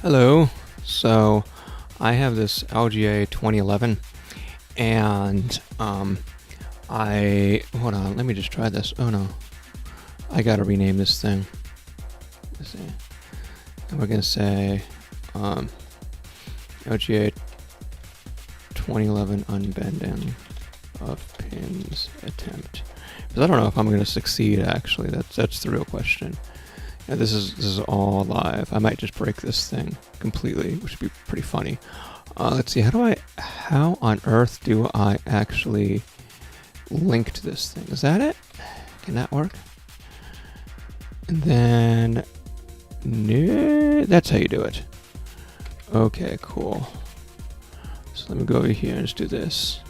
Hello. So I have this LGA2011 and hold on, let me just try this. Oh no. I gotta rename this thing. Let's see. And we're gonna say LGA 2011 unbending of pins attempt. Because I don't know if I'm gonna succeed actually. That's the real question. Yeah, this is all live. I might just break this thing completely, which would be pretty funny. Let's see, how on earth do I actually link to this thing? Is that it? Can that work? And then, that's how you do it. Okay, cool. So let me go over here and just do this.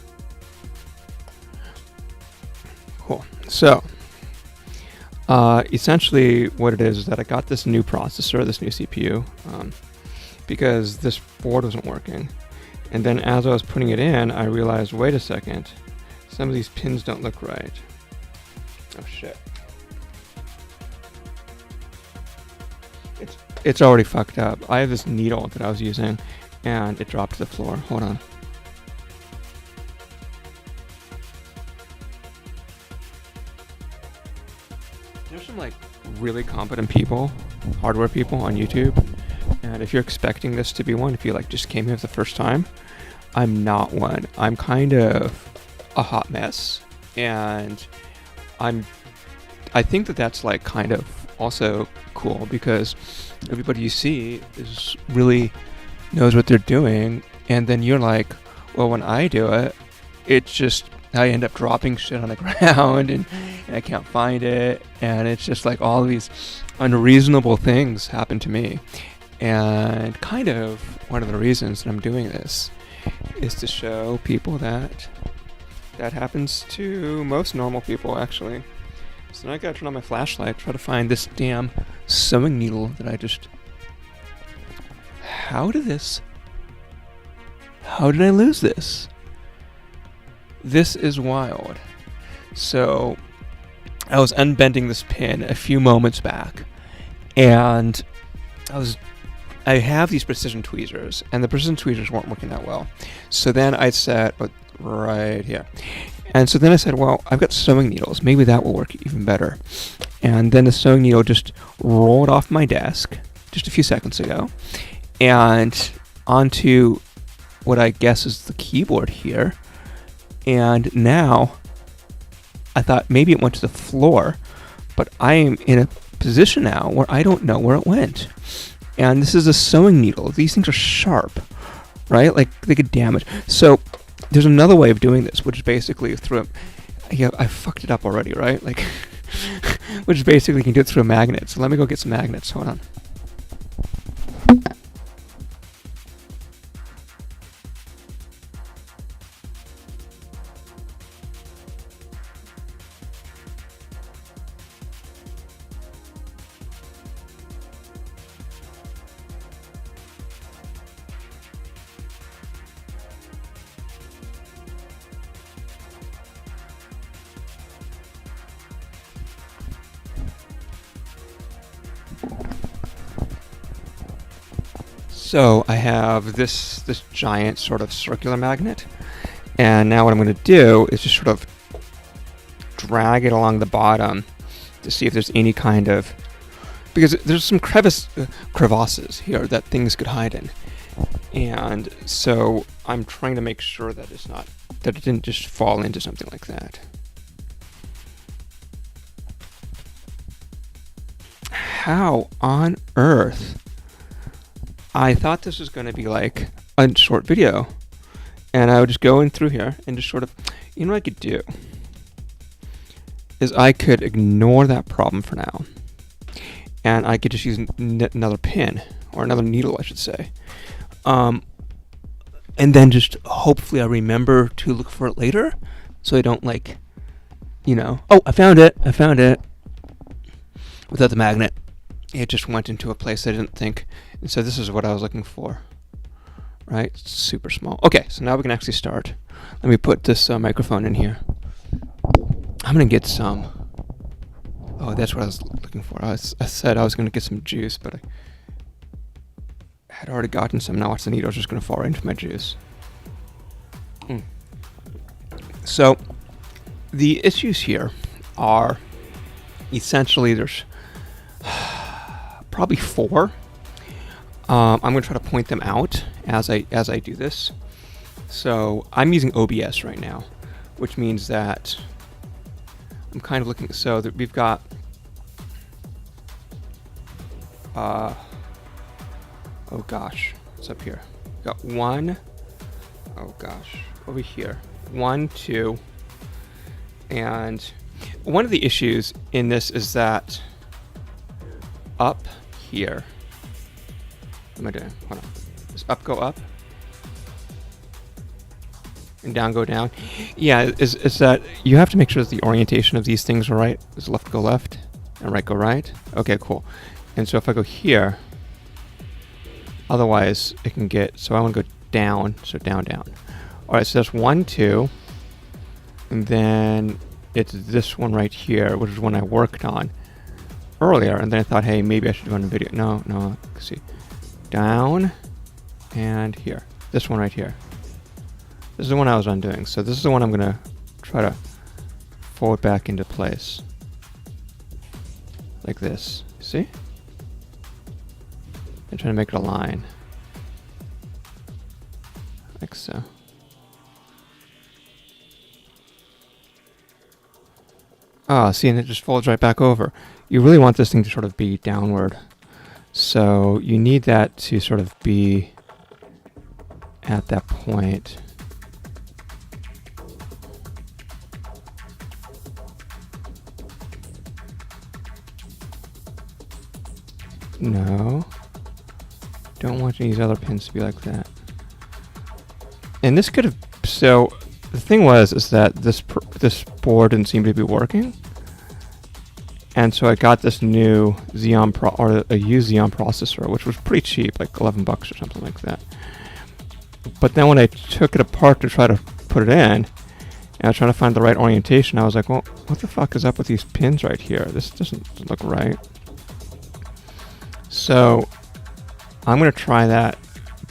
Cool. So, essentially what it is that I got this new processor, this new CPU, because this board wasn't working. And then as I was putting it in, I realized, wait a second, some of these pins don't look right. Oh shit. It's already fucked up. I have this needle that I was using and it dropped to the floor. Hold on. There's some like really competent people, hardware people on YouTube, and if you're expecting this to be one, if you like just came here for the first time, I'm not one. I'm kind of a hot mess, and I think that that's like kind of also cool because everybody you see is really knows what they're doing, and then you're like, well, when I do it, it's just I end up dropping shit on the ground and I can't find it, and it's just like all these unreasonable things happen to me. And kind of one of the reasons that I'm doing this is to show people that happens to most normal people actually. So now I gotta turn on my flashlight, try to find this damn sewing needle that I just... How did I lose this? This is wild. So I was unbending this pin a few moments back, and I have these precision tweezers, and the precision tweezers weren't working that well. So then I said, right here. And so then I said, well, I've got sewing needles. Maybe that will work even better. And then the sewing needle just rolled off my desk just a few seconds ago and onto what I guess is the keyboard here. And now I thought maybe it went to the floor, but I am in a position now where I don't know where it went. And this is a sewing needle. These things are sharp, right? Like they could damage. So there's another way of doing this, which is basically through I fucked it up already, right? Like, which is basically you can do it through a magnet. So let me go get some magnets. Hold on. So I have this giant sort of circular magnet, and now what I'm going to do is just sort of drag it along the bottom to see if there's any kind of, because there's some crevasses here that things could hide in, and so I'm trying to make sure that it didn't just fall into something like that. How on earth? I thought this was going to be like a short video, and I would just go in through here and just sort of, you know what I could do is I could ignore that problem for now, and I could just use another pin, or another needle I should say, and then just hopefully I remember to look for it later, so I don't like, oh, I found it without the magnet. It just went into a place I didn't think. And so this is what I was looking for. Right? Super small. Okay, so now we can actually start. Let me put this microphone in here. I'm going to get some... Oh, that's what I was looking for. I said I was going to get some juice, but had already gotten some. Now watch, the needle's just going to fall right into my juice. So the issues here are essentially there's probably 4. I'm going to try to point them out as I do this. So I'm using OBS right now, which means that I'm kind of looking, so that we've got oh gosh, what's up here? We've got 1, oh gosh, over here, 1, 2, and one of the issues in this is that up here, what am I doing? Hold on. Does up go up? And down go down? Yeah, is that you have to make sure that the orientation of these things are right. Does left go left and right go right? Okay, cool. And so if I go here, otherwise it can get, so I want to go down, so down, down. Alright, so that's 1, 2, and then it's this one right here, which is one I worked on earlier, and then I thought, hey, maybe I should do it on a video. No, see. Down, and here. This one right here. This is the one I was undoing, so this is the one I'm going to try to fold back into place. Like this. See? I'm trying to make it a line. Like so. Ah, see, and it just folds right back over. You really want this thing to sort of be downward. So you need that to sort of be at that point. No. Don't want these other pins to be like that. And this could have, so the thing was is that this board didn't seem to be working. And so I got this new Xeon a used Xeon processor, which was pretty cheap, like $11 or something like that. But then when I took it apart to try to put it in, and I was trying to find the right orientation, I was like, well, what the fuck is up with these pins right here? This doesn't look right. So I'm going to try that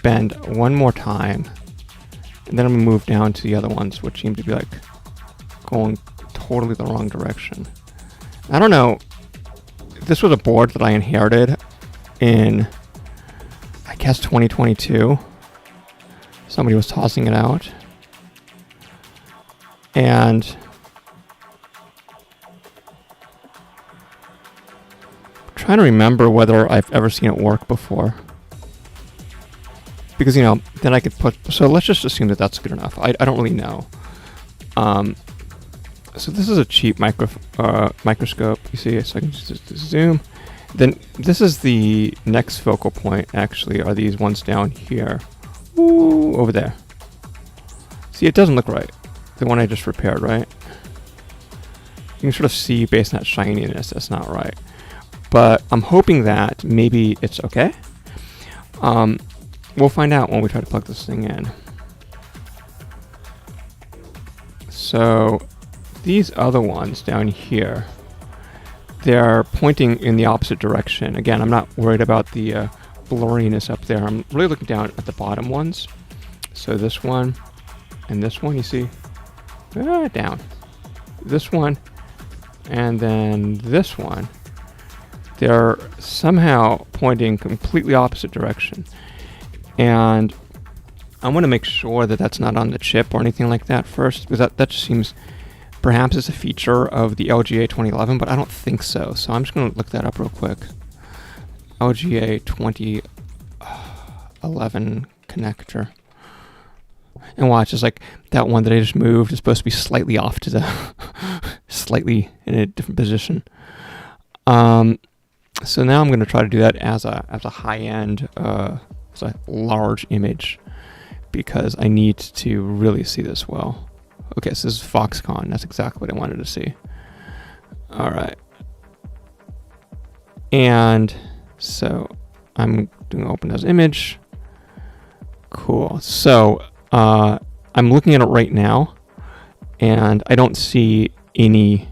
bend one more time, and then I'm going to move down to the other ones, which seem to be like going totally the wrong direction. I don't know. This was a board that I inherited in, I guess, 2022. Somebody was tossing it out. And I'm trying to remember whether I've ever seen it work before. Because, you know, then I could put, so let's just assume that that's good enough. I don't really know. So this is a cheap microscope, you see, so I can just zoom. Then this is the next focal point, actually, are these ones down here. Ooh, over there. See, it doesn't look right. The one I just repaired, right? You can sort of see based on that shininess, that's not right. But I'm hoping that maybe it's okay. We'll find out when we try to plug this thing in. So these other ones down here, they're pointing in the opposite direction. Again, I'm not worried about the blurriness up there. I'm really looking down at the bottom ones. So this one and this one, you see? Down. This one and then this one. They're somehow pointing completely opposite direction. And I want to make sure that that's not on the chip or anything like that first, because that just seems, perhaps it's a feature of the LGA2011, but I don't think so. So I'm just going to look that up real quick. LGA2011 connector. And watch, it's like that one that I just moved is supposed to be slightly off to the, slightly in a different position. So now I'm going to try to do that as a high-end, as a large image, because I need to really see this well. Okay, so this is Foxconn. That's exactly what I wanted to see. All right. And so I'm doing open as image. Cool. So I'm looking at it right now, and I don't see any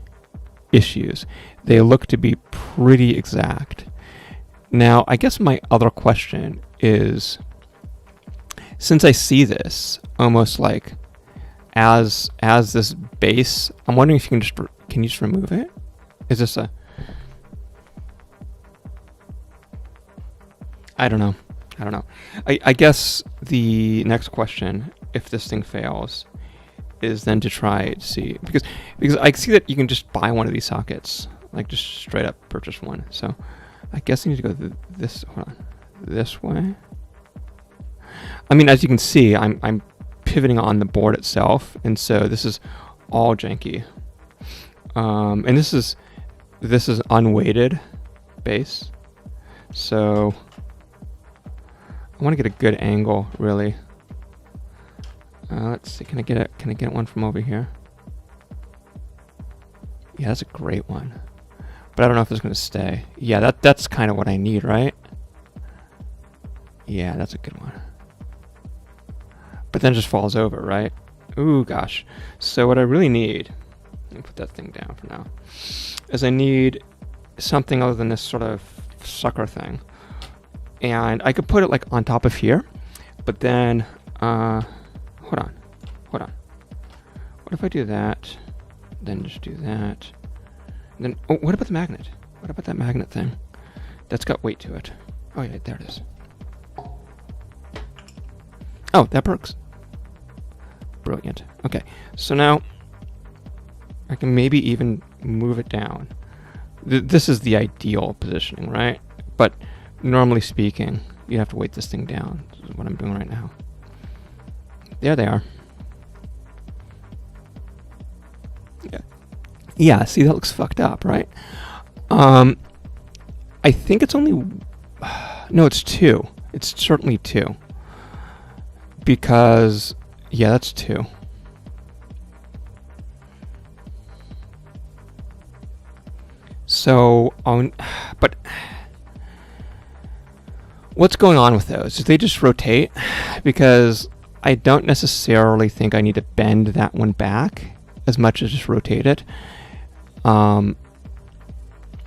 issues. They look to be pretty exact. Now, I guess my other question is, since I see this almost like as this base, I'm wondering if you can you just remove it? Is this a... I don't know. I guess the next question, if this thing fails, is then to try to see, because I see that you can just buy one of these sockets, like just straight up purchase one. So I guess I need to go this way. I mean, as you can see, I'm pivoting on the board itself, and so this is all janky. And this is unweighted base, so I want to get a good angle, really. Let's see. Can I get one from over here? Yeah, that's a great one. But I don't know if it's going to stay. Yeah, that's kind of what I need, right? Yeah, that's a good one. But then it just falls over, right? Ooh, gosh. So what I really need, let me put that thing down for now, is I need something other than this sort of sucker thing. And I could put it like on top of here, but then, hold on. What if I do that, then just do that, and then, oh, what about the magnet? What about that magnet thing? That's got weight to it. Oh yeah, there it is. Oh, that works. Brilliant. Okay, so now I can maybe even move it down. This is the ideal positioning, right? But normally speaking, you have to weight this thing down. This is what I'm doing right now. There they are. Yeah, see, that looks fucked up, right? I think it's only... No, it's 2. It's certainly 2. Because... Yeah, that's 2. So, but... What's going on with those? Do they just rotate? Because I don't necessarily think I need to bend that one back as much as just rotate it.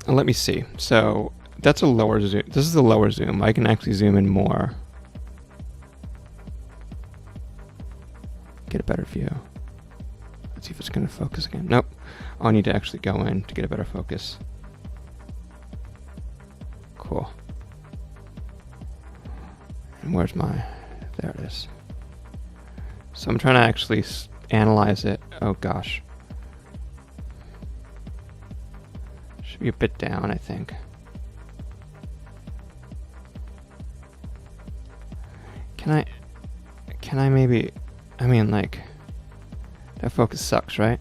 Let me see. So that's a lower zoom. This is the lower zoom. I can actually zoom in more. Get a better view. Let's see if it's going to focus again. Nope. I need to actually go in to get a better focus. Cool. And where's my... There it is. So I'm trying to actually analyze it. Oh gosh. Should be a bit down, I think. Can I maybe... I mean, like... That focus sucks, right?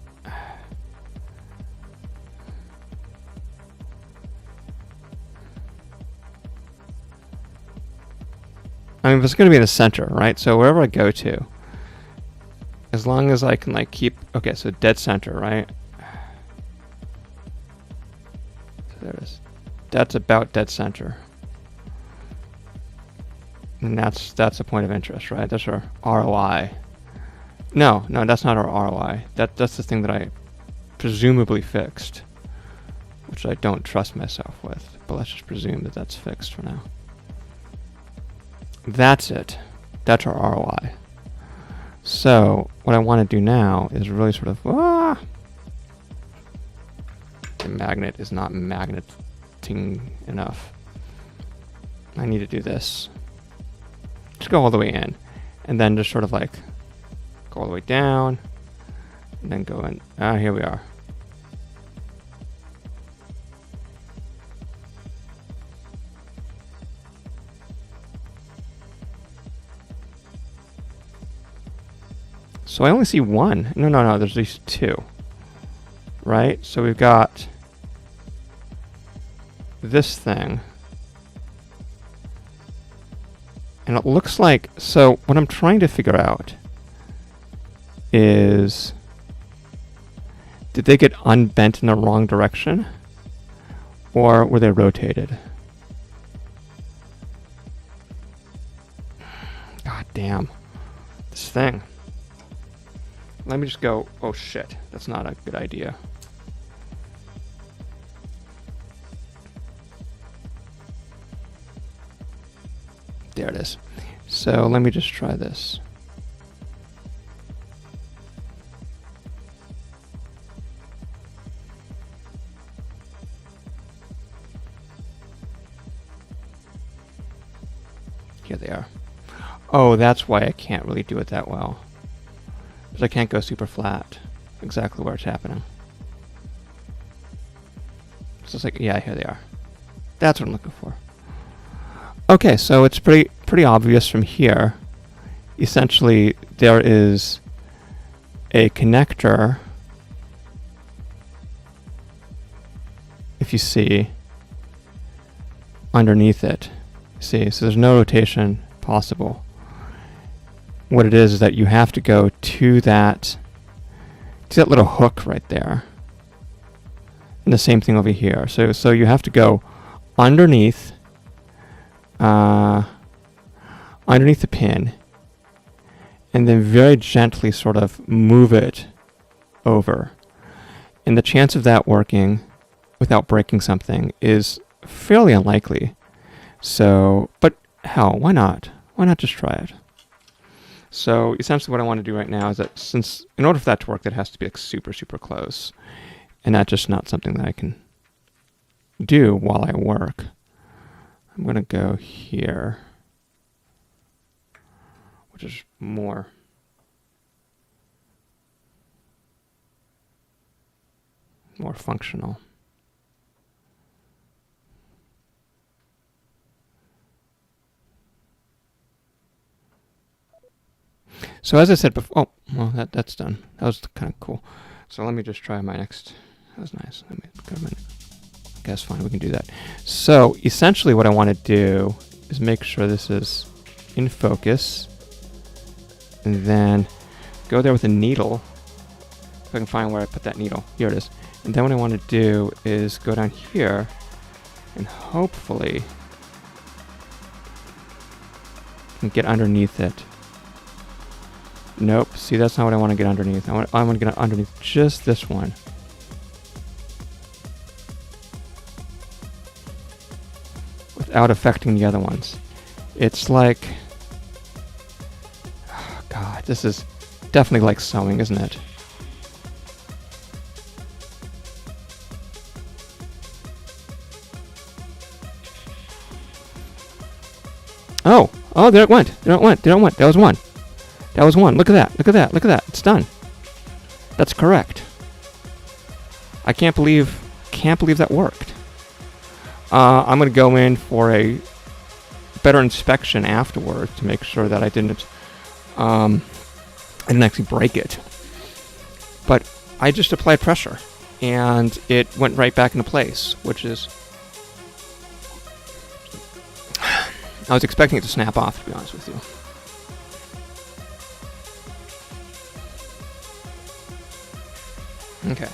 I mean, it's going to be in the center, right? So wherever I go to, as long as I can, like, keep... Okay, so dead center, right? So there it is. That's about dead center. And that's a point of interest, right? That's our ROI. No, that's not our ROI. That's the thing that I presumably fixed, which I don't trust myself with. But let's just presume that that's fixed for now. That's it. That's our ROI. So what I want to do now is really sort of... The magnet is not magneting enough. I need to do this. Just go all the way in, and then just sort of like go all the way down, and then go in. Here we are. So I only see one. No, there's at least 2. Right? So we've got this thing. And it looks like, so what I'm trying to figure out is, did they get unbent in the wrong direction? Or were they rotated? God damn. This thing. Let me just go, oh shit, that's not a good idea. There it is. So let me just try this. Here they are. Oh, that's why I can't really do it that well. Because I can't go super flat. Exactly where it's happening. So it's like, yeah, here they are. That's what I'm looking for. Okay, so it's pretty obvious from here. Essentially, there is a connector, if you see, underneath it. See, so there's no rotation possible. What it is that you have to go to that little hook right there. And the same thing over here. So you have to go underneath underneath the pin, and then very gently sort of move it over. And the chance of that working without breaking something is fairly unlikely. So, but hell, why not? Why not just try it? So essentially what I want to do right now is that, since in order for that to work, that has to be like super, super close. And that's just not something that I can do while I work. I'm going to go here, which is more functional. So as I said before, oh, well, that's done. That was kind of cool. So let me just try my next. That was nice. Let me go to my next. Okay, that's fine. We can do that. So essentially what I want to do is make sure this is in focus, and then go there with a needle. If I can find where I put that needle. Here it is. And then what I want to do is go down here and hopefully get underneath it. Nope. See, that's not what I want to get underneath. I want to get underneath just this one. Without affecting the other ones. It's like, oh God, this is definitely like sewing, isn't it? Oh, there it went. There it went. That was one. That was one. Look at that. Look at that. Look at that. It's done. That's correct. I can't believe that worked. I'm going to go in for a better inspection afterwards to make sure that I didn't actually break it. But I just applied pressure, and it went right back into place, which is... I was expecting it to snap off, to be honest with you. Okay.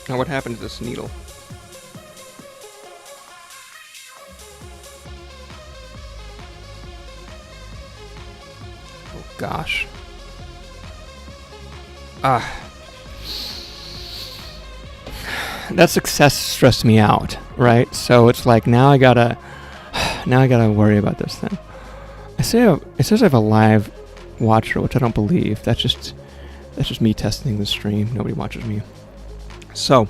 Now what happened to this needle? Oh gosh. That success stressed me out, right? So it's like now I gotta worry about this thing. It says I have a live watcher, which I don't believe. That's just me testing the stream. Nobody watches me. So,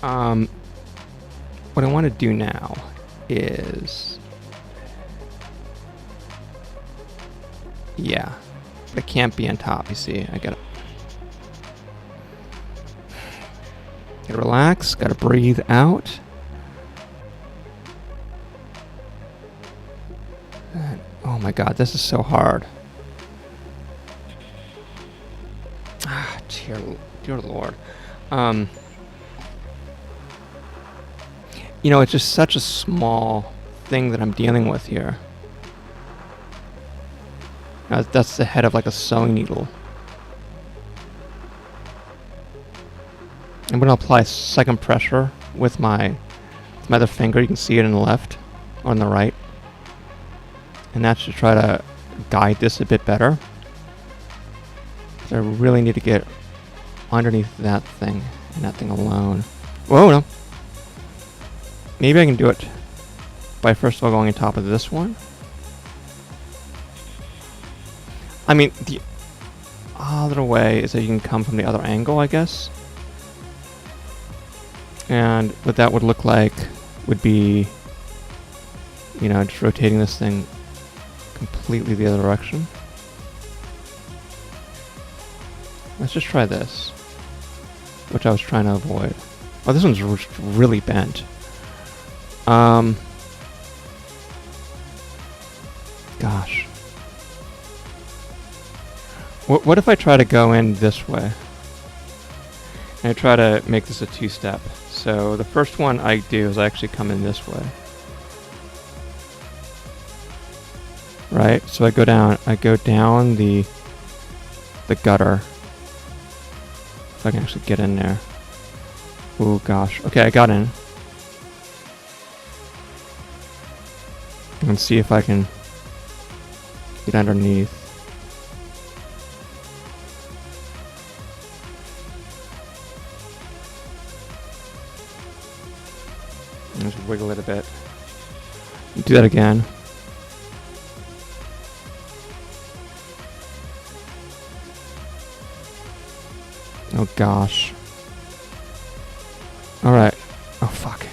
what I want to do now is, yeah, but it can't be on top. You see, I gotta relax. Gotta breathe out. And, oh my God, this is so hard. Dear Lord. You know, it's just such a small thing that I'm dealing with here. That's the head of like a sewing needle. I'm going to apply second pressure with my other finger. You can see it on the left, on the right. And that's to try to guide this a bit better. So I really need to get underneath that thing and that thing alone. Whoa, no. maybe I can do it by first of all going on top of this one. I mean, the other way is that you can come from the other angle, I guess. And what that would look like would be, you know, just rotating this thing completely the other direction. Let's just try this, which I was trying to avoid. Oh, this one's really bent. Gosh. What if I try to go in this way? And I try to make this a two-step. So the first one I do is I actually come in this way. Right? So I go down the gutter. If I can actually get in there. Oh gosh. Okay, I got in. And see if I can get underneath. And just wiggle it a bit. Do that again. Oh gosh. Alright. Oh fuck.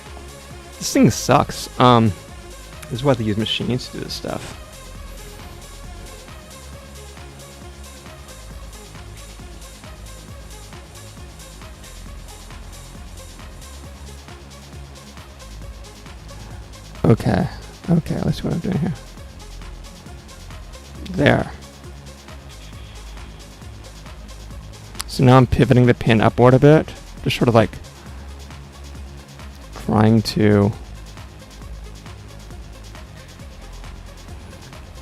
This thing sucks. This is why they use machines to do this stuff. Okay. Okay, let's see what I'm doing here. There. So now I'm pivoting the pin upward a bit. Just sort of like trying to...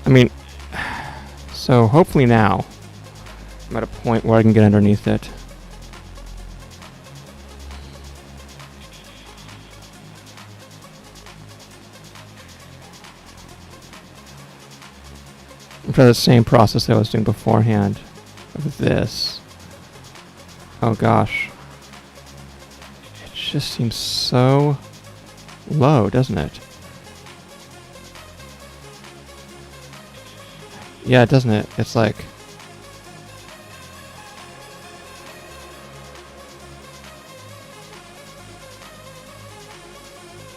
I mean, so hopefully now I'm at a point where I can get underneath it. Try the same process that I was doing beforehand with this. Oh gosh. It just seems so low, doesn't it? Yeah, doesn't it? It's like...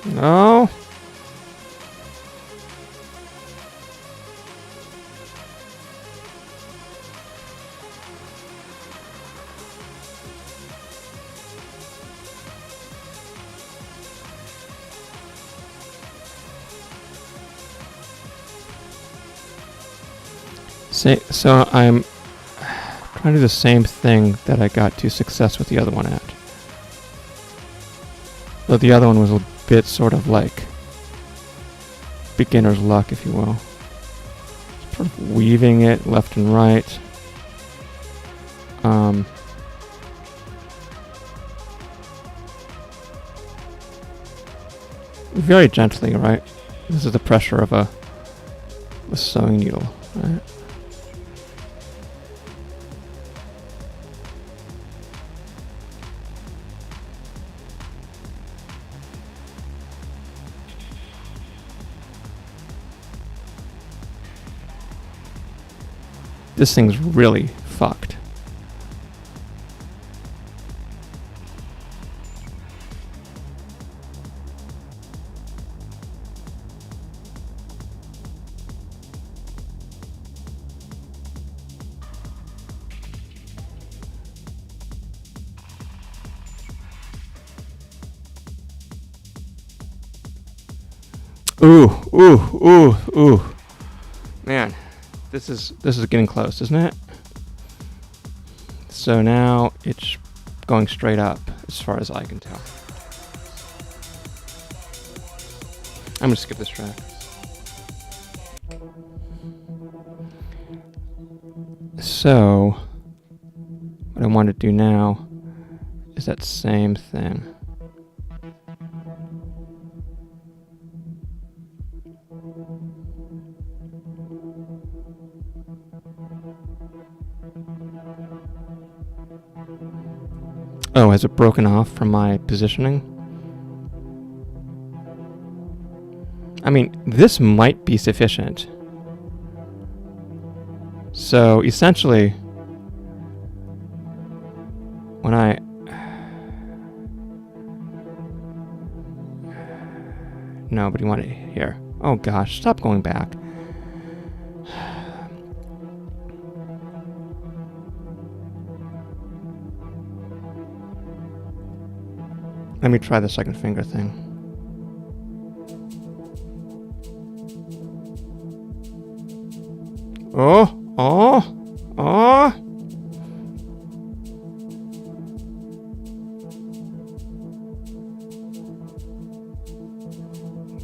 No. So I'm trying to do the same thing that I got to success with the other one at. Though the other one was a bit sort of like beginner's luck, if you will. Sort of weaving it left and right. Very gently, right? This is the pressure of a sewing needle, right? This thing's really fucked. Ooh, ooh, ooh, ooh. Man, this is getting close, isn't it? So now it's going straight up as far as I can tell. I'm gonna skip this track. So what I want to do now is that same thing. Oh, has it broken off from my positioning? I mean, this might be sufficient. So essentially, when I... No, but you want it here. Oh gosh, stop going back. Let me try the second finger thing. Oh! Oh! Oh!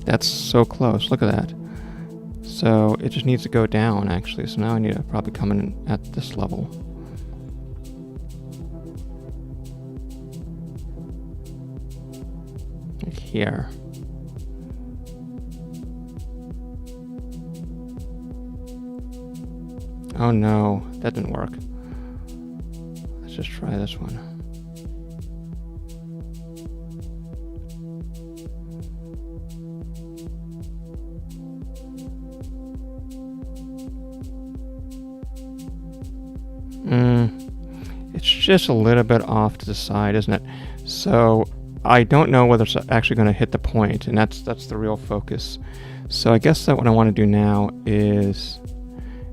That's so close. Look at that. So it just needs to go down, actually. So now I need to probably come in at this level. Like here. Oh no, that didn't work. Let's just try this one. It's just a little bit off to the side, isn't it? So I don't know whether it's actually going to hit the point, and that's the real focus. So I guess that what I want to do now is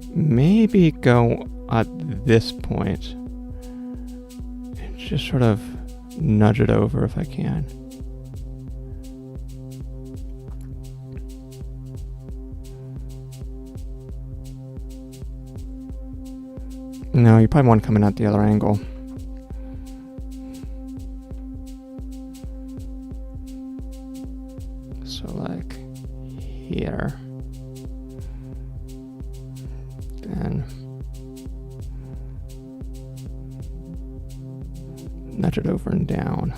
maybe go at this point and just sort of nudge it over if I can. No, you probably want to come in at the other angle. So like here. Then nudge it over and down.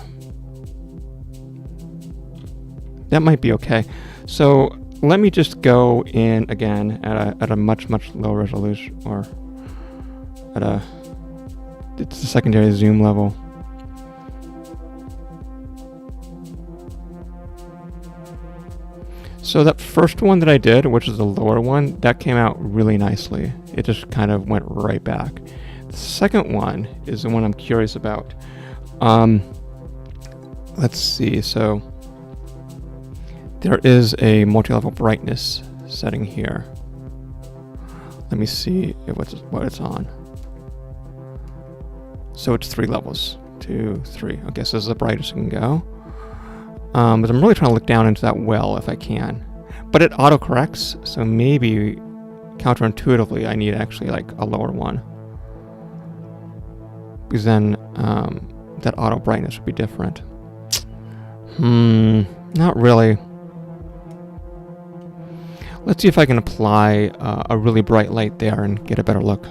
That might be okay. So let me just go in again at a much lower resolution, or it's the secondary zoom level. So that first one that I did, which is the lower one, that came out really nicely. It just kind of went right back. The second one is the one I'm curious about. Let's see, so there is a multi-level brightness setting here. Let me see what it's on. So it's 3 levels. 2, 3. Okay, so this is the brightest it can go. But I'm really trying to look down into that well if I can. But it autocorrects, so maybe counterintuitively I need actually like a lower one. Because then that auto brightness would be different. Not really. Let's see if I can apply a really bright light there and get a better look.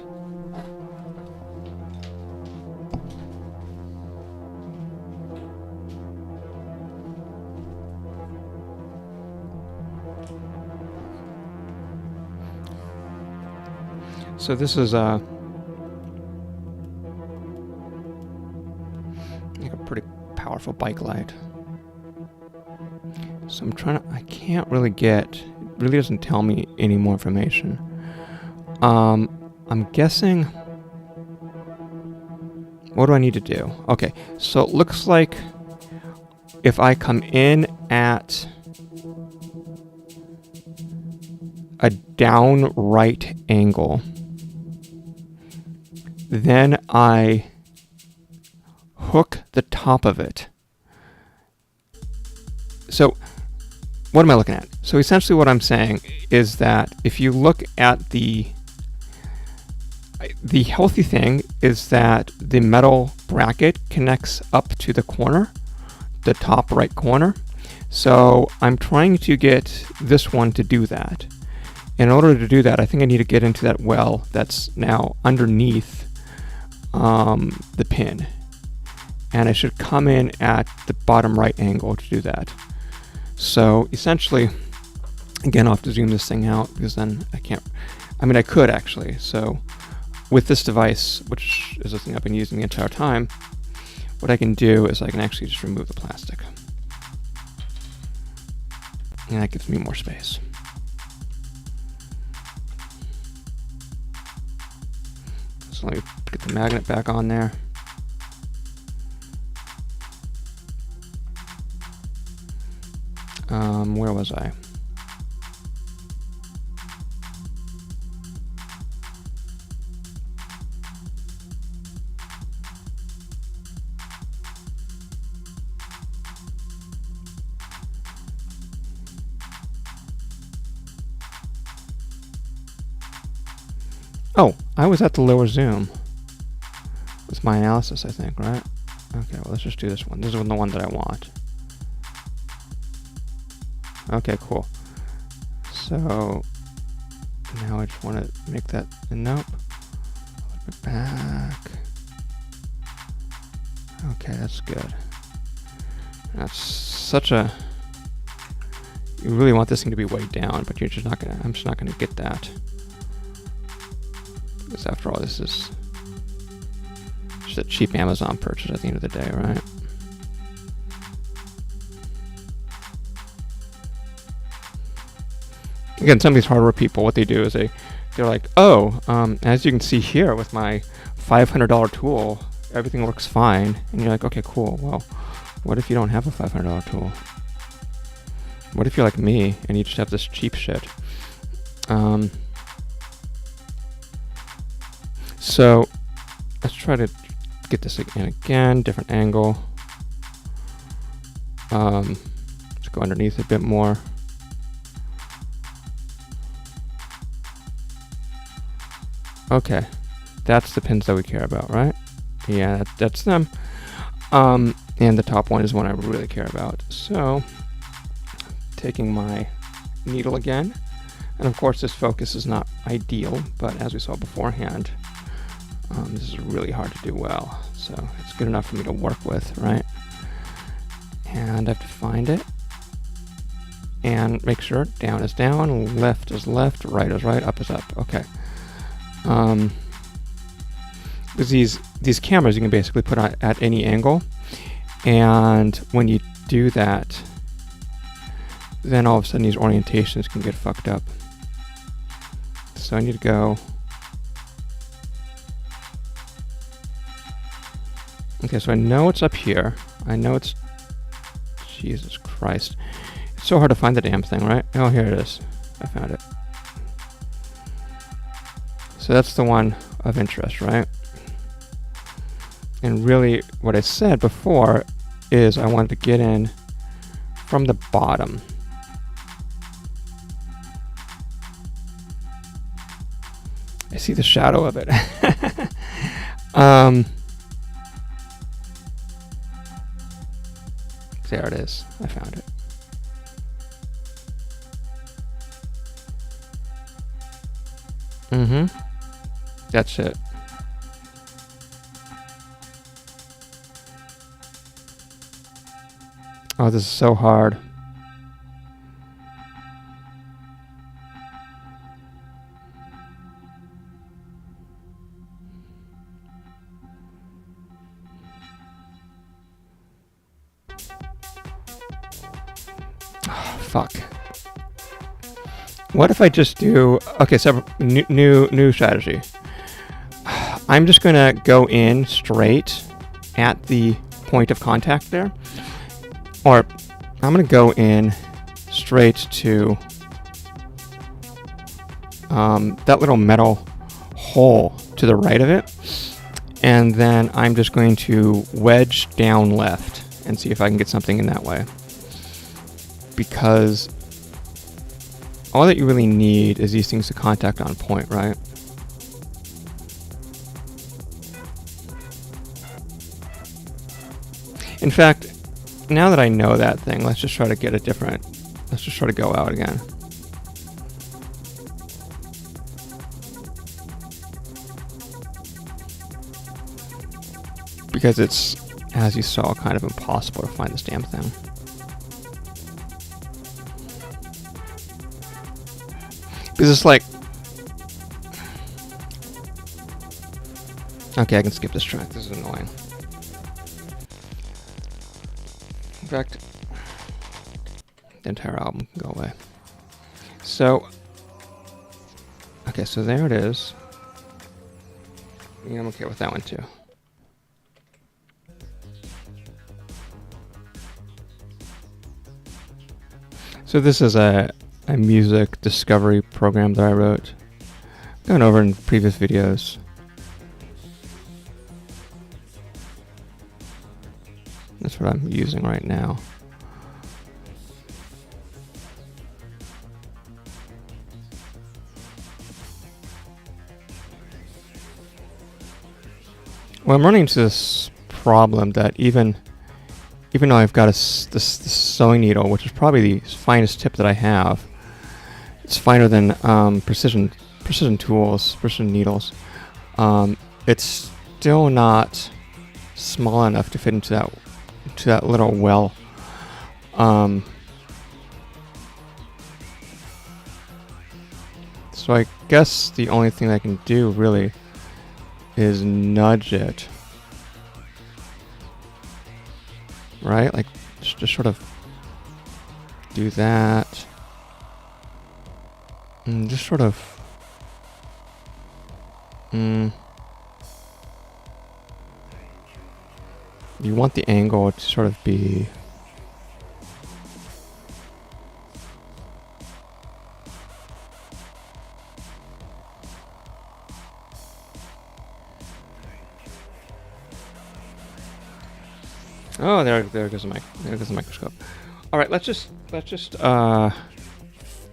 So this is like a pretty powerful bike light. So I can't really it really doesn't tell me any more information. I'm guessing, what do I need to do? Okay, so it looks like if I come in at a down right angle, then I hook the top of it. So what am I looking at? So essentially what I'm saying is that if you look at the healthy thing is that the metal bracket connects up to the corner, the top right corner. So I'm trying to get this one to do that. In order to do that, I think I need to get into that well that's now underneath the pin, and I should come in at the bottom right angle to do that. So essentially, again, I'll have to zoom this thing out because then I could actually. So with this device, which is the thing I've been using the entire time, what I can do is I can actually just remove the plastic. And that gives me more space. So let me get the magnet back on there. Where was I? Oh, I was at the lower zoom with my analysis, I think, right? Okay, well, let's just do this one. This is the one that I want. Okay, cool. So now I just want to make that, nope. A little bit back. Okay, that's good. That's such a, you really want this thing to be way down, but you're just not gonna, I'm just not gonna get that. Because after all, this is just a cheap Amazon purchase at the end of the day, right? Again, some of these hardware people, what they do is they're like, oh, as you can see here with my $500 tool, everything works fine. And you're like, okay, cool. Well, what if you don't have a $500 tool? What if you're like me and you just have this cheap shit? So let's try to get this again, different angle. Let's go underneath a bit more. Okay, that's the pins that we care about, right? Yeah, that's them. And the top one is one I really care about. So, taking my needle again, and of course this focus is not ideal, but as we saw beforehand, this is really hard to do well. So it's good enough for me to work with, right? And I have to find it, and make sure down is down, left is left, right is right, up is up. Okay. Because these cameras you can basically put on at any angle, and when you do that, then all of a sudden these orientations can get fucked up. So I need to go. Okay, so I know it's up here. I know it's, Jesus Christ. It's so hard to find the damn thing, right? Oh, here it is. I found it. So that's the one of interest, right? And really what I said before is I wanted to get in from the bottom. I see the shadow of it. There it is. I found it. Mm-hmm. That's it. Oh, this is so hard. Oh, fuck. What if I just do, okay, so new strategy. I'm just gonna go in straight at the point of contact there, or I'm gonna go in straight to that little metal hole to the right of it, and then I'm just going to wedge down left and see if I can get something in that way, because all that you really need is these things to contact on point, right? In fact, now that I know that thing, let's just try to get a different, let's just try to go out again. Because it's, as you saw, kind of impossible to find this damn thing. Because it's like, okay, I can skip this track, this is annoying. In fact, the entire album can go away. So, okay, so there it is. Yeah, I'm okay with that one too. So this is a music discovery program that I wrote. Gone over in previous videos. That's what I'm using right now. Well, I'm running into this problem that even though I've got this sewing needle, which is probably the finest tip that I have, it's finer than precision needles. It's still not small enough to fit into that little well. So I guess the only thing I can do really is nudge it. Right? Like, just sort of do that. And just sort of... You want the angle to sort of be... Oh, there goes the microscope. All right, let's just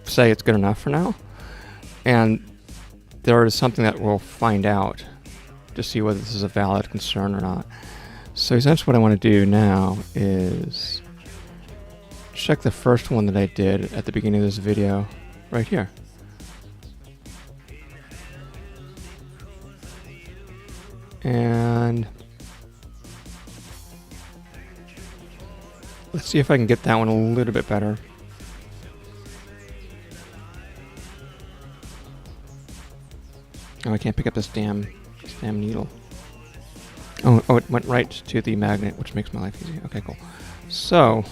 say it's good enough for now, and there is something that we'll find out to see whether this is a valid concern or not. So essentially, what I want to do now is check the first one that I did at the beginning of this video, right here. And let's see if I can get that one a little bit better. Oh, I can't pick up this damn needle. Oh, it went right to the magnet, which makes my life easy. Okay, cool. So,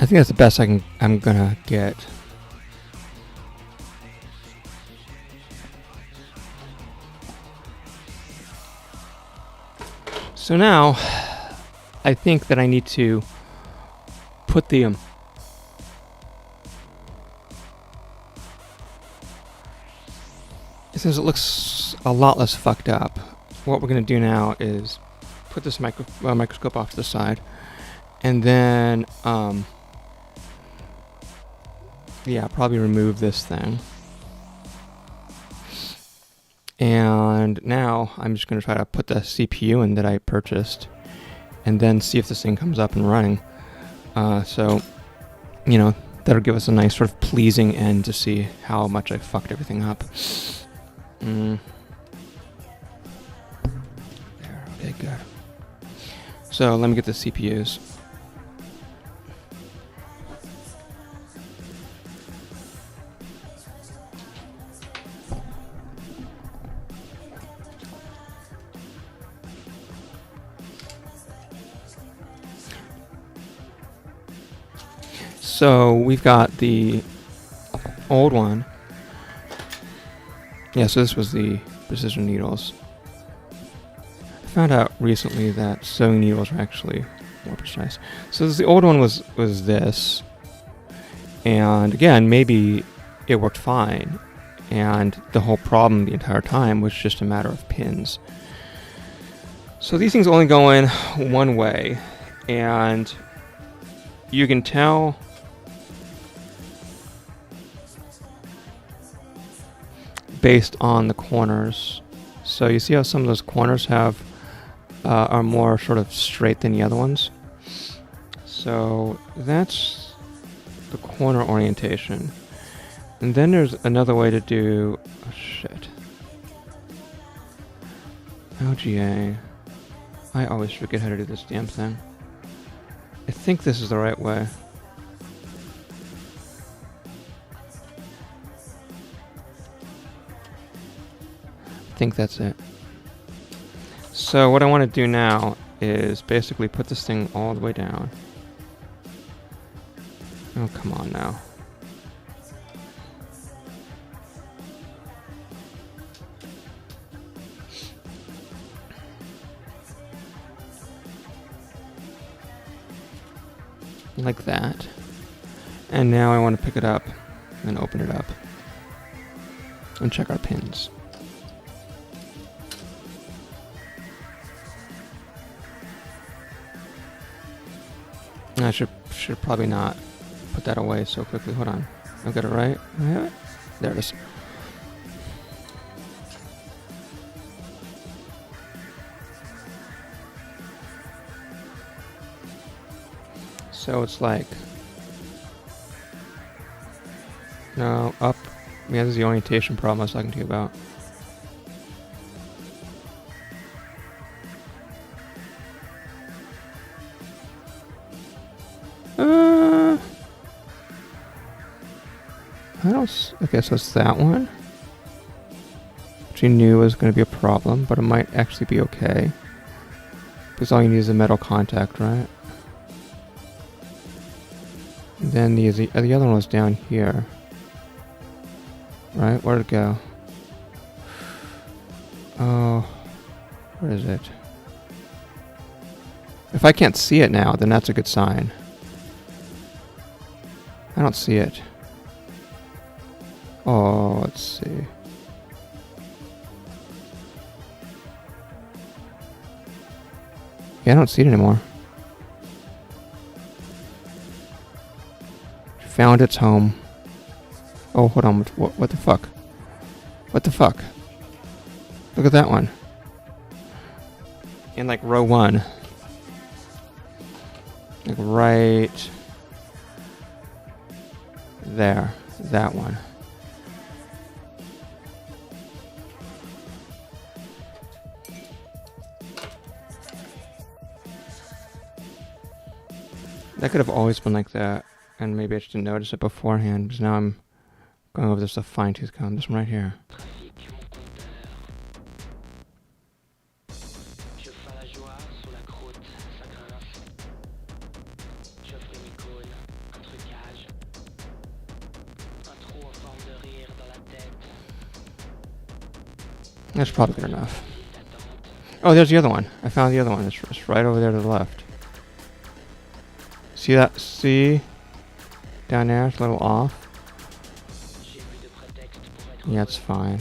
I think that's the best I'm gonna get. So now, I think that I need to put the since it looks a lot less fucked up, what we're gonna do now is put this microscope off to the side, and then yeah, probably remove this thing. And now I'm just going to try to put the CPU in that I purchased and then see if this thing comes up and running. So, you know, that'll give us a nice sort of pleasing end to see how much I fucked everything up. There, okay, good. So let me get the CPUs. So we've got the old one. Yeah, so this was the precision needles. I found out recently that sewing needles are actually more precise. So the old one was this. And again, maybe it worked fine. And the whole problem the entire time was just a matter of pins. So these things only go in one way. And you can tell based on the corners. So you see how some of those corners have are more sort of straight than the other ones. So that's the corner orientation. And then there's another way to do... Oh, shit. LGA. I always forget how to do this damn thing. I think this is the right way. I think that's it. So what I want to do now is basically put this thing all the way down. Oh, come on now. Like that. And now I want to pick it up and open it up and check our pins. I should probably not put that away so quickly. Hold on. I've got it right. I have it? There it is. So it's like... No, up. Yeah, this is the orientation problem I was talking to you about. Okay, so it's that one. Which you knew was going to be a problem, but it might actually be okay. Because all you need is a metal contact, right? And then the other one was down here. Right? Where'd it go? Oh, where is it? If I can't see it now, then that's a good sign. I don't see it. Oh, let's see. Yeah, I don't see it anymore. Found its home. Oh, hold on. What the fuck? What the fuck? Look at that one. In like row 1. Like right there. That one. That could have always been like that, and maybe I just didn't notice it beforehand, because now I'm going over this with a fine-tooth comb. This one right here. That's probably good enough. Oh, there's the other one. I found the other one. It's right over there to the left. See that? See? Down there, it's a little off. Yeah, it's fine.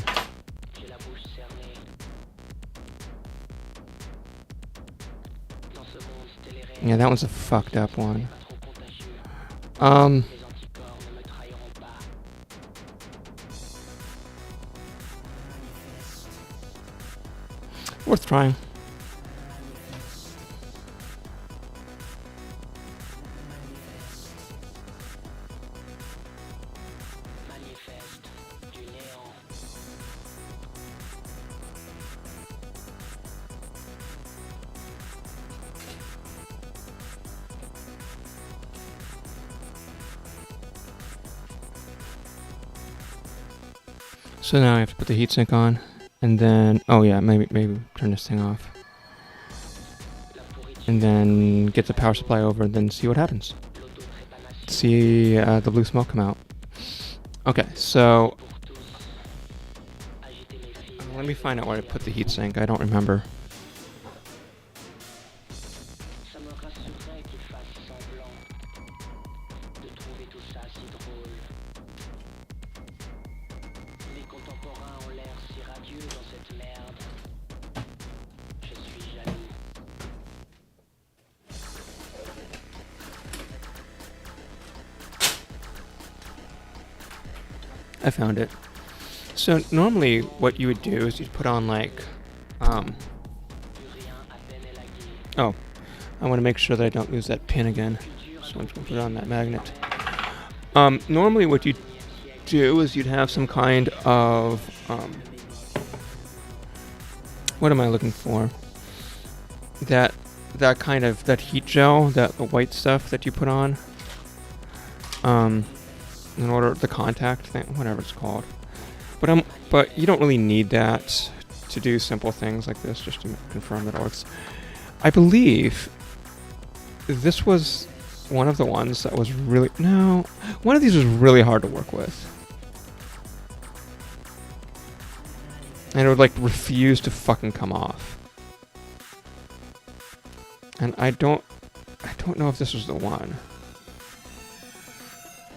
Yeah, that one's a fucked up one. Worth trying. So now I have to put the heatsink on, and then, oh yeah, maybe turn this thing off. And then get the power supply over, and then see what happens. See the blue smoke come out. Okay, so let me find out where I put the heatsink. I don't remember. I found it. So normally what you would do is you'd put on like, oh, I want to make sure that I don't lose that pin again. So I'm just going to put it on that magnet. Normally what you do is you'd have some kind of, what am I looking for? That kind of, that heat gel, the white stuff that you put on, in order, the contact thing, whatever it's called. But you don't really need that to do simple things like this, just to confirm that it works. I believe this was one of the ones that was really, no, one of these was really hard to work with. And it would like refuse to fucking come off. And I don't know if this was the one.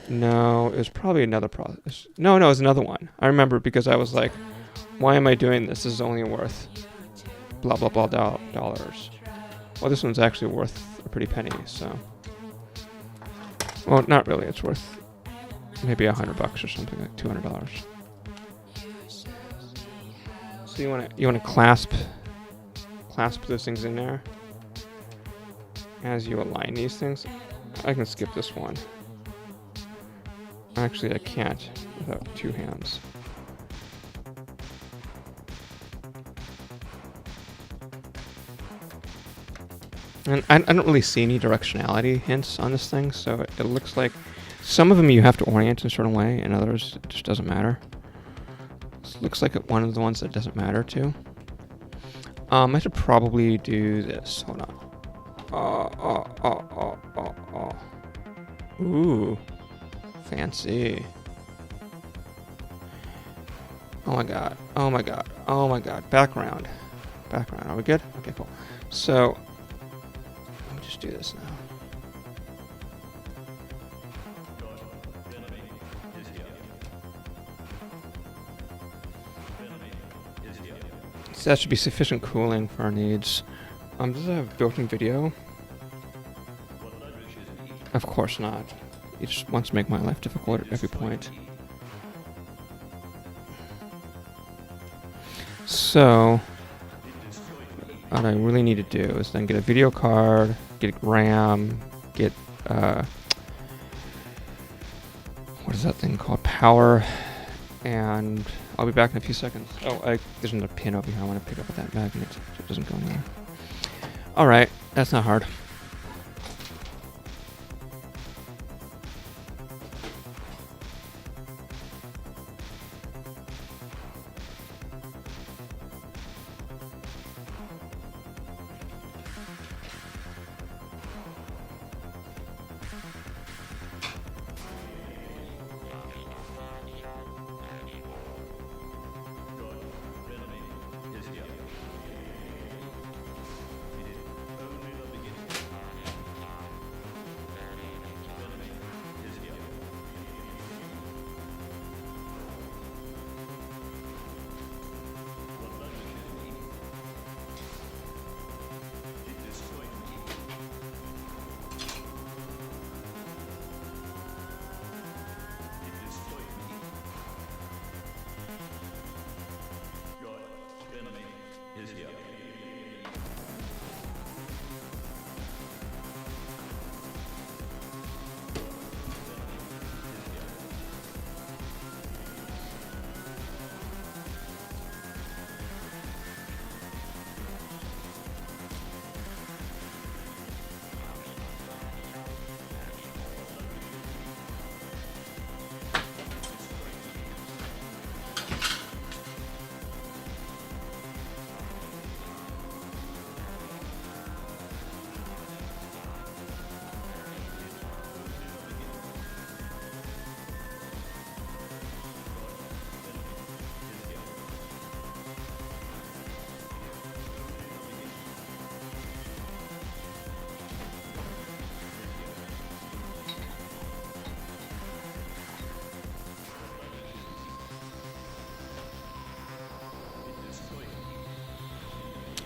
No, it was probably another process. No, it was another one. I remember because I was like, why am I doing this? This is only worth blah, blah, blah dollars. Well, this one's actually worth a pretty penny, so. Well, not really. It's worth maybe $100 or something, like $200. So you want to clasp those things in there as you align these things. I can skip this one. Actually, I can't without two hands. And I don't really see any directionality hints on this thing, so it looks like some of them you have to orient in a certain way, and others it just doesn't matter. This looks like one of the ones that doesn't matter too. I should probably do this. Hold on. Ooh. Fancy. Oh my god. Oh my god. Oh my god. Background. Are we good? Okay, cool. So, let me just do this now. So that should be sufficient cooling for our needs. Does it have built-in video? Of course not. He just wants to make my life difficult at every point. So, what I really need to do is then get a video card, get RAM, get, what is that thing called? Power, and I'll be back in a few seconds. Oh, there's another pin over here I want to pick up with that magnet so it doesn't go in there. Alright, that's not hard.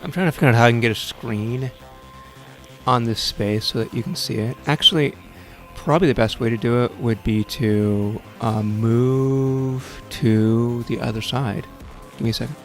I'm trying to figure out how I can get a screen on this space so that you can see it. Actually, probably the best way to do it would be to move to the other side. Give me a second.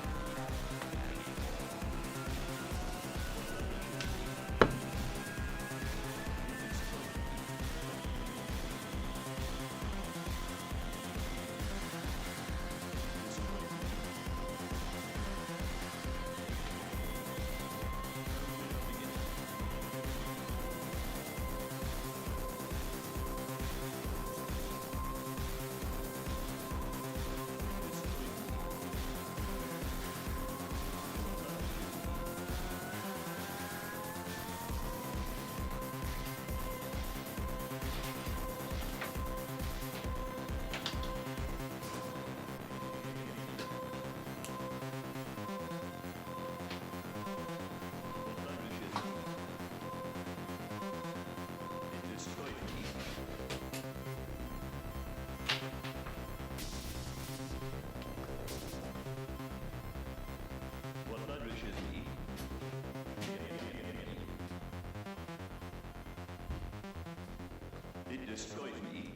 It destroyed me.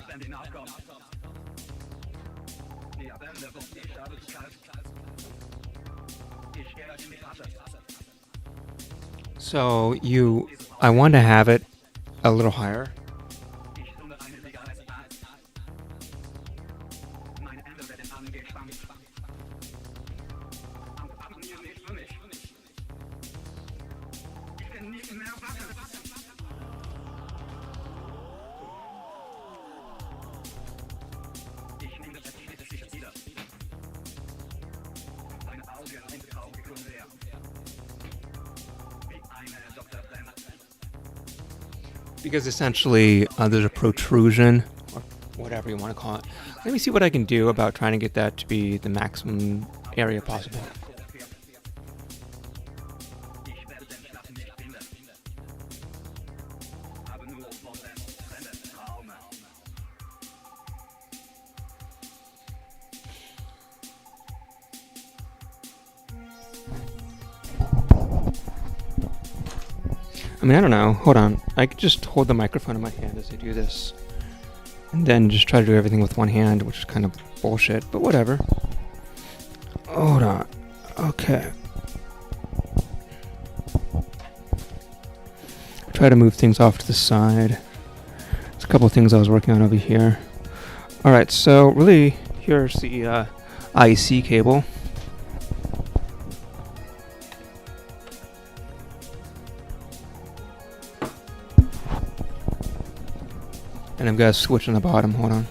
Wenn die nachkommt. Die Abende, ich habe zu kalt. Ich gehe in die Tasche. So I want to have it a little higher. Because essentially there's a protrusion, or whatever you want to call it. Let me see what I can do about trying to get that to be the maximum area possible. I mean, I don't know. Hold on. I could just hold the microphone in my hand as I do this. And then just try to do everything with one hand, which is kind of bullshit, but whatever. Hold on. Okay. Try to move things off to the side. There's a couple of things I was working on over here. Alright, so really, here's the IC cable. And I've got a switch on the bottom. Hold on.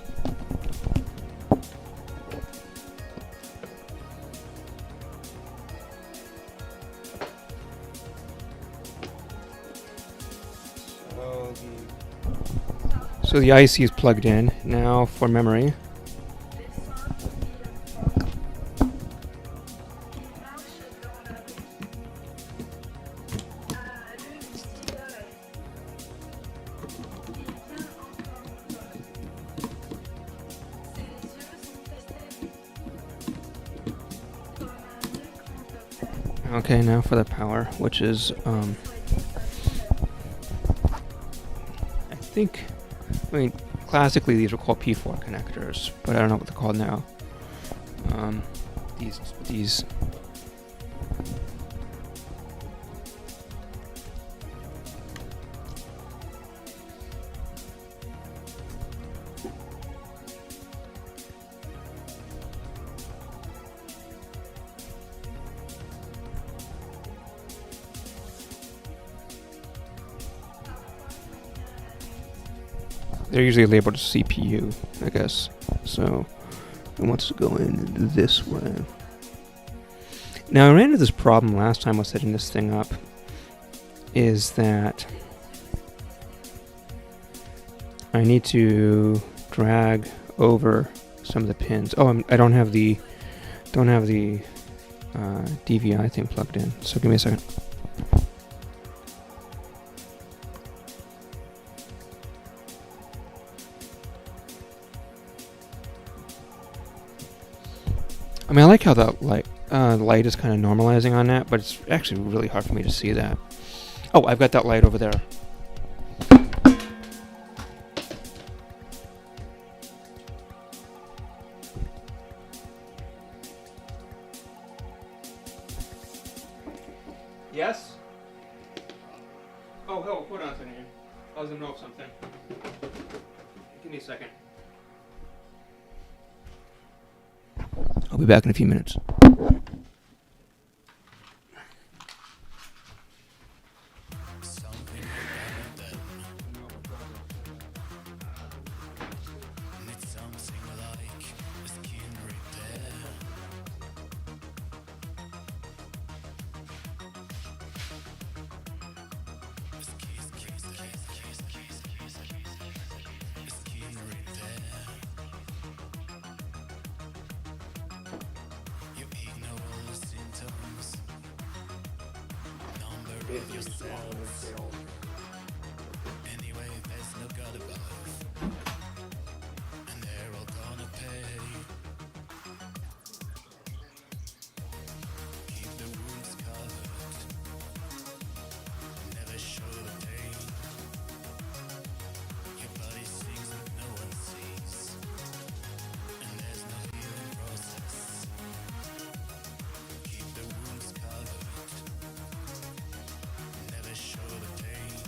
So the IC is plugged in. Now for memory. Okay, now for the power, which is, I mean, classically these are called P4 connectors, but I don't know what they're called now. These. they're usually labeled as CPU, I guess. So it wants to go in this way. Now, I ran into this problem last time I was setting this thing up, is that I need to drag over some of the pins. Oh, I don't have the DVI thing plugged in. So give me a second. I mean, I like how the light is kind of normalizing on that, but it's actually really hard for me to see that. Oh, I've got that light over there. Yes? Oh, hold on a second here. I was in the middle of something. Give me a second. I'll be back in a few minutes. Anyway, there's no God above, and they're all gonna pay. Keep the wounds covered, never show the pain. Your body sings but no one sees, and there's no healing process. Keep the wounds covered, never show the pain.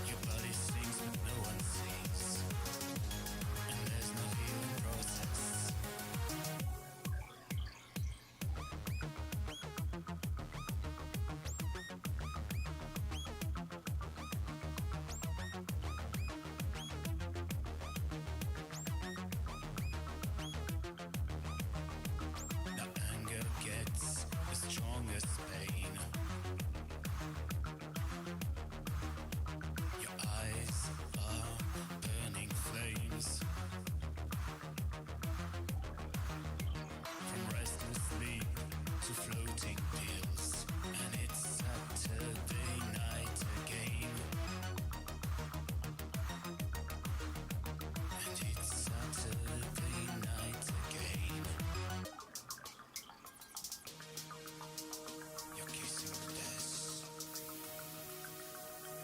Your body sings but no one sees, and there's no healing process. Now anger gets the strongest pain. Your eyes are burning flames. From restless sleep to floating pills, and it's Saturday night again. And it's Saturday night again. You're kissing death,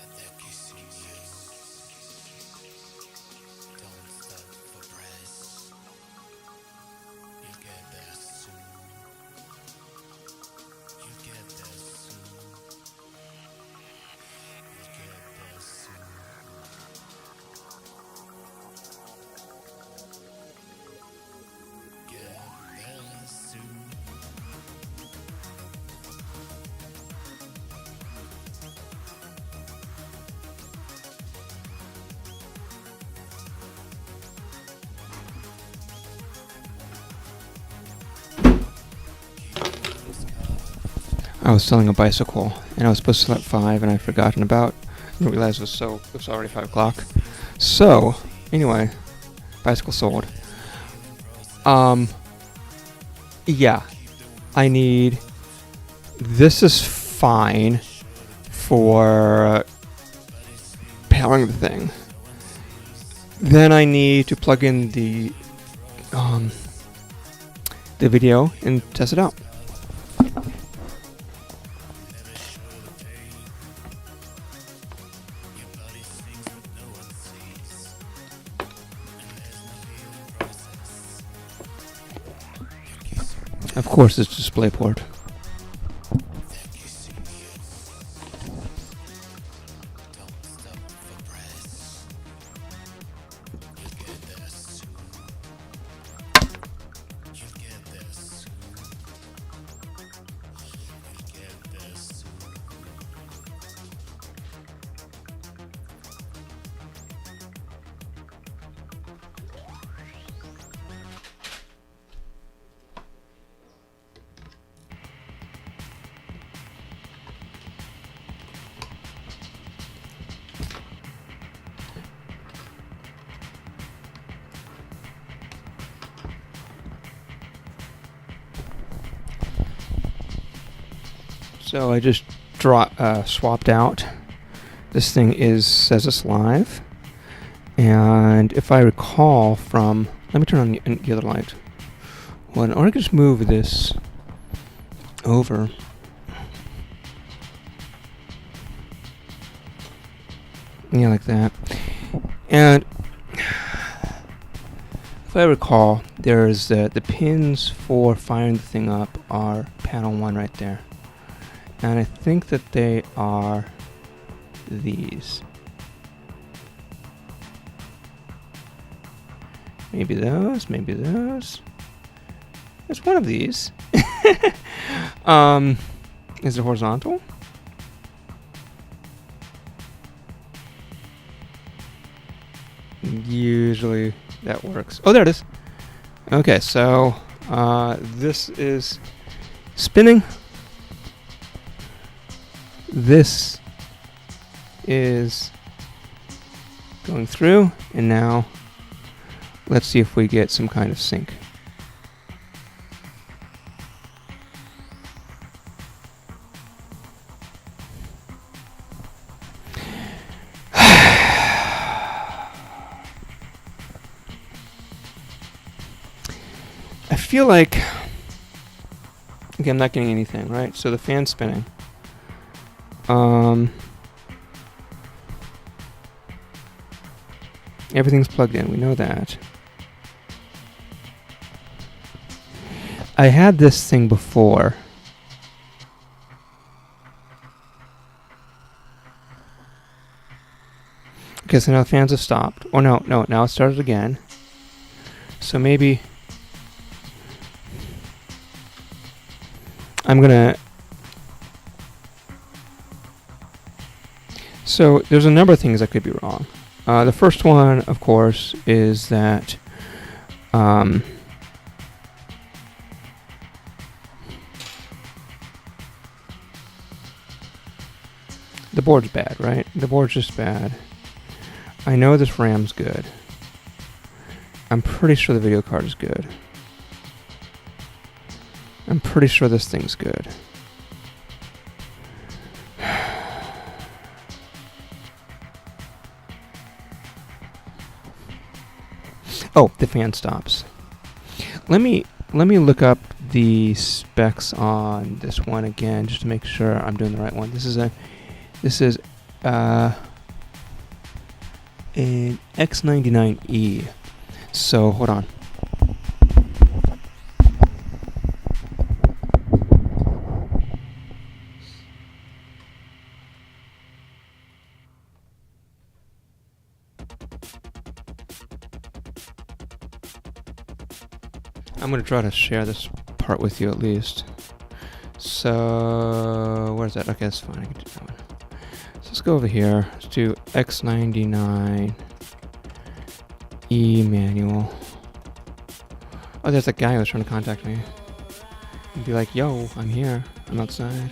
and they're kissing you. Don't stop for breath. You'll get there soon. You'll get there soon. You'll get there soon. Get there soon. I was selling a bicycle, and I was supposed to sell at 5, and I'd forgotten about. I didn't realize it was already 5 o'clock. So, anyway, bicycle sold. Yeah, I need. This is fine for powering the thing. Then I need to plug in the video and test it out. Of course, it's DisplayPort. So I just swapped out. This thing says it's live. And if I recall from, let me turn on the other light. Or I could just move this over. Yeah, like that. And if I recall, there's the pins for firing the thing up are panel 1 right there. And I think that they are these. Maybe those, maybe those. There's one of these. Is it horizontal? Usually that works. Oh, there it is. Okay, so this is spinning. This is going through, and now let's see if we get some kind of sync. I feel like, okay, I'm not getting anything, right? So the fan's spinning. Everything's plugged in, we know that. I had this thing before. Okay, so now the fans have stopped. Oh no, now it started again. So maybe I'm gonna. So there's a number of things that could be wrong. The first one, of course, is that the board's bad, right? The board's just bad. I know this RAM's good. I'm pretty sure the video card is good. I'm pretty sure this thing's good. Oh, the fan stops. Let me look up the specs on this one again, just to make sure I'm doing the right one. This is an X99E. So hold on. I'm going to try to share this part with you at least. So, where's that? Okay, that's fine. I can do that one. So let's go over here. Let's do X99 E manual. Oh, there's that guy who was trying to contact me. And be like, yo, I'm here. I'm outside.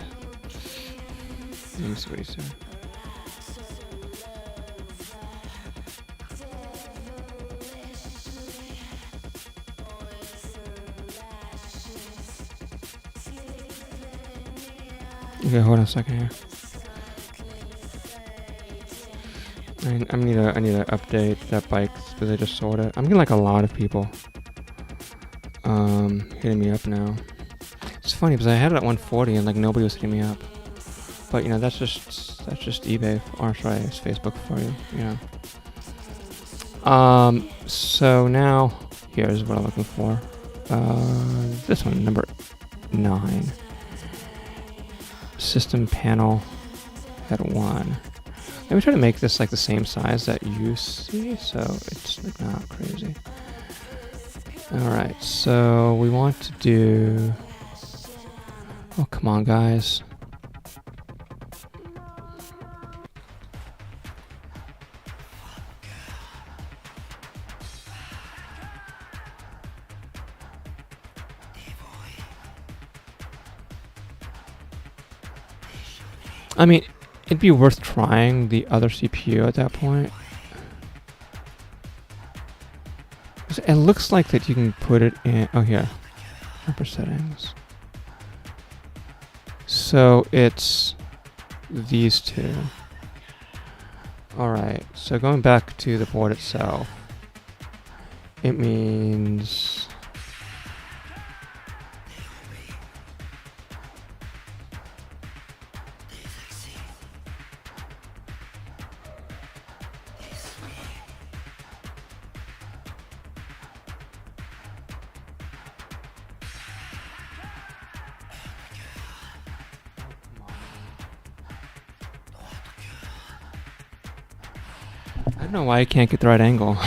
Let me see what he said. Okay, hold on a second here. I need to update that bike because I just sold it. I'm getting like a lot of people hitting me up now. It's funny because I had it at 140 and like nobody was hitting me up. But you know that's just eBay, or sorry, it's Facebook for you. You know. So now here's what I'm looking for. This one, number 9. System panel head 1. Let me try to make this like the same size that you see, so it's like not crazy. Alright, so we want to do... Oh, come on, guys. I mean, it'd be worth trying the other CPU at that point. It looks like that you can put it in... Oh, here. Upper settings. So it's these two. Alright, so going back to the board itself, it means I don't know why I can't get the right angle.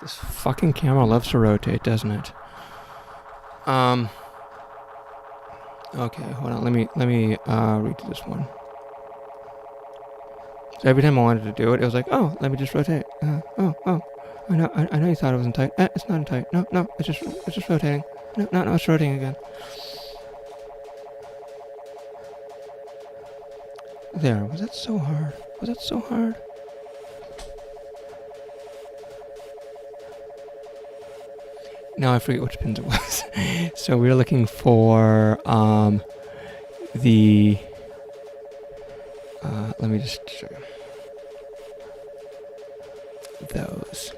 This fucking camera loves to rotate, doesn't it? Okay, hold on. Let me redo this one. So every time I wanted to do it, it was like, oh, let me just rotate. Oh. I know you thought it wasn't tight. It's not tight. No, it's just rotating. No, it's rotating again. There. Was that so hard? Was that so hard? Now I forget which pins it was. So we were looking for the. Let me just show you. Those.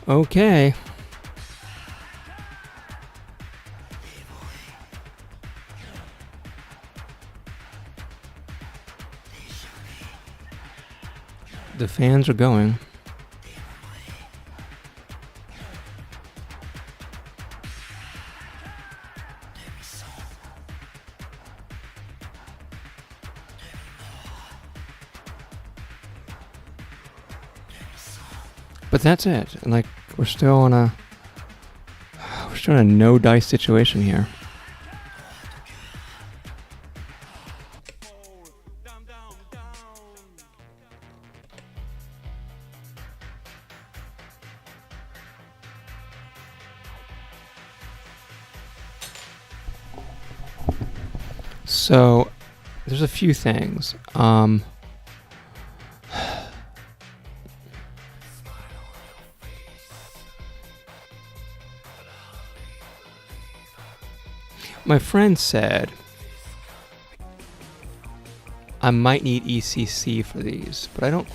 Okay. The fans are going. But that's it. And like we're still in a no dice situation here. So there's a few things. My friend said I might need ECC for these, but I don't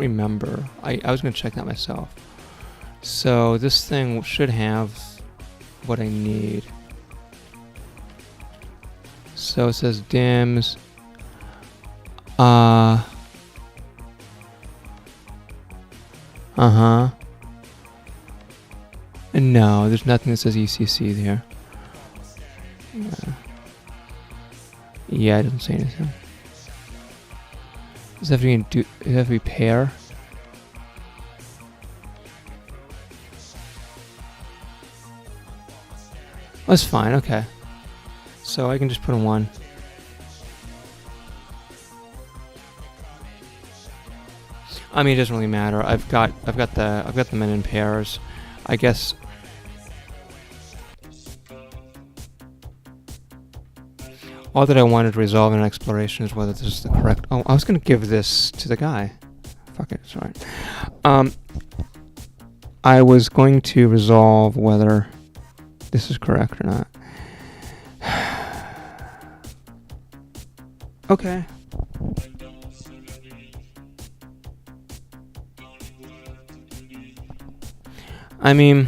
remember. I was going to check that myself. So this thing should have what I need. So it says dims. No, there's nothing that says ECC there. Yeah, it doesn't say anything. Does it have to be pair? That's fine, okay. So I can just put in one. I mean, it doesn't really matter. I've got them in pairs. I guess. All that I wanted to resolve in an exploration is whether this is the correct. Oh, I was going to give this to the guy. Fuck it, sorry. I was going to resolve whether this is correct or not. Okay. I mean,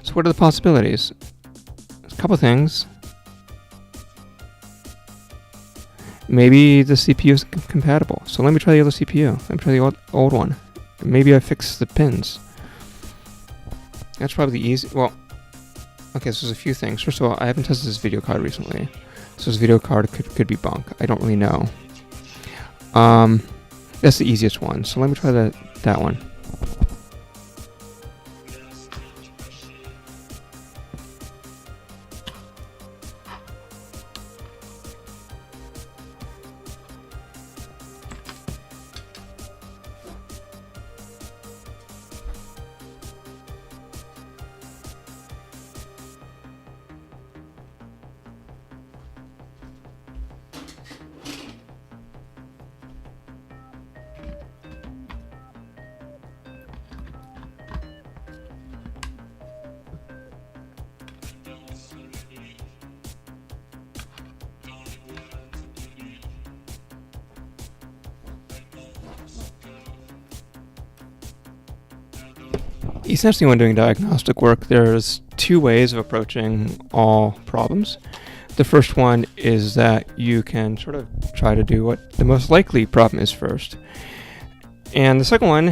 so what are the possibilities? There's a couple things. Maybe the CPU is compatible. So let me try the other CPU. Let me try the old one. Maybe I fix the pins. That's probably the easy. Well, okay, so there's a few things. First of all, I haven't tested this video card recently, so this video card could be bunk. I don't really know. That's the easiest one. So let me try that one. Essentially, when doing diagnostic work, there's two ways of approaching all problems. The first one is that you can sort of try to do what the most likely problem is first. And the second one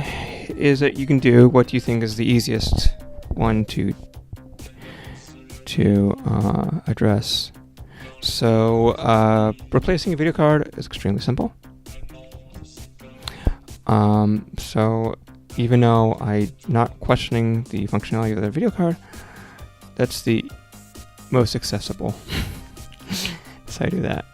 is that you can do what you think is the easiest one to address. So replacing a video card is extremely simple. So even though I'm not questioning the functionality of the video card, that's the most accessible. So I do that.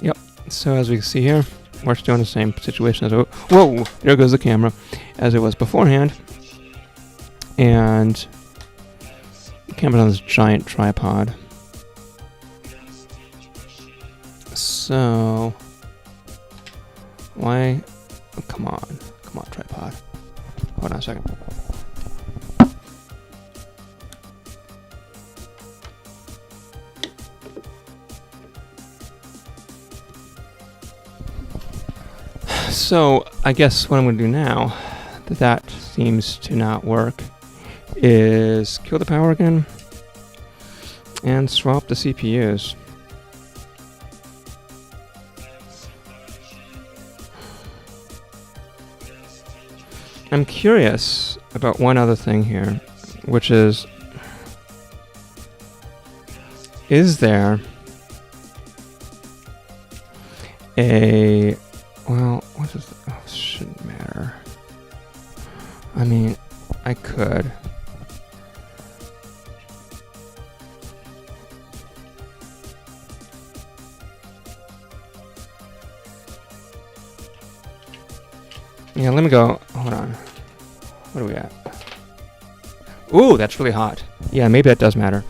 Yep. So as we can see here, we're still in the same situation as whoa! There goes the camera, as it was beforehand. And the camera's on this giant tripod. So why? Oh, come on, tripod. Hold on a second. So I guess what I'm going to do now, that seems to not work, is kill the power again and swap the CPUs. I'm curious about one other thing here, which is there a, well, what is, oh, this shouldn't matter. I mean, I could. Yeah, let me go. Hold on. What are we at? Ooh, that's really hot. Yeah, maybe that does matter.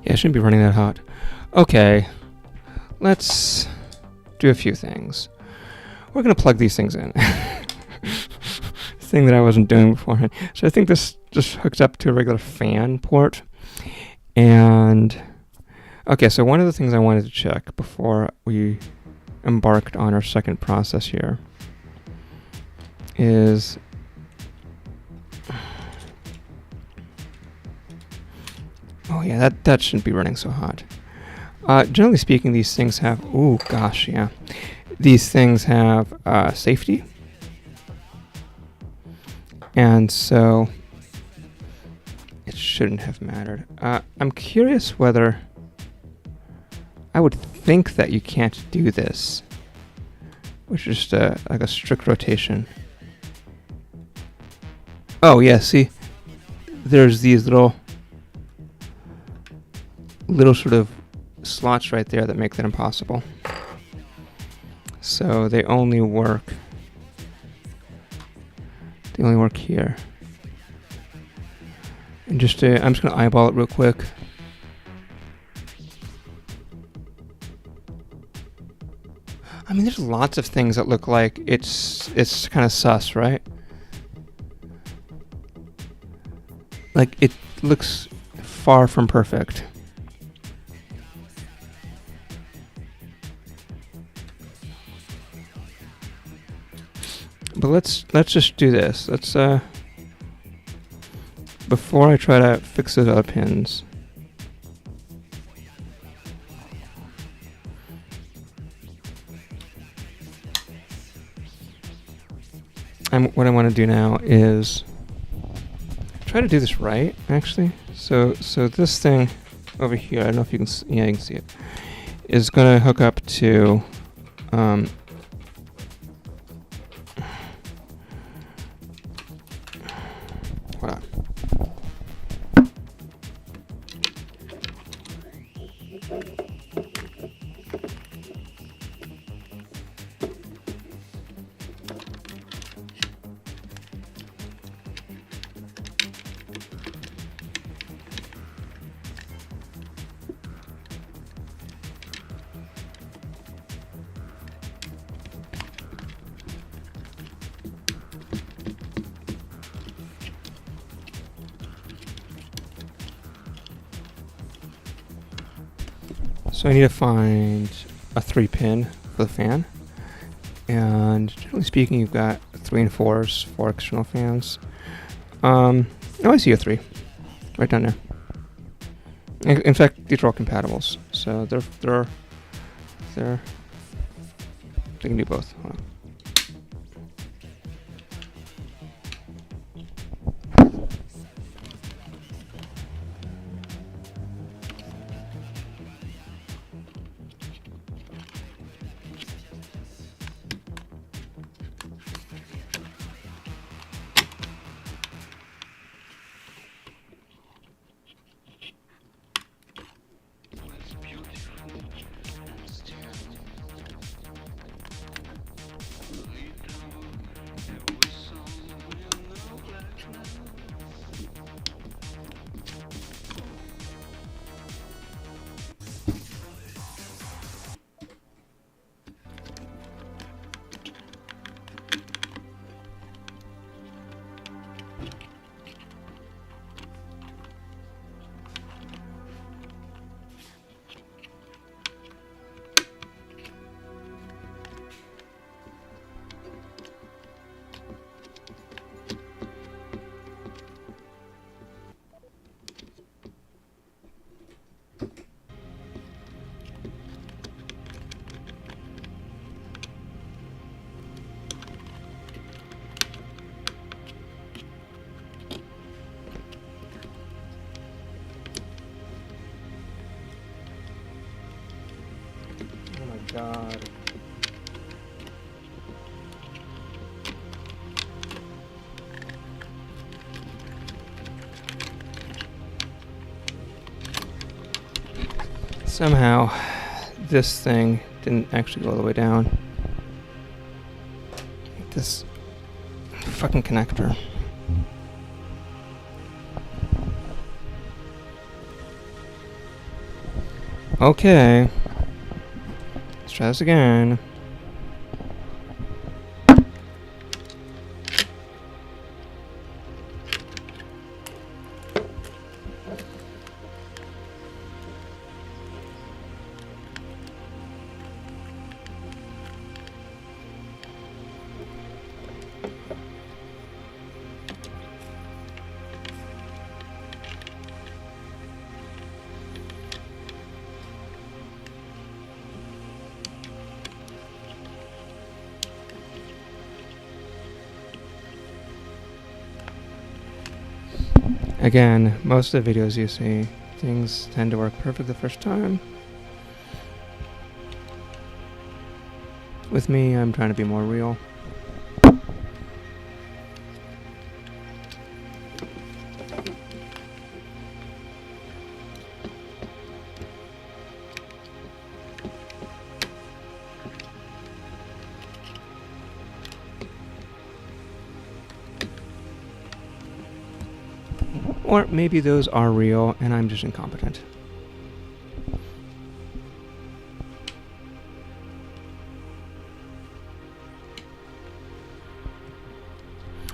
Yeah, it shouldn't be running that hot. Okay, let's do a few things. We're going to plug these things in. Thing that I wasn't doing beforehand. So I think this just hooks up to a regular fan port. And, okay, so one of the things I wanted to check before we embarked on our second process here is oh yeah, that shouldn't be running so hot. Generally speaking, these things have, ooh, gosh, yeah. These things have safety. And so it shouldn't have mattered. I'm curious whether, I would think that you can't do this, which is just like a strict rotation. Oh yeah, see, there's these little sort of slots right there that make that impossible. So they only work here. And just I'm just gonna eyeball it real quick. I mean, there's lots of things that look like it's kind of sus, right? Like it looks far from perfect. But let's just do this. Let's before I try to fix those other pins. What I want to do now is try to do this right, actually. So this thing over here, I don't know if you can yeah, you can see it, is going to hook up to hold on. So I need to find a 3-pin for the fan, and generally speaking, you've got 3 and 4s for external fans. Oh, I see a 3 right down there. In fact, these are all compatibles, so they can do both. Hold on. God. Somehow, this thing didn't actually go all the way down. This fucking connector. Okay. Let's try this again. Again, most of the videos you see, things tend to work perfect the first time. With me, I'm trying to be more real. Or maybe those are real and I'm just incompetent.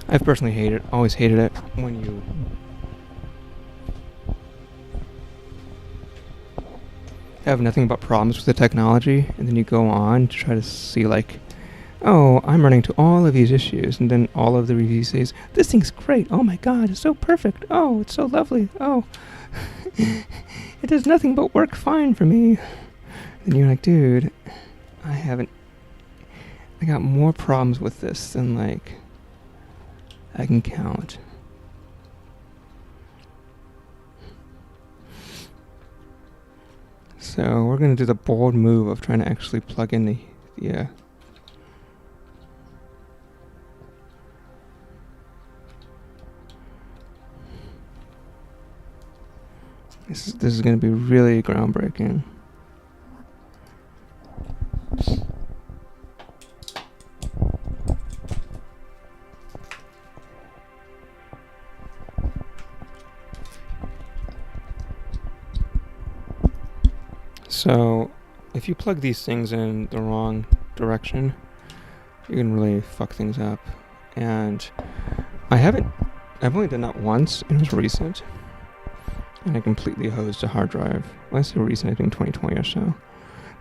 I've personally always hated it when you have nothing but problems with the technology, and then you go on to try to see like, oh, I'm running into all of these issues, and then all of the reviews says, this thing's great, oh my god, it's so perfect, oh, it's so lovely, oh, it does nothing but work fine for me. And you're like, dude, I got more problems with this than like I can count. So we're going to do the bold move of trying to actually plug in the this is going to be really groundbreaking. So, if you plug these things in the wrong direction, you can really fuck things up. And I've only done that once, and it was recent. And I completely hosed a hard drive. Well, I say recent, I think 2020 or so.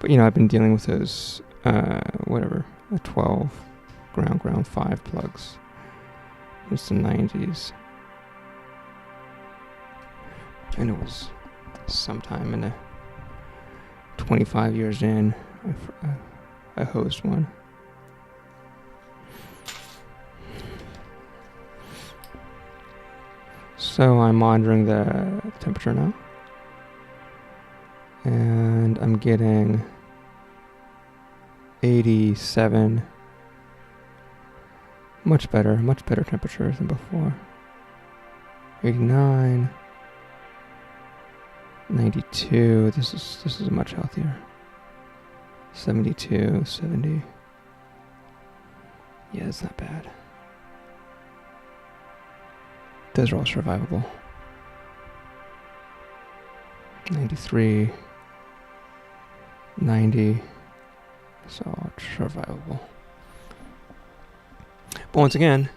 But, I've been dealing with those, the 12 ground 5 plugs. It's the 90s. And it was sometime in the 25 years in, I hosed one. So I'm monitoring the temperature now. And I'm getting 87. Much better temperatures than before. 89. 92, this is much healthier. 72, 70. Yeah, it's not bad. Those are all survivable. 93, 90, it's all survivable. But once again,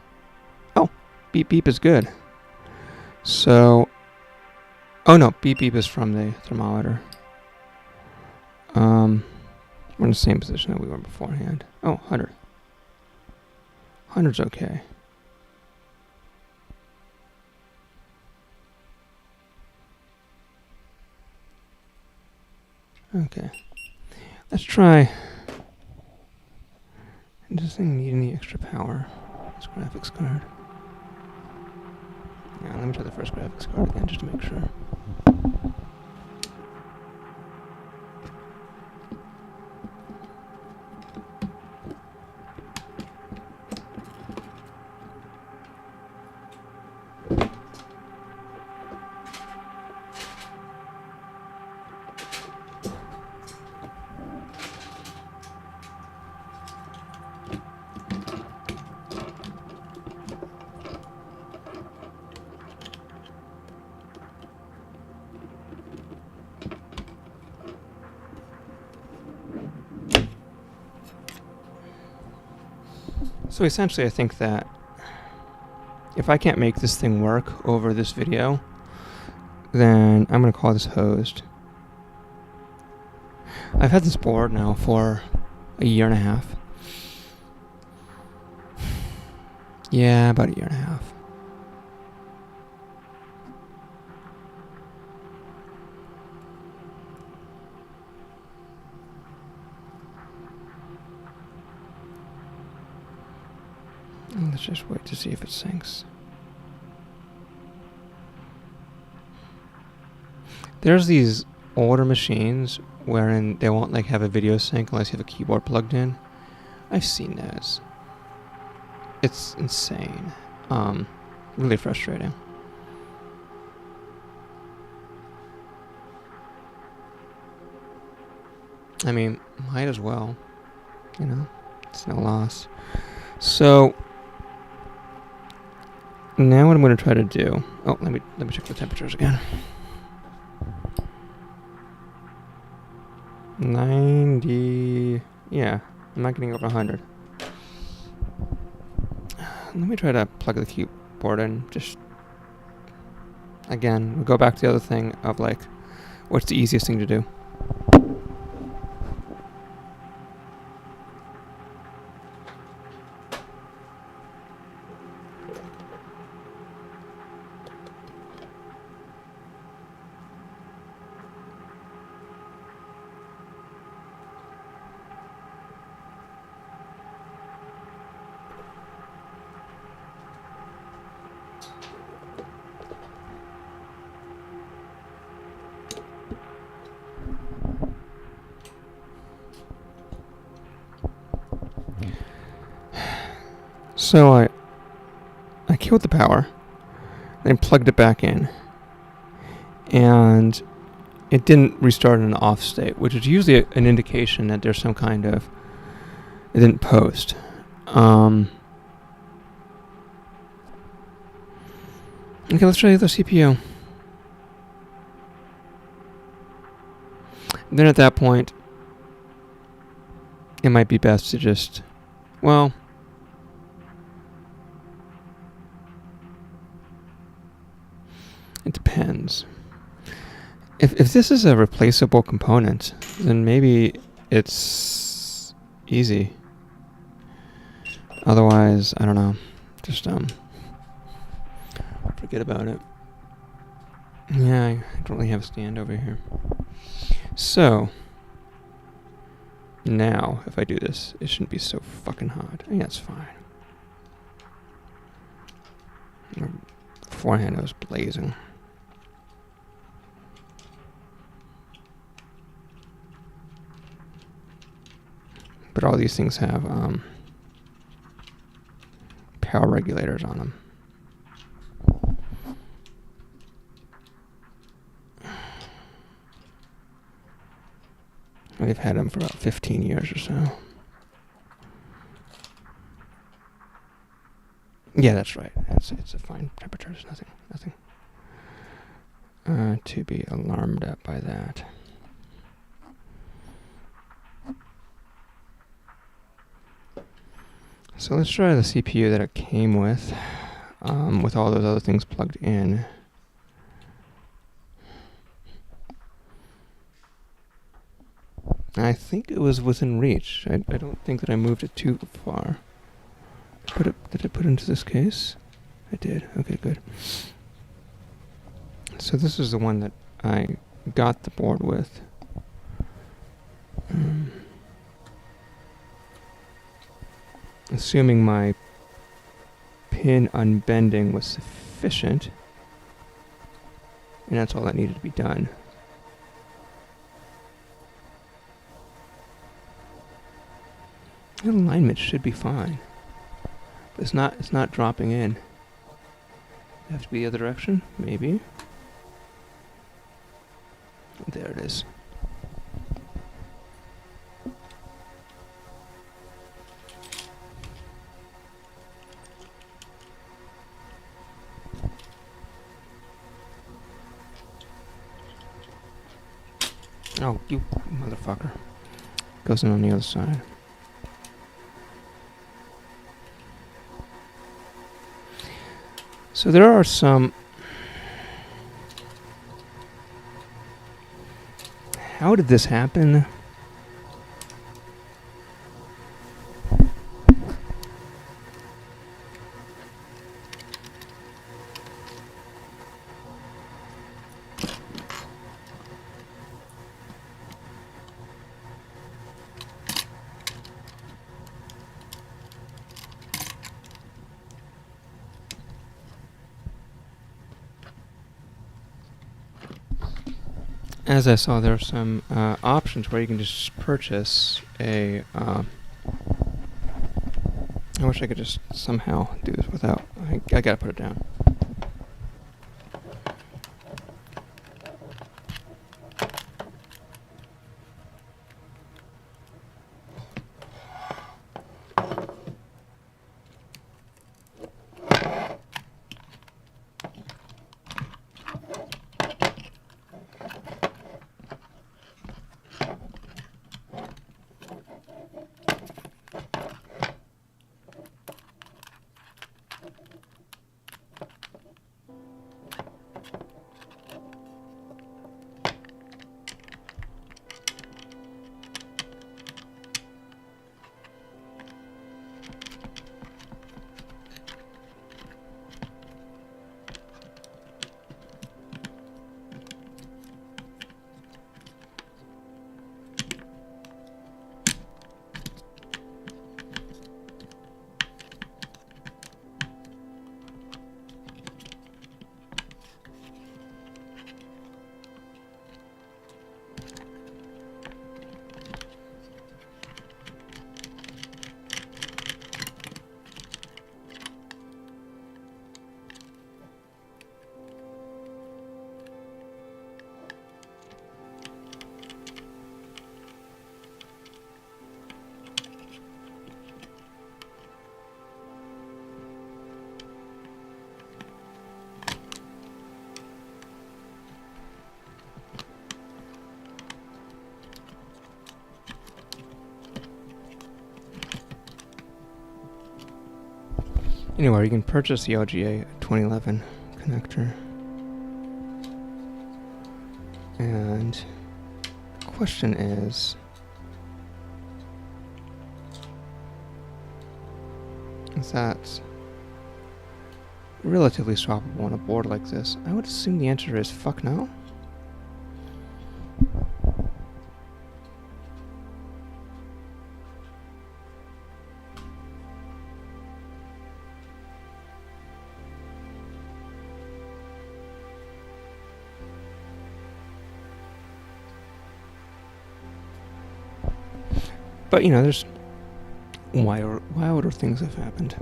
oh, beep beep is good. So, oh no, beep beep is from the thermometer. We're in the same position that we were beforehand. Oh, 100. 100's okay. Okay. Let's try. Does this thing need any extra power? This graphics card. Yeah, let me try the first graphics card again just to make sure. So essentially I think that if I can't make this thing work over this video, then I'm going to call this hosed. I've had this board now for a year and a half. Yeah, about a year and a half. Let's just wait to see if it syncs. There's these older machines wherein they won't have a video sync unless you have a keyboard plugged in. I've seen those. It's insane. Really frustrating. I mean, might as well. It's no loss. So now what I'm going to try to do. Oh, let me check the temperatures again. 90. Yeah, I'm not getting over 100. Let me try to plug the keyboard in. Just again, we'll go back to the other thing of what's the easiest thing to do. also I killed the power, then plugged it back in, and it didn't restart in an off state, which is usually an indication that there's some kind of, it didn't post. Okay, let's try the CPU. Then at that point, it might be best to just, well, it depends. If this is a replaceable component, then maybe it's easy. Otherwise, I don't know. Just forget about it. Yeah, I don't really have a stand over here. So now, if I do this, it shouldn't be so fucking hot. Yeah, it's fine. Beforehand, it was blazing. But all these things have power regulators on them. We've had them for about 15 years or so. Yeah, that's right. It's a fine temperature. There's nothing to be alarmed at by that. So let's try the CPU that it came with all those other things plugged in. I think it was within reach. I don't think that I moved it too far. Did I put it into this case? I did. Okay, good. So this is the one that I got the board with. Assuming my pin unbending was sufficient, and that's all that needed to be done. The alignment should be fine. But it's not dropping in. It have to be the other direction? Maybe. There it is. Oh, you motherfucker. Goes in on the other side. So there are some... How did this happen? As I saw, there are some options where you can just purchase a... I wish I could just somehow do this without... I gotta put it down. Anyway, you can purchase the LGA2011 connector. And the question is that relatively swappable on a board like this? I would assume the answer is fuck no. But you know, there's wilder things have happened.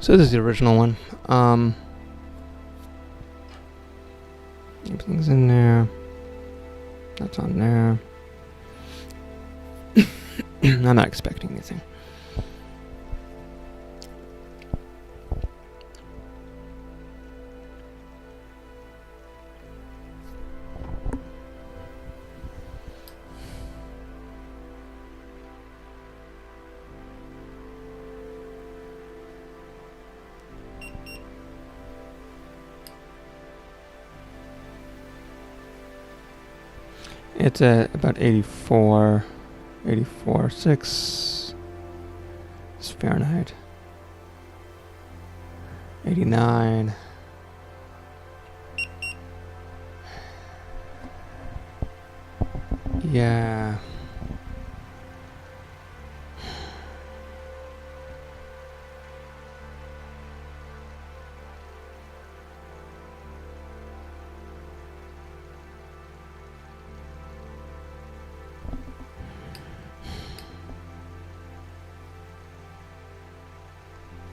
So this is the original one. Everything's in there. That's on there. I'm not expecting anything. It's at about 84.6. It's Fahrenheit. 89. Yeah.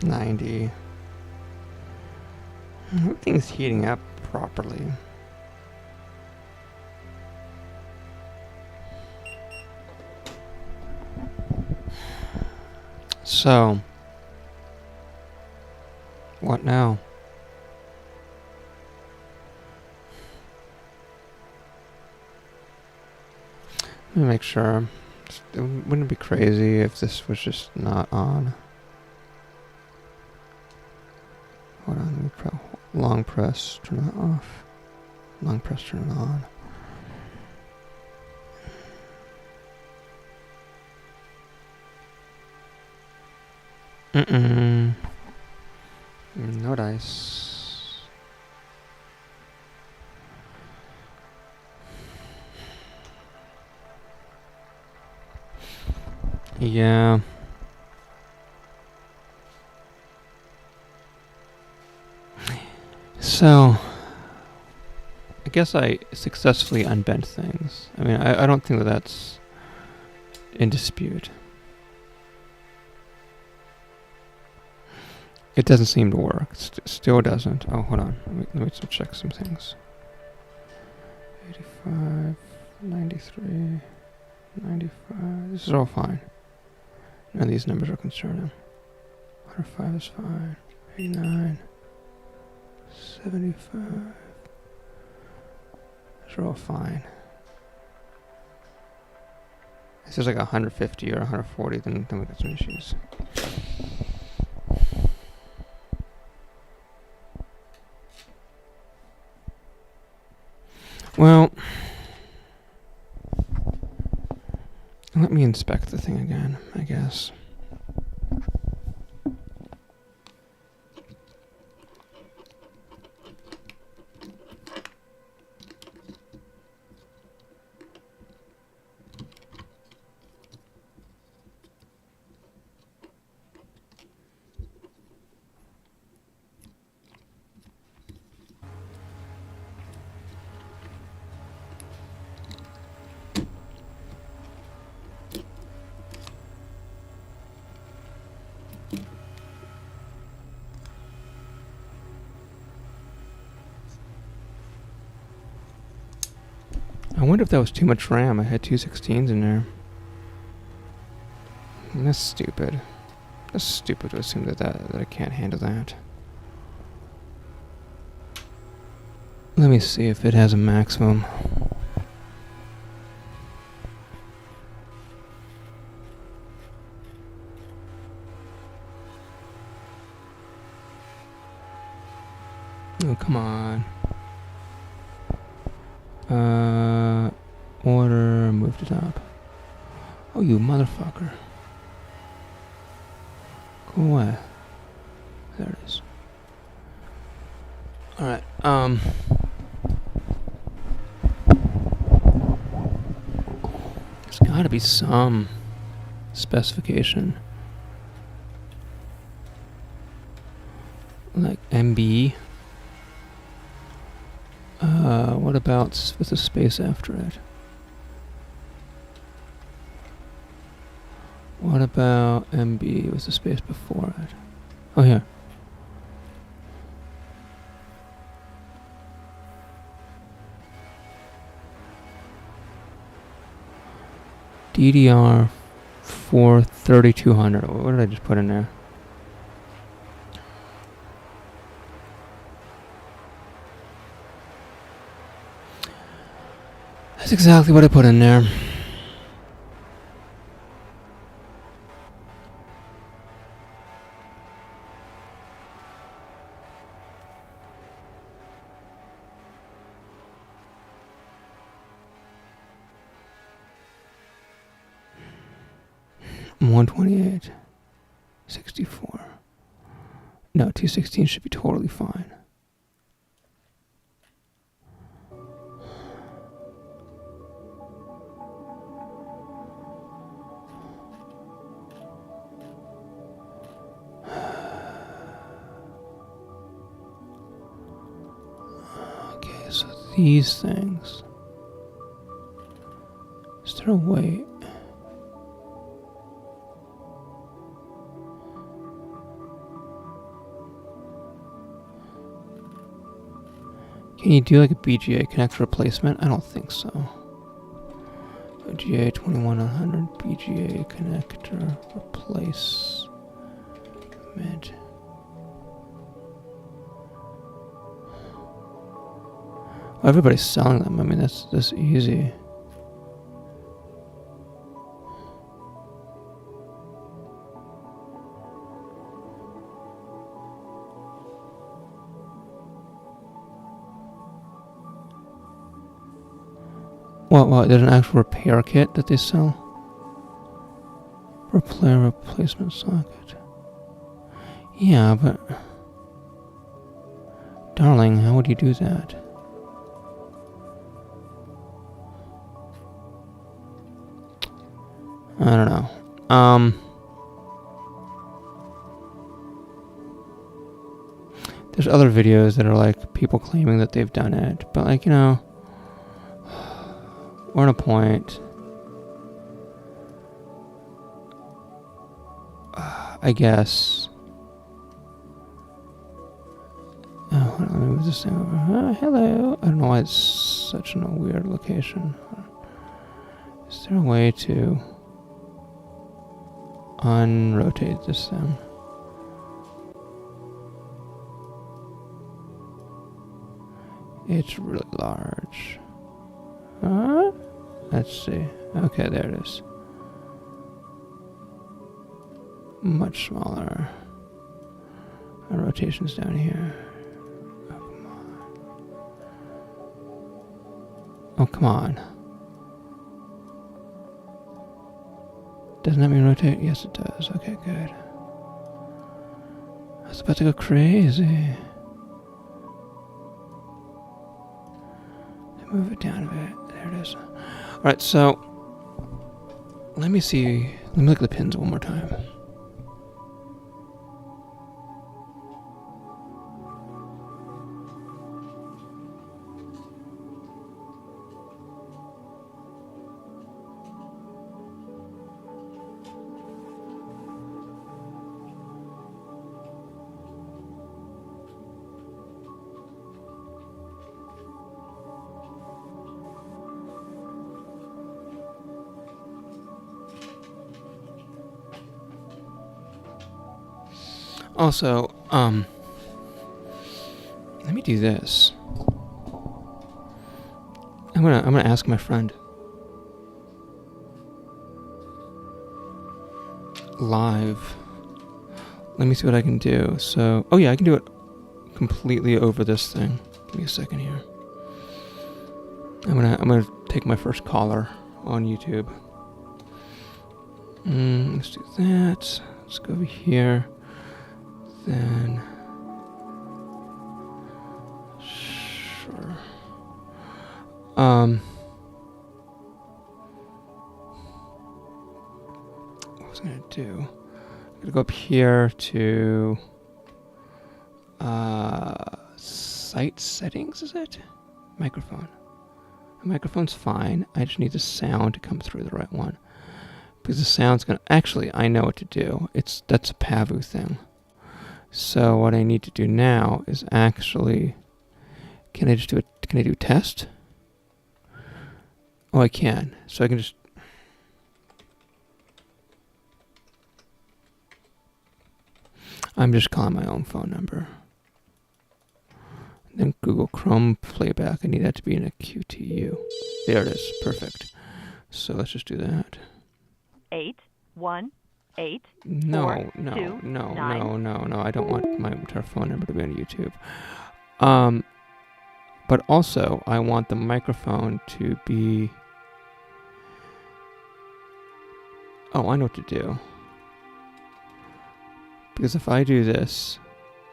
$90. Everything's heating up properly. So, what now? Let me make sure. Wouldn't it be crazy if this was just not on? Hold on, let me long press, turn it off. Long press, turn it on. No dice. Yeah. So, I guess I successfully unbent things. I mean, I don't think that that's in dispute. It doesn't seem to work. Still doesn't. Oh, hold on. Let me just check some things. 85, 93, 95. This is all fine. None of these numbers are concerning. 105 is fine. 89. 75. These are all fine. If there's like 150 or 140, then we got some issues. Well, let me inspect the thing again, I guess. I wonder if that was too much RAM. I had two 16s in there. And that's stupid. That's stupid to assume that I can't handle that. Let me see if it has a maximum. come on. Order, move to top. Oh, you motherfucker. Go away. There it is. Alright, there's gotta be some specification. Like MB. What about with a space after it? What about MB with a space before it? Oh, here. DDR for 3200. What did I just put in there? That's exactly what I put in there. $128, 64. No, 216 should be totally fine. Okay, so these things. Is there a way? Can you do like a BGA connector replacement? I don't think so. LGA2011 BGA connector replacement. Well, everybody's selling them. I mean, that's easy. What, there's an actual repair kit that they sell? Replacement socket. Yeah, but... Darling, how would you do that? I don't know. There's other videos that are like people claiming that they've done it, but like, you know... We're at a point. I guess. Oh, hold on, let me move this thing over. Hello. I don't know why it's such a weird location. Is there a way to unrotate this thing? It's really large. Let's see. Okay, there it is. Much smaller. And rotation's down here. Oh, come on. Oh, come on. Doesn't that mean rotate? Yes, it does. Okay, good. I was about to go crazy. Move it down a bit. There it is. Alright, so let me see. Let me look at the pins one more time. Also, let me do this. I'm gonna ask my friend live. Let me see what I can do. So, oh yeah, I can do it completely over this thing. Give me a second here. I'm gonna take my first caller on YouTube. Let's do that. Let's go over here. Then sure. What was I gonna do? I'm gonna go up here to site settings. Is it microphone? The microphone's fine. I just need the sound to come through the right one. Because the sound's gonna... Actually, I know what to do. That's a Pavu thing. So what I need to do now is actually... Can I do a test? Oh, I can. So I can just... I'm just calling my own phone number. Then Google Chrome playback. I need that to be in a QTU. There it is. Perfect. So let's just do that. 818. No. 429. I don't want my entire phone number to be on YouTube. But also, I want the microphone to be... Oh, I know what to do. Because if I do this...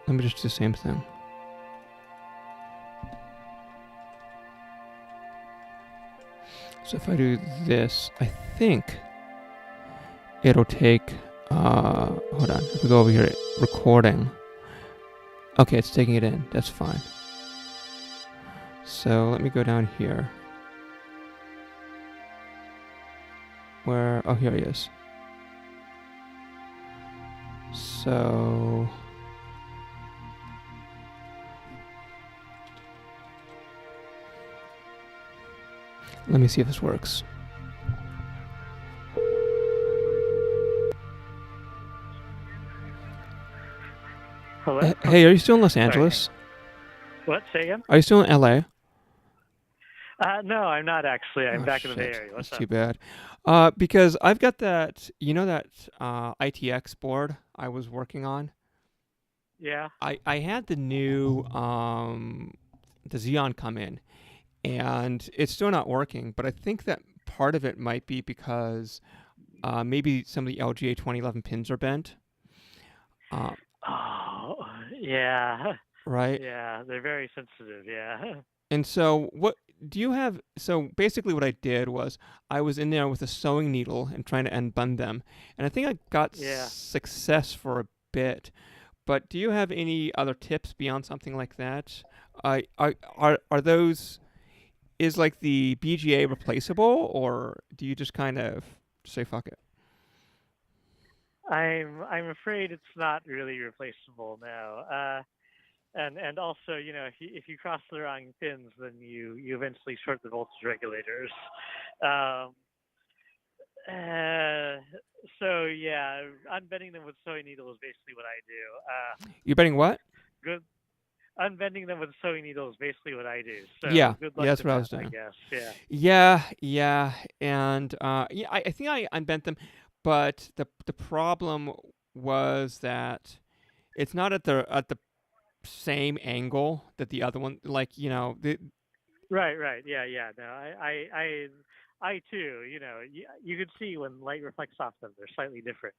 Let me just do the same thing. So if I do this, I think it'll take... hold on. If we go over here, recording. Okay, it's taking it in. That's fine. So let me go down here. Where... Oh, here he is. So... Let me see if this works. Hello? Hey, are you still in Los Angeles? What? Say again? Are you still in LA? No, I'm not actually. I'm Oh, back in the Bay shit. Area. What's That's up? too bad. Because I've got that, you know that ITX board I was working on? Yeah. I had the new the Xeon come in, and it's still not working, but I think that part of it might be because maybe some of the LGA2011 pins are bent. Oh, yeah. Right? Yeah, they're very sensitive. Yeah. And so what do you have? So basically what I did was I was in there with a sewing needle and trying to unbend them. And I think I got Yeah. success for a bit. But do you have any other tips beyond something like that? Are those, is like the BGA replaceable, or do you just kind of say fuck it? I'm afraid it's not really replaceable now. And also, if you cross the wrong pins, then you eventually short the voltage regulators. Um, so yeah, unbending them with sewing needle is basically what I do. You're betting what? Good. Unbending them with sewing needle is basically what I do. So Yeah, good yeah, luck that's with what I that, was I doing. guess. Yeah. Yeah, and yeah, I think I unbent them, but the problem was that it's not at the same angle that the other one, like, Right. Yeah. No, I too. You could see when light reflects off them; they're slightly different,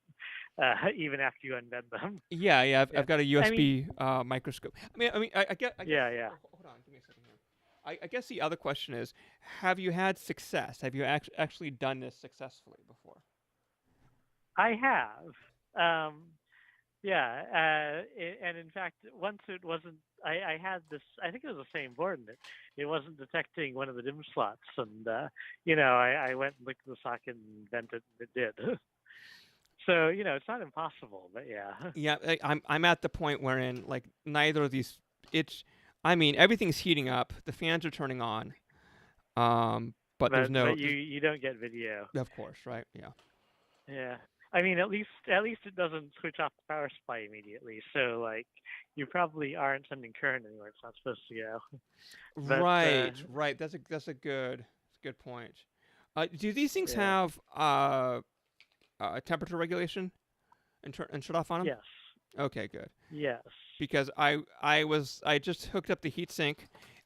even after you unbend them. yeah, Yeah. I've got a I mean, USB microscope. I guess. yeah. Hold on, give me a second here. I guess the other question is, have you had success? Have you actually done this successfully before? I have. Yeah. And in fact, once it wasn't. I had this. I think it was the same board, and it wasn't detecting one of the DIMM slots, and I went and licked the socket and bent it, and it did. So it's not impossible, but yeah. Yeah, I'm at the point wherein, like, neither of these. I mean, everything's heating up. The fans are turning on. But there's no. But you don't get video. Of course, right? Yeah. Yeah. I mean, at least it doesn't switch off the power supply immediately. So like, you probably aren't sending current anywhere it's not supposed to go. But, Right. That's a good point. Do these things yeah. have temperature regulation and shut off on them? Yes. Okay, good. Yes. Because I just hooked up the heatsink,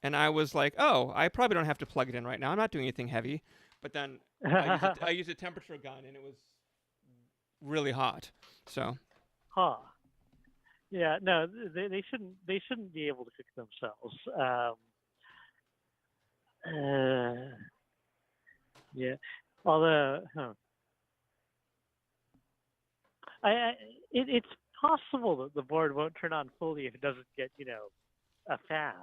and I was like, oh, I probably don't have to plug it in right now. I'm not doing anything heavy. But then I used a temperature gun, and it was really hot. So Huh. Yeah. No, they shouldn't be able to cook themselves. Yeah. Although, I it's possible that the board won't turn on fully if it doesn't get a fan,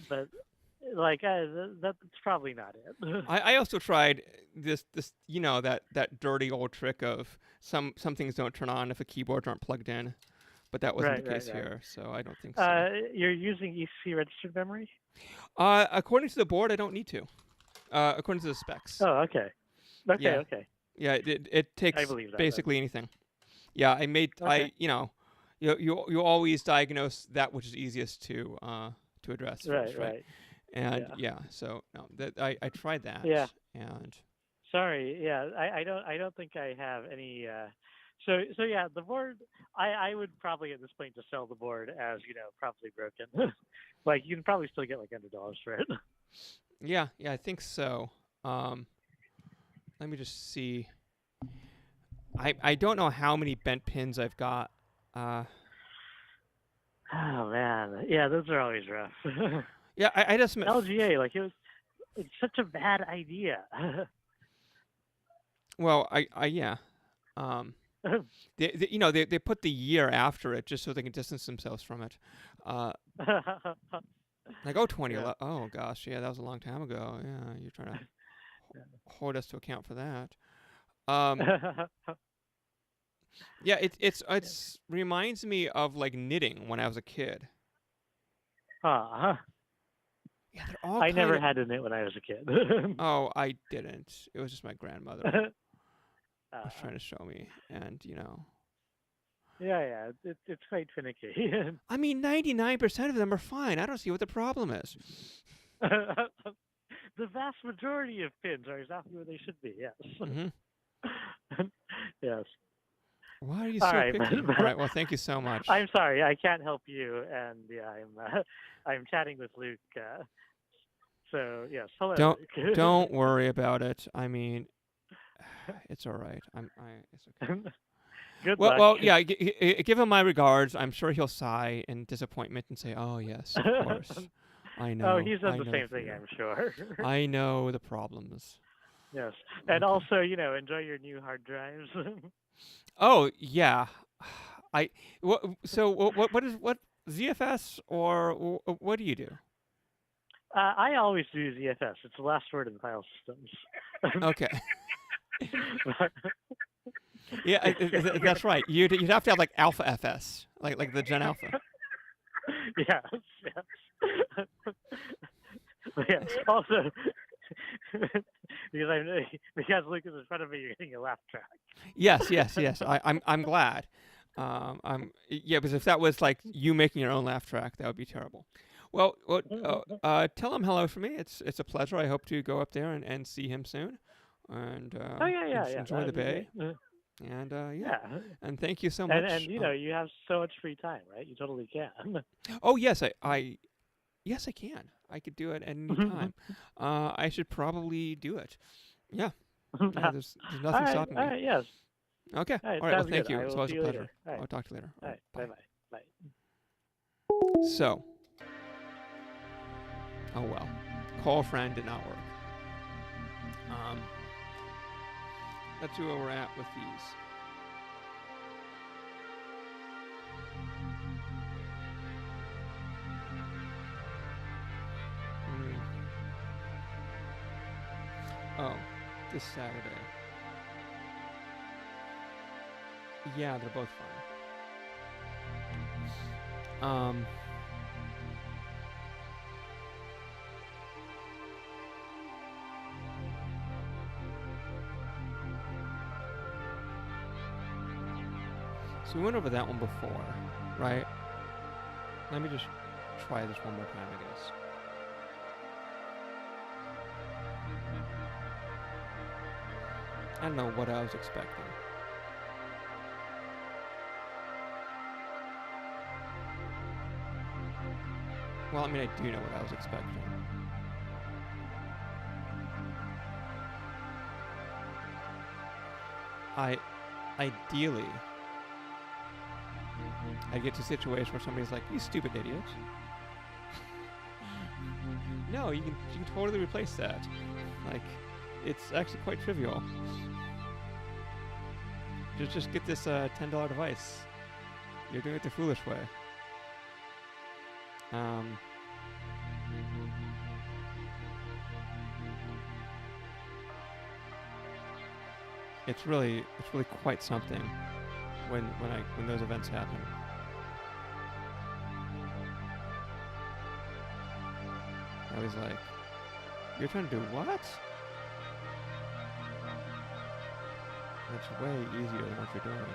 but like that's probably not it. I also tried this that dirty old trick of some things don't turn on if a keyboards aren't plugged in, but that wasn't Right, the right, case right. here, so I don't think so. You're using EC registered memory? According to the board, I don't need to. According to the specs. Oh, okay. Okay, Yeah, okay. yeah. It I takes believe that then. basically anything. Yeah, Okay. you always diagnose that which is easiest to address Right, first, right? right. And Yeah. yeah, so no, that I tried that, Yeah. and Sorry. Yeah, I don't think I have any so yeah, the board I would probably at this point just sell the board as, probably broken. Like you can probably still get like $100 for it. yeah, I think so. Um, Let me just see. I don't know how many bent pins I've got. Oh man. Yeah, those are always rough. Yeah, I just meant. LGA, like it's such a bad idea. Well, yeah. Um, they put the year after it just so they can distance themselves from it. Like, oh, Yeah. 2011. Oh gosh, yeah, that was a long time ago. Yeah, you're trying to hold us to account for that. Um, yeah, it's reminds me of like knitting when I was a kid. Huh. Yeah, they're all I kind never of. had to knit when I was a kid. Oh, I didn't. It was just my grandmother was Uh, trying to show me, and yeah, it's quite finicky. I mean, 99% of them are fine. I don't see what the problem is. The vast majority of pins are exactly where they should be. Yes. Hmm. Yes. Why are you All so right, picky? All right, well, thank you so much. I'm sorry, I can't help you, and yeah, I'm chatting with Luke. So yes, hello. Don't Luke. don't worry about it. I mean, it's all right. It's okay. Good Well, luck. yeah. Give him my regards. I'm sure he'll sigh in disappointment and say, "Oh yes, of course. I know. Oh, he's done I the know same for thing, you. I'm sure. I know the problems." Yes, and Okay. also, enjoy your new hard drives. Oh yeah. I so what ZFS or what do you do? I always do ZFS. It's the last word in file systems. Okay. Yeah, that's right. You'd have to have like Alpha FS, like the Gen Alpha. Yes, yes. But yeah, also, because Luke is in front of me, you're getting a laugh track. Yes. I'm glad. Yeah, because if that was like you making your own laugh track, that would be terrible. Well, tell him hello for me. It's a pleasure. I hope to go up there and see him soon, and Oh yeah. enjoy the That'd be bay. great. And yeah, Yeah, and thank you so and much. you have so much free time, right? You totally can. Oh yes, yes I can. I could do it at any time. I should probably do it. Yeah. Yeah, there's nothing stopping all me. right, yes. Okay. All right, All right. Well, sounds thank good. you. I It's will always see a you pleasure. later. All right, I'll talk to you later. all right, Bye. bye. So, oh well, call friend did not work. Let's see where we're at with these. Hmm. Oh, this Saturday. Yeah, they're both fine. So we went over that one before, right? Let me just try this one more time, I guess. I don't know what I was expecting. Well, I mean, I do know what I was expecting. Ideally, I get to a situation where somebody's like, "You stupid idiot." No, you can totally replace that. Like, it's actually quite trivial. Just get this $10 device. You're doing it the foolish way. It's really quite something when those events happen. I was like, "You're trying to do what?" It's way easier than what you're doing.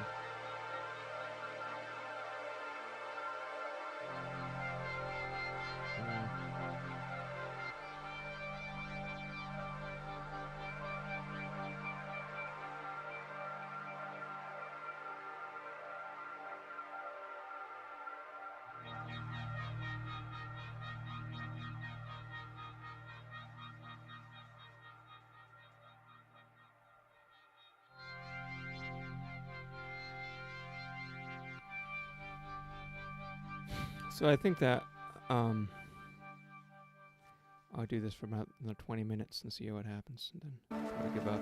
So I think that I'll do this for about another 20 minutes and see what happens, and then probably give up.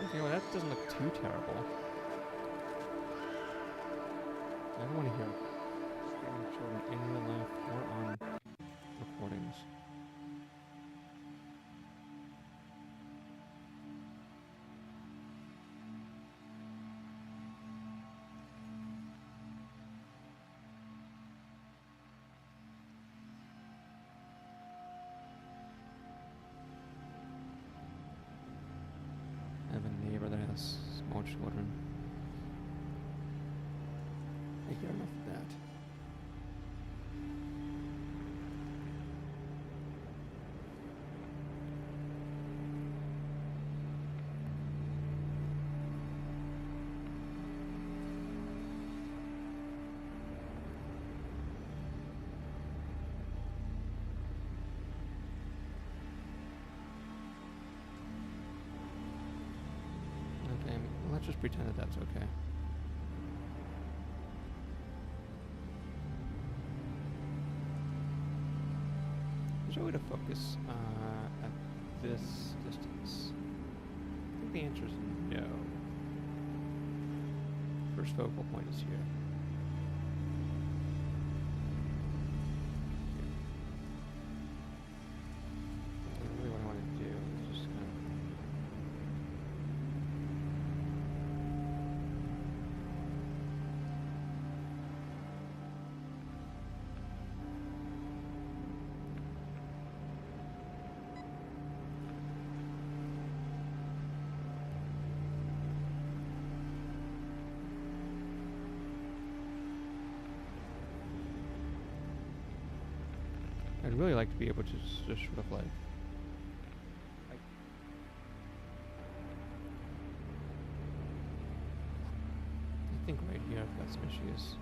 Okay, well that doesn't look too terrible. I don't want to hear screaming children in real life or on recordings. I have a neighbor that has small children. I hear enough of that. Okay, let's just pretend that that's okay. Is there a way to focus at this distance? I think the answer is no. First focal point is here. And really what I want to do is just kind of I'd really like to be able to just sort of like I think right here I've got some issues.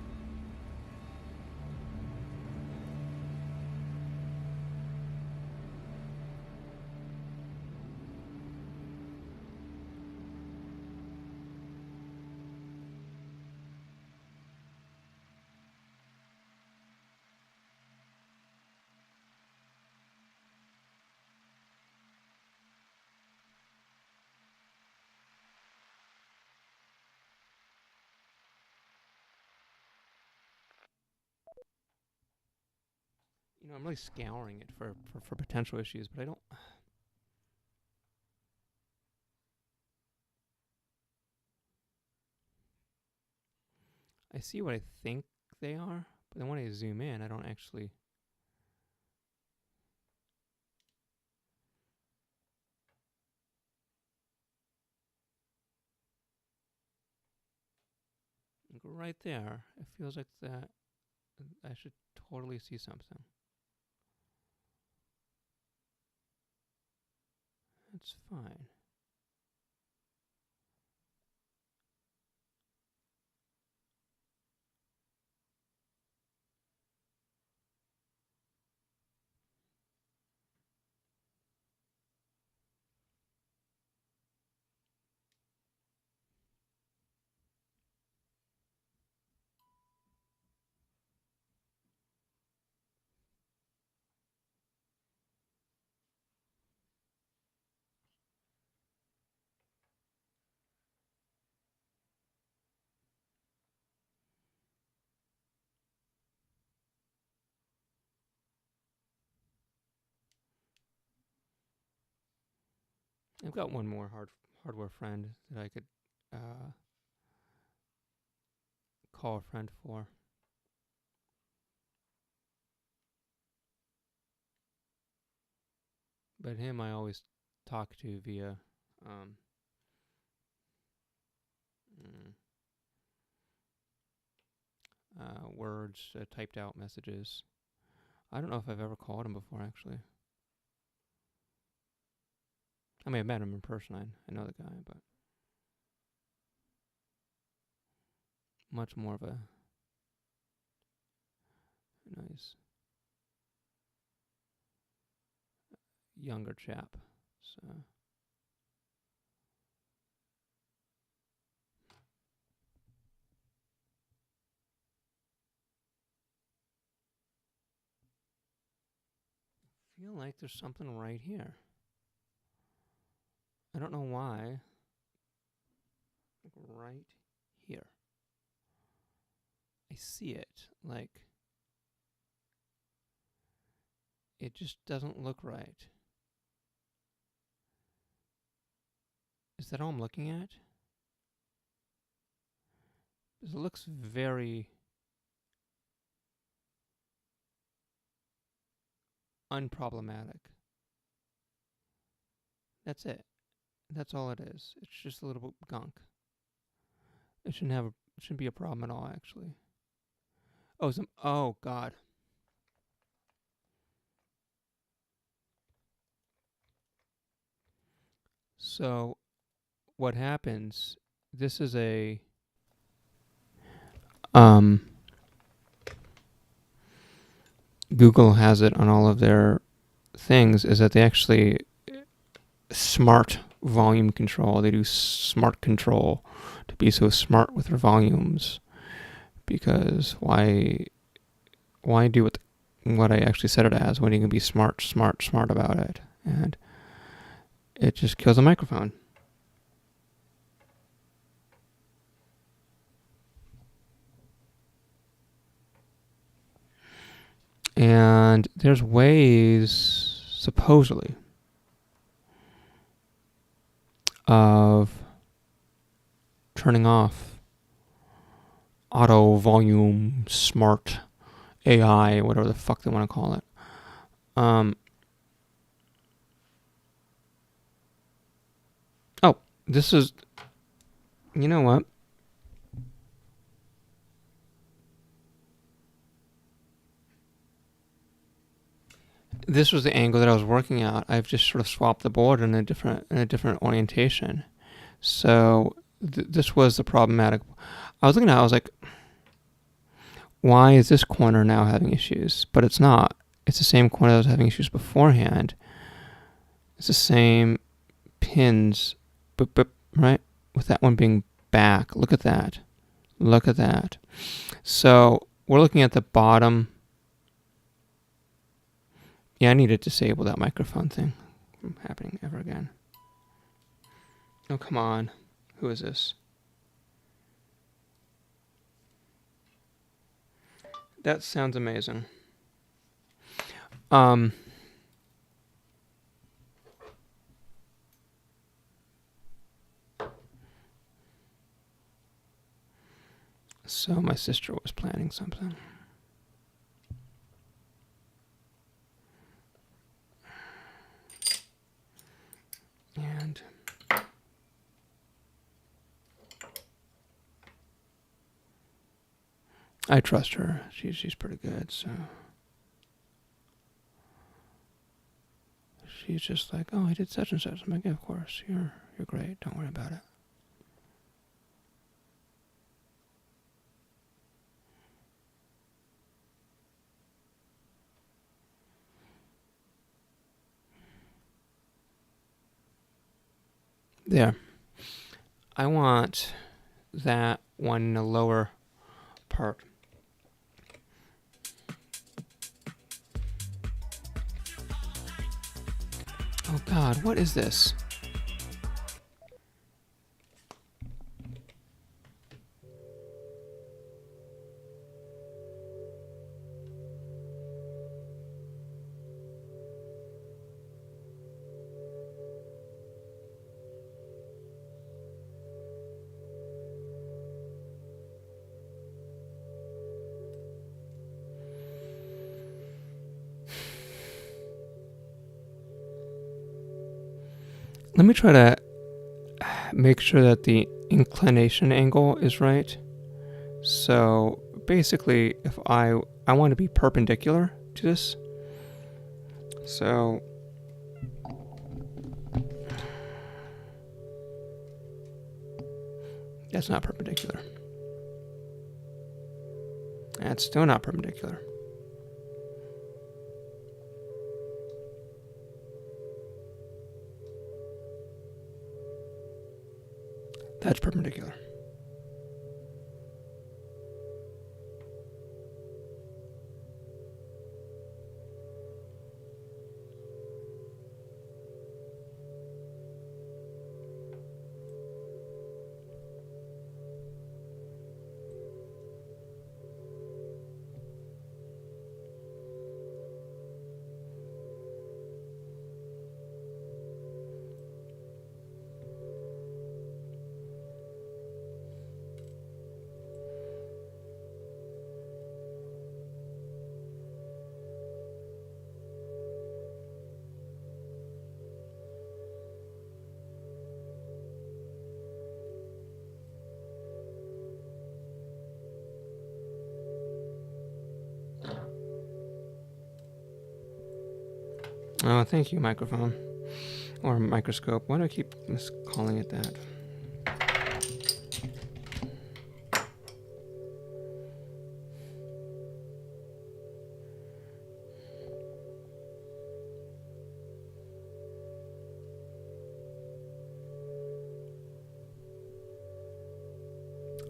You know, I'm really scouring it for potential issues, but I don't. I see what I think they are, but then when I zoom in, I don't actually. Like right there. It feels like that. I should totally see something. That's fine. I've got one more hardware friend that I could call a friend for. But him I always talk to via words, typed out messages. I don't know if I've ever called him before, actually. I may have met him in person. I know the guy, but much more of a nice younger chap. So I feel like there's something right here. I don't know why. Like right here. I see it. Like it just doesn't look right. Is that all I'm looking at? It looks very unproblematic. That's it. That's all it is. It's just a little bit gunk. It shouldn't be a problem at all, actually. Oh God. So what happens, this is a Google has it on all of their things, is that they actually smart volume control. They do smart control to be so smart with their volumes. Because why do what I actually set it as when you can be smart about it? And it just kills the microphone. And there's ways, supposedly, of turning off auto volume smart AI, whatever the fuck they want to call it. This is, you know what? This was the angle that I was working at. I've just sort of swapped the board in a different orientation. So this was the problematic. I was looking at it, I was like, why is this corner now having issues? But it's not. It's the same corner that was having issues beforehand. It's the same pins, but right? With that one being back. Look at that. Look at that. So we're looking at the bottom. Yeah, I need to disable that microphone thing from happening ever again. Oh, come on. Who is this? That sounds amazing. So my sister was planning something. And I trust her. She's pretty good, so she's just like, oh, I did such and such. I'm like, yeah, of course, you're great. Don't worry about it. There. I want that one in the lower part. Oh God, what is this? Let me try to make sure that the inclination angle is right. So basically, if I want to be perpendicular to this. So that's not perpendicular. That's still not perpendicular. That's perpendicular. Oh, thank you, microphone. Or microscope. Why do I keep calling it that?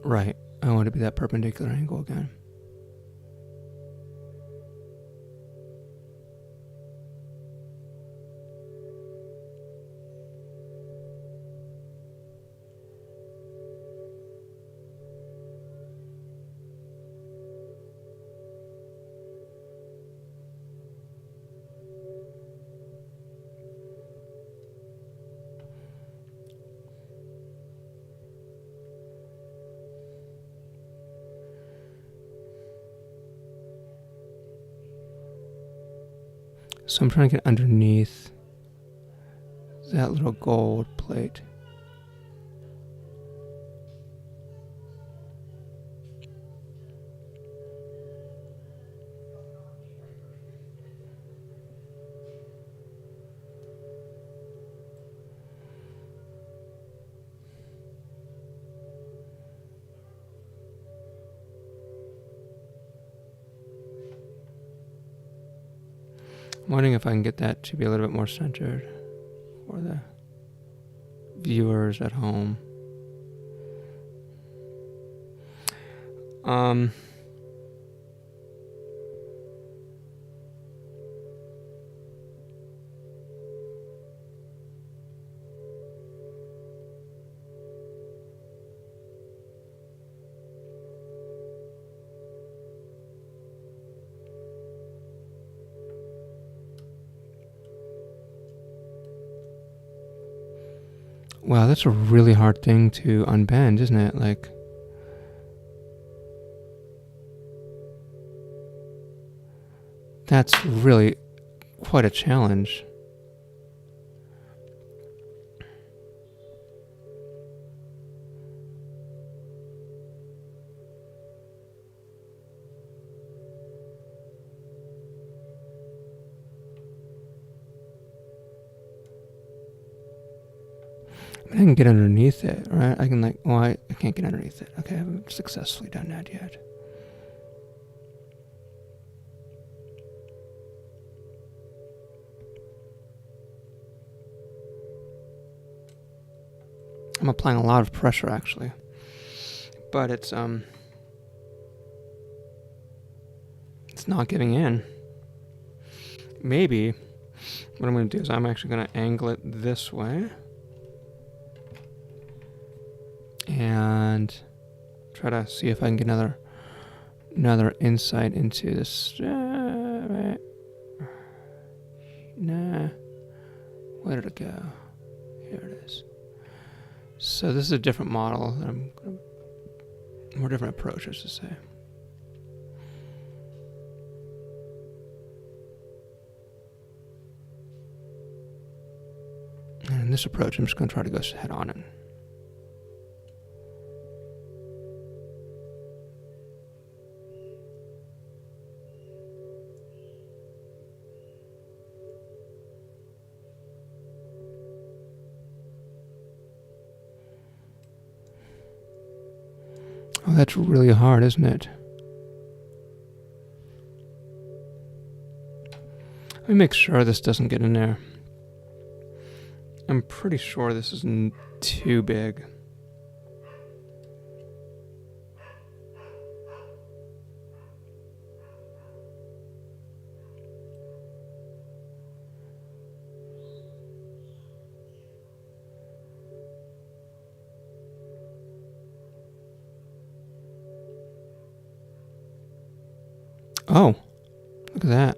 Right. I want to be that perpendicular angle again. So I'm trying to get underneath that little gold plate. I'm wondering if I can get that to be a little bit more centered for the viewers at home. Wow, that's a really hard thing to unbend, isn't it? Like, that's really quite a challenge. I can get underneath it, right? I can like, well, I can't get underneath it. Okay, I haven't successfully done that yet. I'm applying a lot of pressure actually, but it's not giving in. Maybe what I'm going to do is I'm actually going to angle it this way and try to see if I can get another insight into this. Right. Nah, where did it go? Here it is. So this is a different model. More different approaches to say. And in this approach, I'm just going to try to go head on it. Oh, that's really hard, isn't it? Let me make sure this doesn't get in there. I'm pretty sure this isn't too big. Oh, look at that.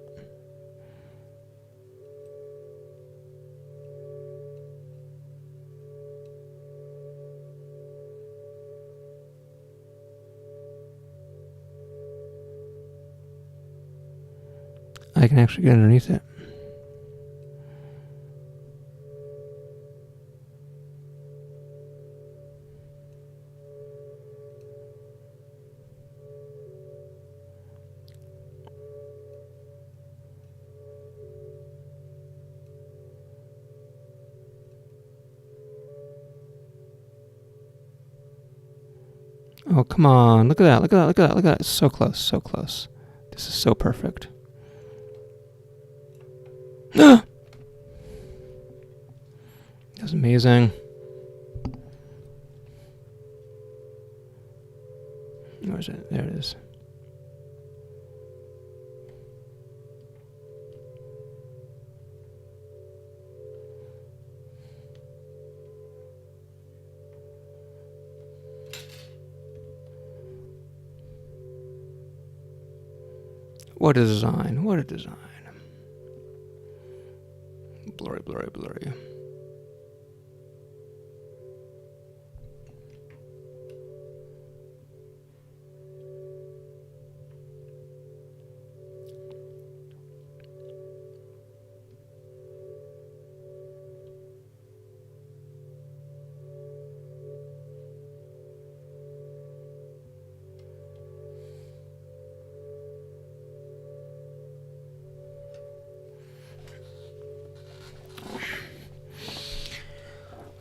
I can actually get underneath it. Oh, come on. Look at that. Look at that. Look at that. Look at that. So close. So close. This is so perfect. That was amazing. Where is it? There it is. What a design. What a design. Blurry, blurry, blurry.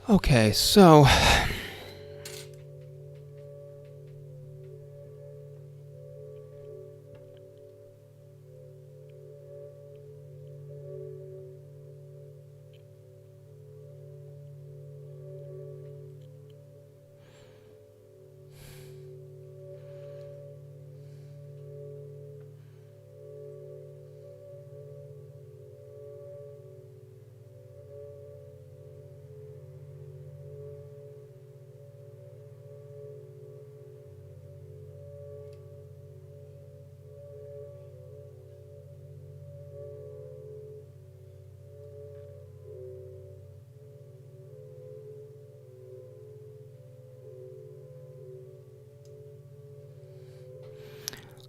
Okay, so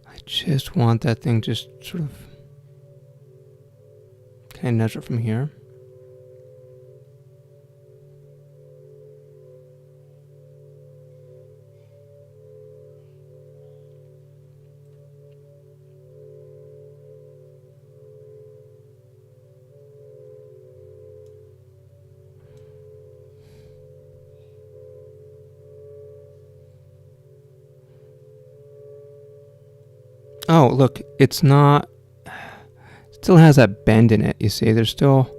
I just want that thing just sort of. Can I nudge it from here? Oh, look, it's not... Still has that bend in it, you see? There's still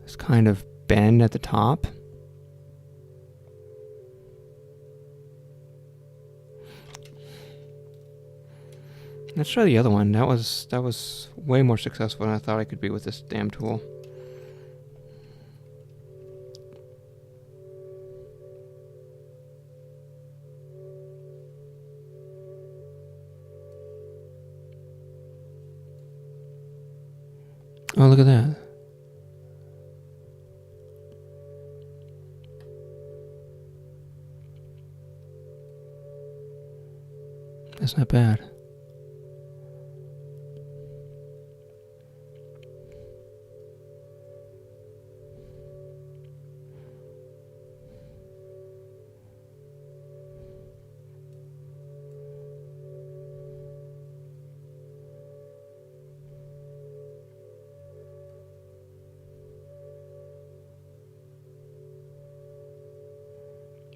this kind of bend at the top. Let's try the other one. That was way more successful than I thought I could be with this damn tool. Oh, look at that. That's not bad.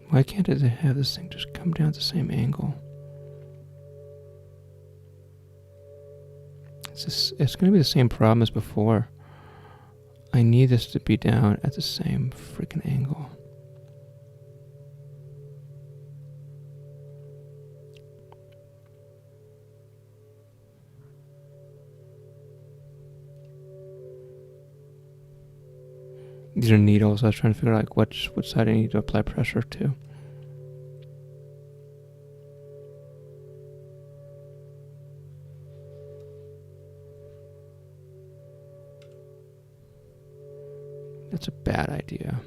Why can't it have this thing just come down at the same angle? It's going to be the same problem as before. I need this to be down at the same freaking angle. These are needles. I was trying to figure out like which side I need to apply pressure to. That's a bad idea.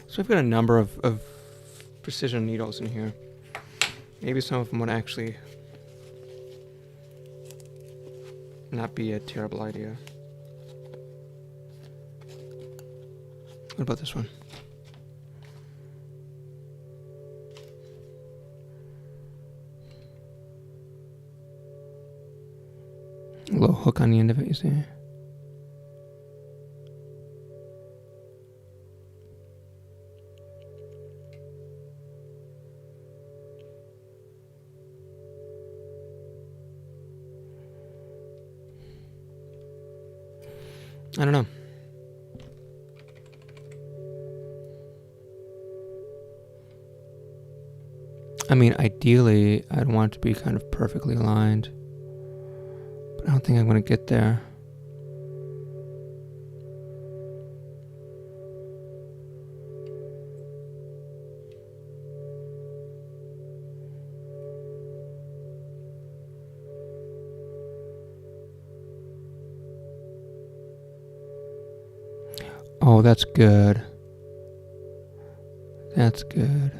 So I've got a number of precision needles in here. Maybe some of them would actually not be a terrible idea. What about this one? A little hook on the end of it, you see? I don't know. I mean, ideally, I'd want it to be kind of perfectly aligned. But I don't think I'm going to get there. Oh, that's good. That's good.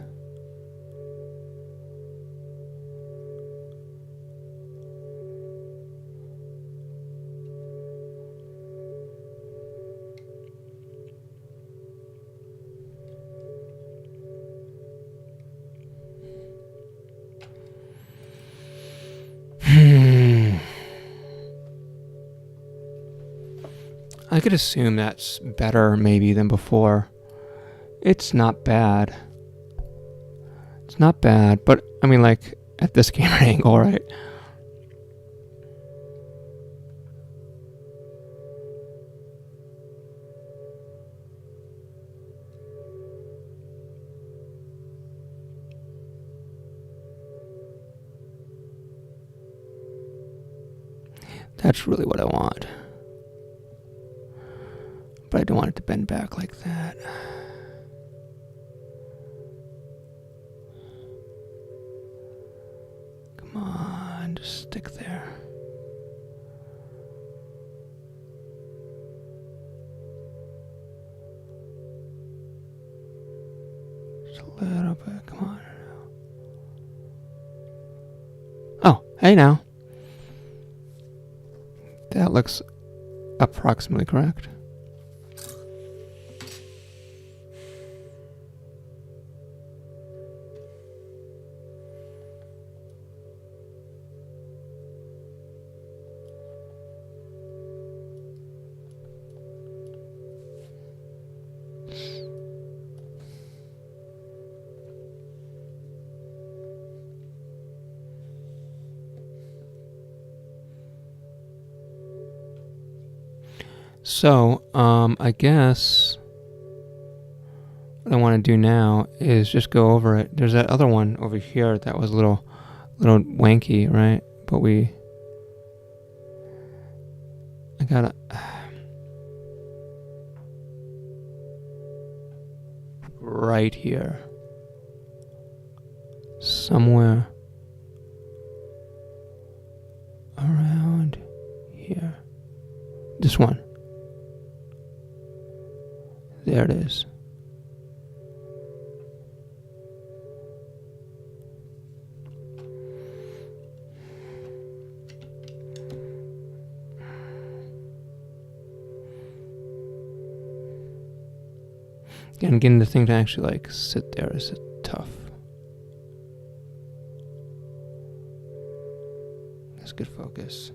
I could assume that's better maybe than before. It's not bad. It's not bad, but I mean like at this camera angle, right? That's really what I want. But I don't want it to bend back like that. Come on, just stick there. Just a little bit, come on. Oh, hey now. That looks approximately correct. So, I guess what I want to do now is just go over it. There's that other one over here that was a little wanky, right? But I gotta right here, somewhere around here. This one. There it is. And getting the thing to actually like sit there is tough. That's good focus.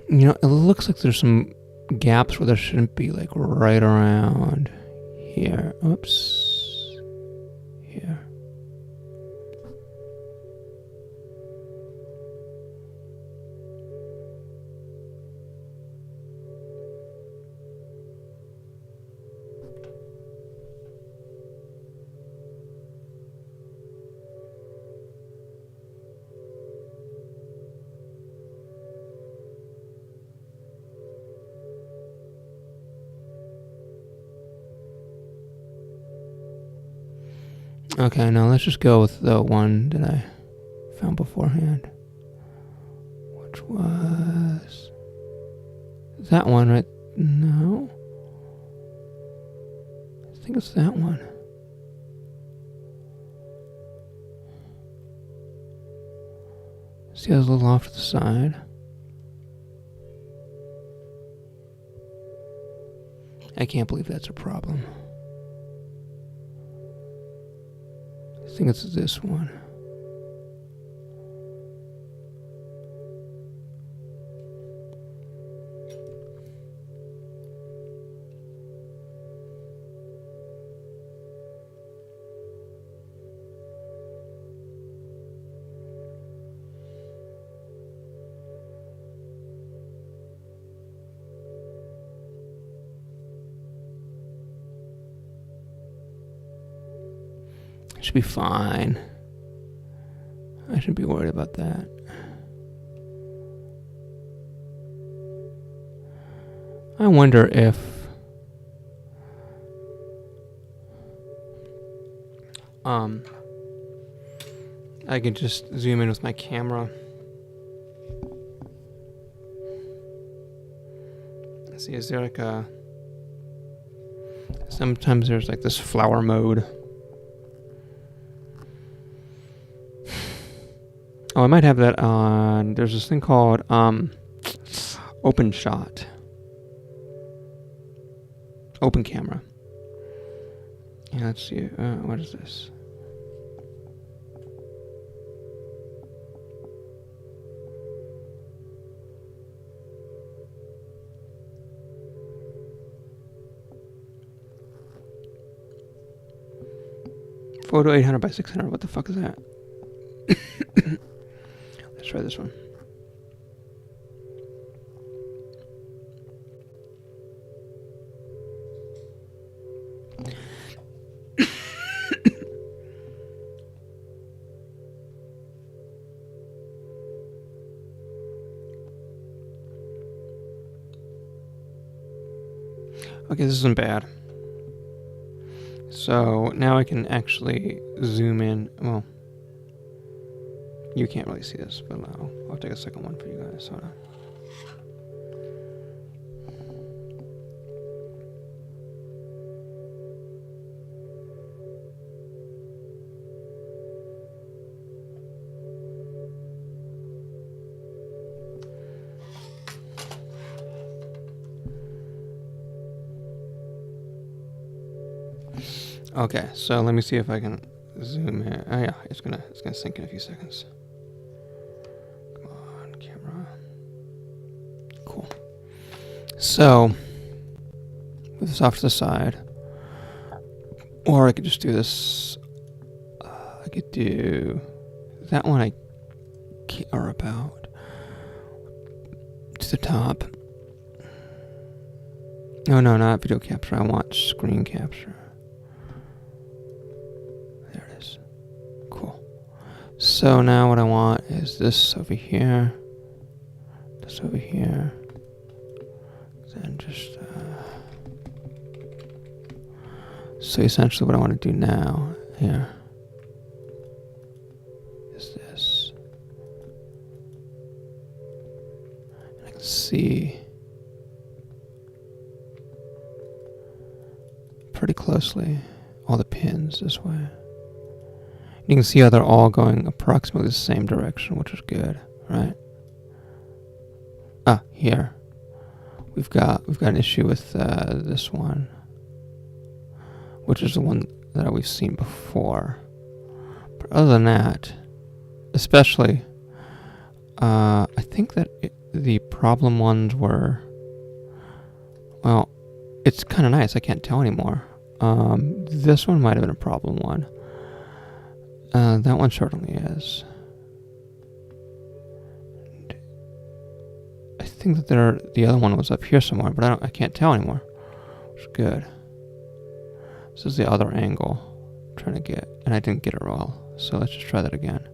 You know, it looks like there's some gaps where there shouldn't be, like right around here. Oops. Here. Okay, now let's just go with the one that I found beforehand, which was that one, right? No, I think it's that one. See how it's a little off to the side? I can't believe that's a problem. I think it's this one. Should be fine. I shouldn't be worried about that. I wonder if I can just zoom in with my camera. Let's see, is there like a... Sometimes there's like this flower mode. Oh, I might have that on... There's this thing called open shot. Open camera. Yeah, let's see. What is this? Photo 800 by 600. What the fuck is that? Let's try this one. Okay, this isn't bad. So now I can actually zoom in. Well, you can't really see this, but I'll take a second one for you guys. Hold on. Okay, so let me see if I can zoom in. Oh yeah, it's gonna sync in a few seconds. Come on, camera. Cool. So move this off to the side, or I could just do this could do that one I care about. To the top. No, not video capture. I want screen capture. There it is. Cool. So now what I want is this over here. This over here. Then just... So essentially what I want to do now here is this. I can see pretty closely all the pins this way. You can see how they're all going approximately the same direction, which is good, right? Ah, here. We've got an issue with this one, which is the one that we've seen before. But other than that, especially, I think that the problem ones were, well, it's kind of nice. I can't tell anymore. This one might have been a problem one. That one certainly is. I think that the other one was up here somewhere, but I can't tell anymore. Which is good. This is the other angle I'm trying to get, and I didn't get it well. So let's just try that again.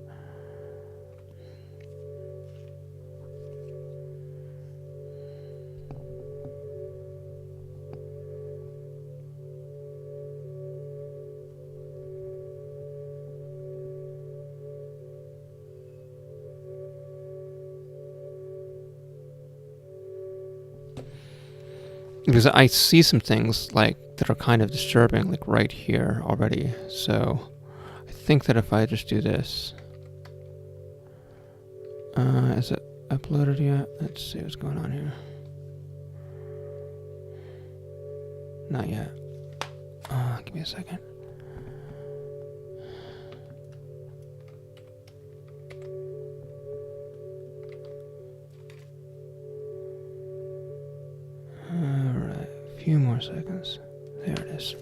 Because I see some things like that are kind of disturbing, like right here already. So I think that if I just do this, is it uploaded yet? Let's see what's going on here. Not yet. Give me a second. Alright, a few more seconds. There it is.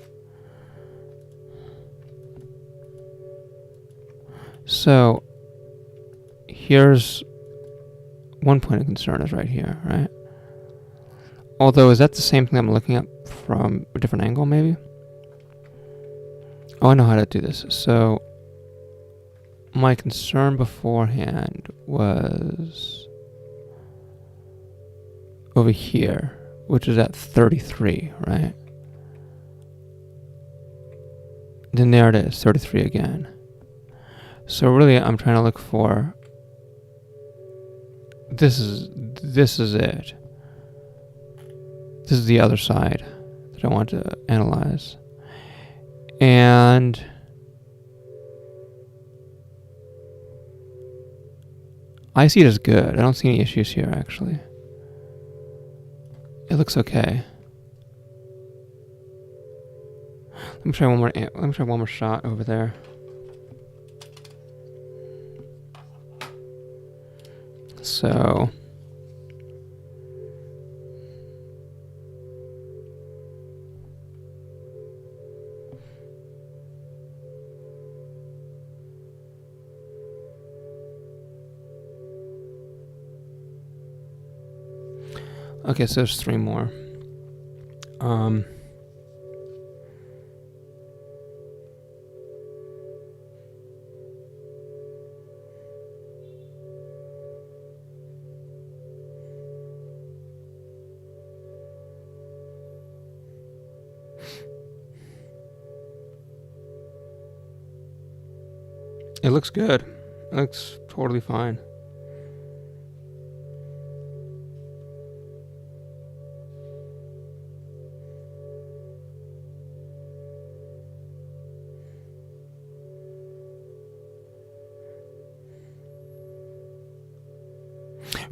So, here's one point of concern is right here, right? Although, is that the same thing I'm looking at from a different angle, maybe? Oh, I know how to do this. So, my concern beforehand was over here, which is at 33, right? Then there it is, 33 again. So really, I'm trying to look for. This is it. This is the other side that I want to analyze, and I see it as good. I don't see any issues here, actually. It looks okay. Let me try one more. Let me try one more shot over there. So. Okay, so there's 3 more. It looks good. It looks totally fine.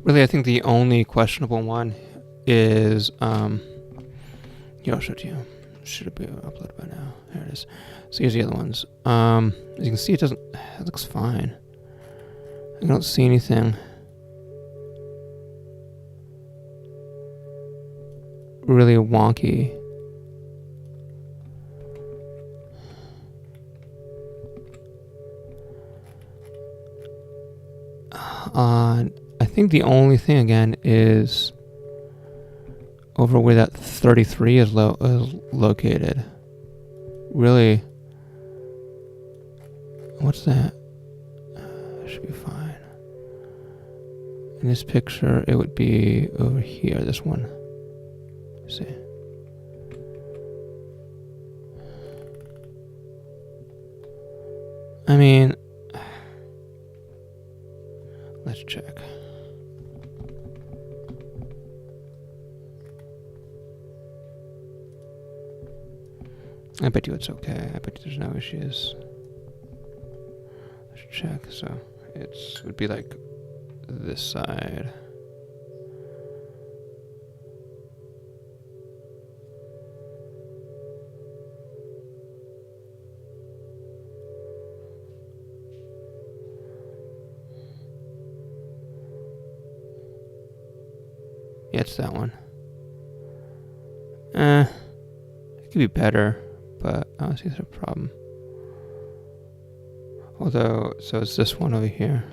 Really, I think the only questionable one is, here, I'll show it to you. Should it be uploaded by now? There it is. So here's the other ones. As you can see, it looks fine. I don't see anything really wonky. I think the only thing again is over where that 33 is located. Really, what's that? Should be fine. In this picture, it would be over here. This one. Let's see. I mean, let's check. I bet you it's okay. I bet you there's no issues. Let's check. So it would be like this side. Yeah, it's that one. It could be better, but I don't see there's a problem. Although, so it's this one over here.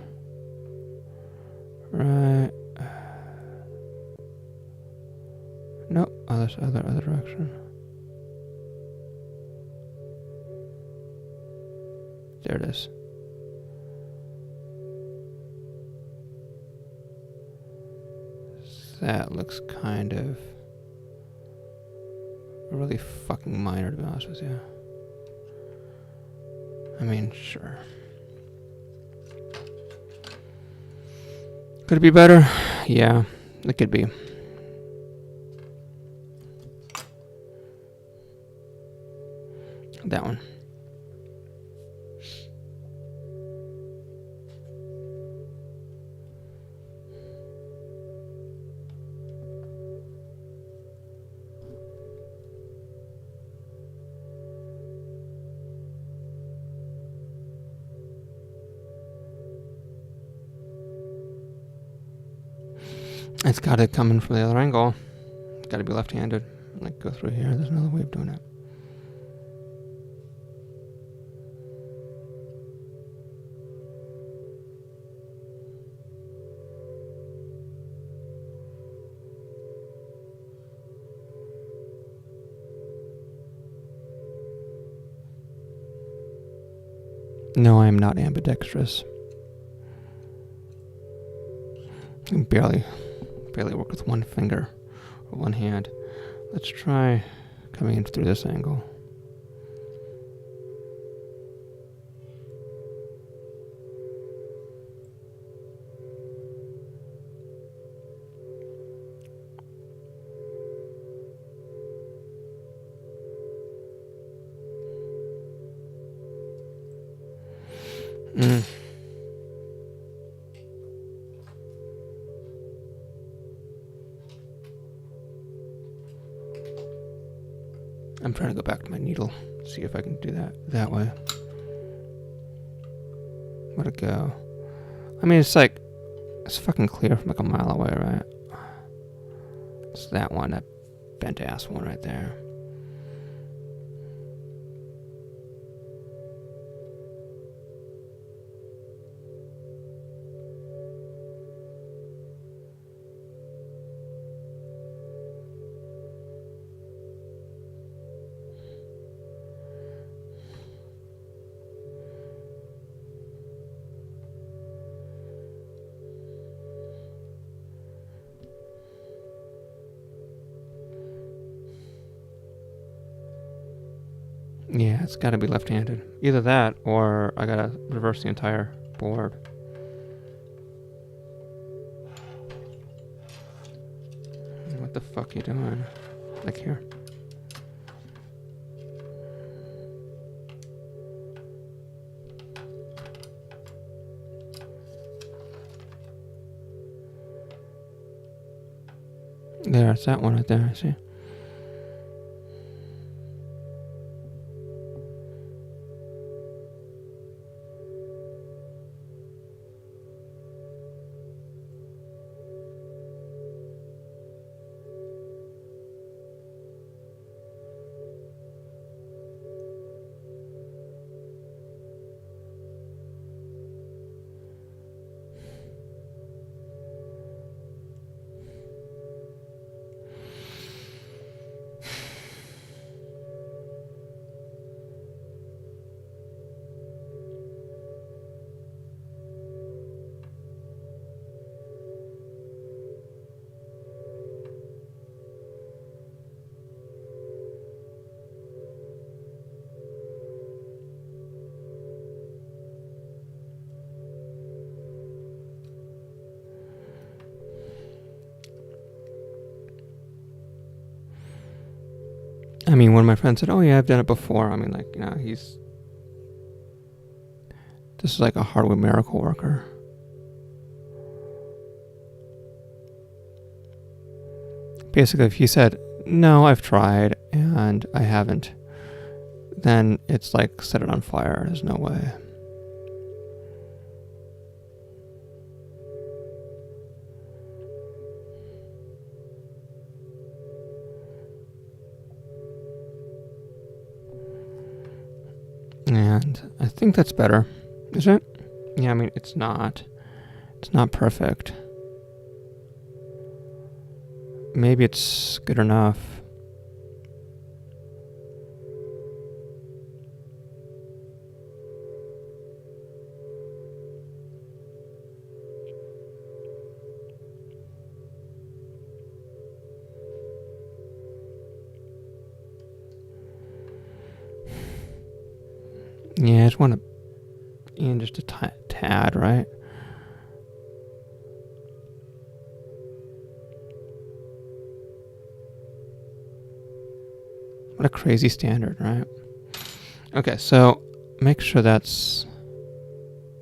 Right. Nope, other direction. There it is. That looks kind of really fucking minor, to be honest with you. I mean, sure. Could it be better? Yeah, it could be. That one. It's got to come in from the other angle. It's got to be left-handed. Like, go through here. There's another way of doing it. No, I am not ambidextrous. I can barely work with one finger or one hand. Let's try coming in through this angle. I'm trying to go back to my needle, see if I can do that way. Where'd it go? I mean, it's fucking clear from like a mile away, right? It's that one, that bent ass one right there. Yeah, it's got to be left-handed. Either that, or I gotta reverse the entire board. What the fuck are you doing? Like here. There, it's that one right there, see? I mean, when my friend said, "Oh yeah, I've done it before," I mean, like, this is like a hardware miracle worker. Basically, if he said, "No, I've tried and I haven't," then it's like set it on fire. There's no way. And I think that's better. Is it? Yeah, I mean, it's not. It's not perfect. Maybe it's good enough. Yeah, I just want to, just a tad, right? What a crazy standard, right? Okay, so make sure that's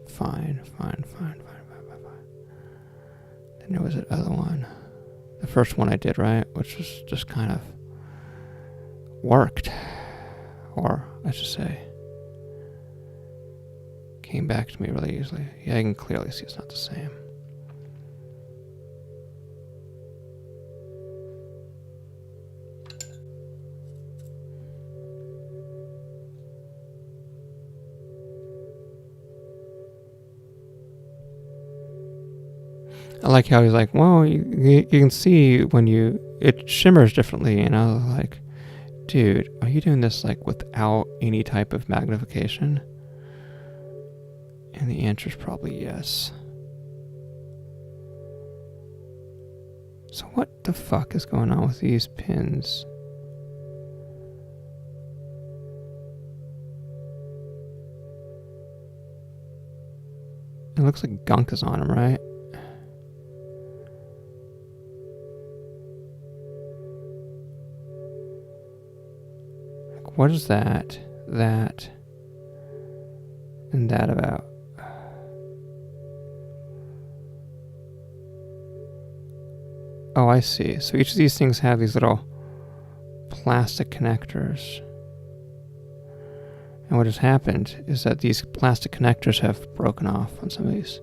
fine. Then there was that other one. The first one I did, right? Which was just kind of worked. Or, I should say, came back to me really easily. Yeah, I can clearly see it's not the same. I like how he's like, well, you can see when it shimmers differently, and I was like, dude, are you doing this like without any type of magnification? And the answer is probably yes. So what the fuck is going on with these pins? It looks like gunk is on them, right? Like, what is that, and that about? Oh, I see. So each of these things have these little plastic connectors. And what has happened is that these plastic connectors have broken off on some of these.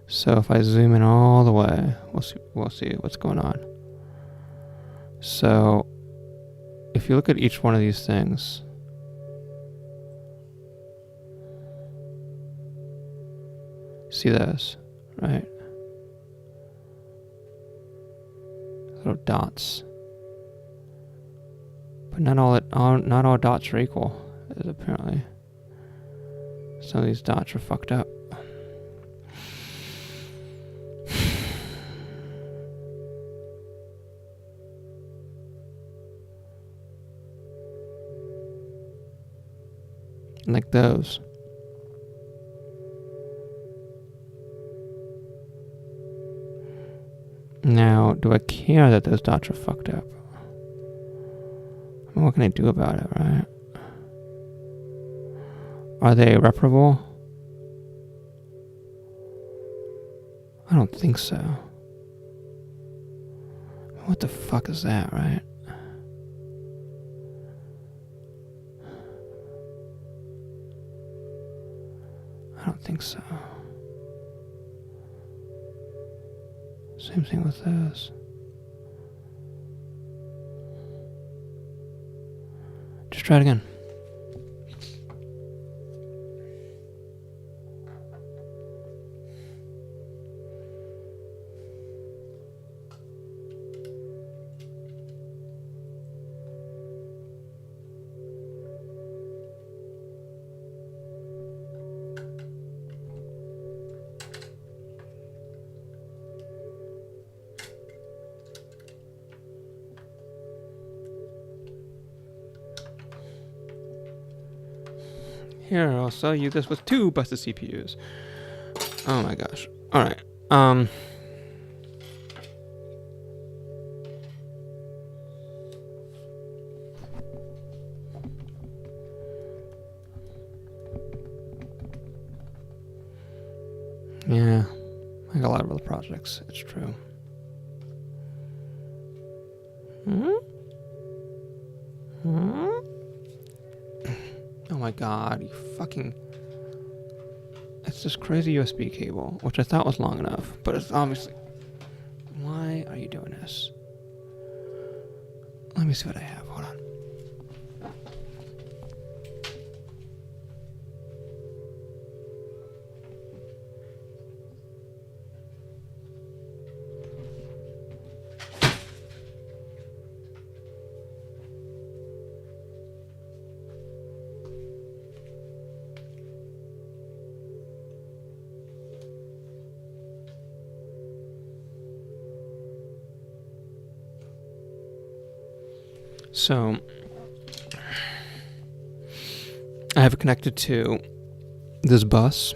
So if I zoom in all the way, we'll see what's going on. So if you look at each one of these things, see those, right? Little dots. But not all dots are equal, apparently. Some of these dots are fucked up. Like those. Now, do I care that those dots are fucked up? I mean, what can I do about it, right? Are they irreparable? I don't think so. What the fuck is that, right? I don't think so. Same thing with those. Just try it again. Here, I'll sell you this with 2 busted CPUs. Oh my gosh. Alright. lot of other projects. It's true. Oh my god, you fucking... It's this crazy USB cable, which I thought was long enough, but it's obviously... Why are you doing this? Let me see what I have. Hold on. So, I have it connected to this bus,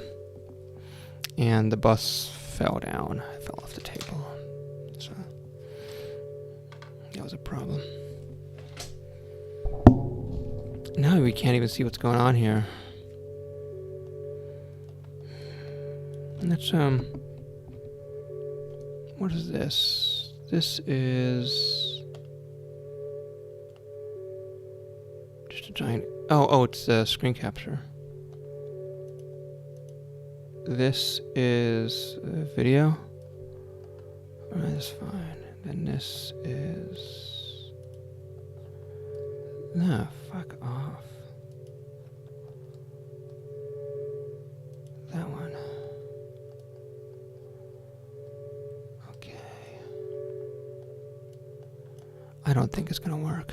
and the bus fell down. It fell off the table. So, that was a problem. Now we can't even see what's going on here. And that's, what is this? This is... just a giant... Oh, it's a screen capture. This is a video. Alright, that's fine. Then this is... Nah, fuck off. That one. Okay. I don't think it's gonna work.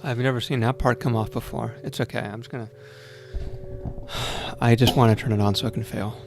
I've never seen that part come off before. It's okay. I just want to turn it on so it can fail.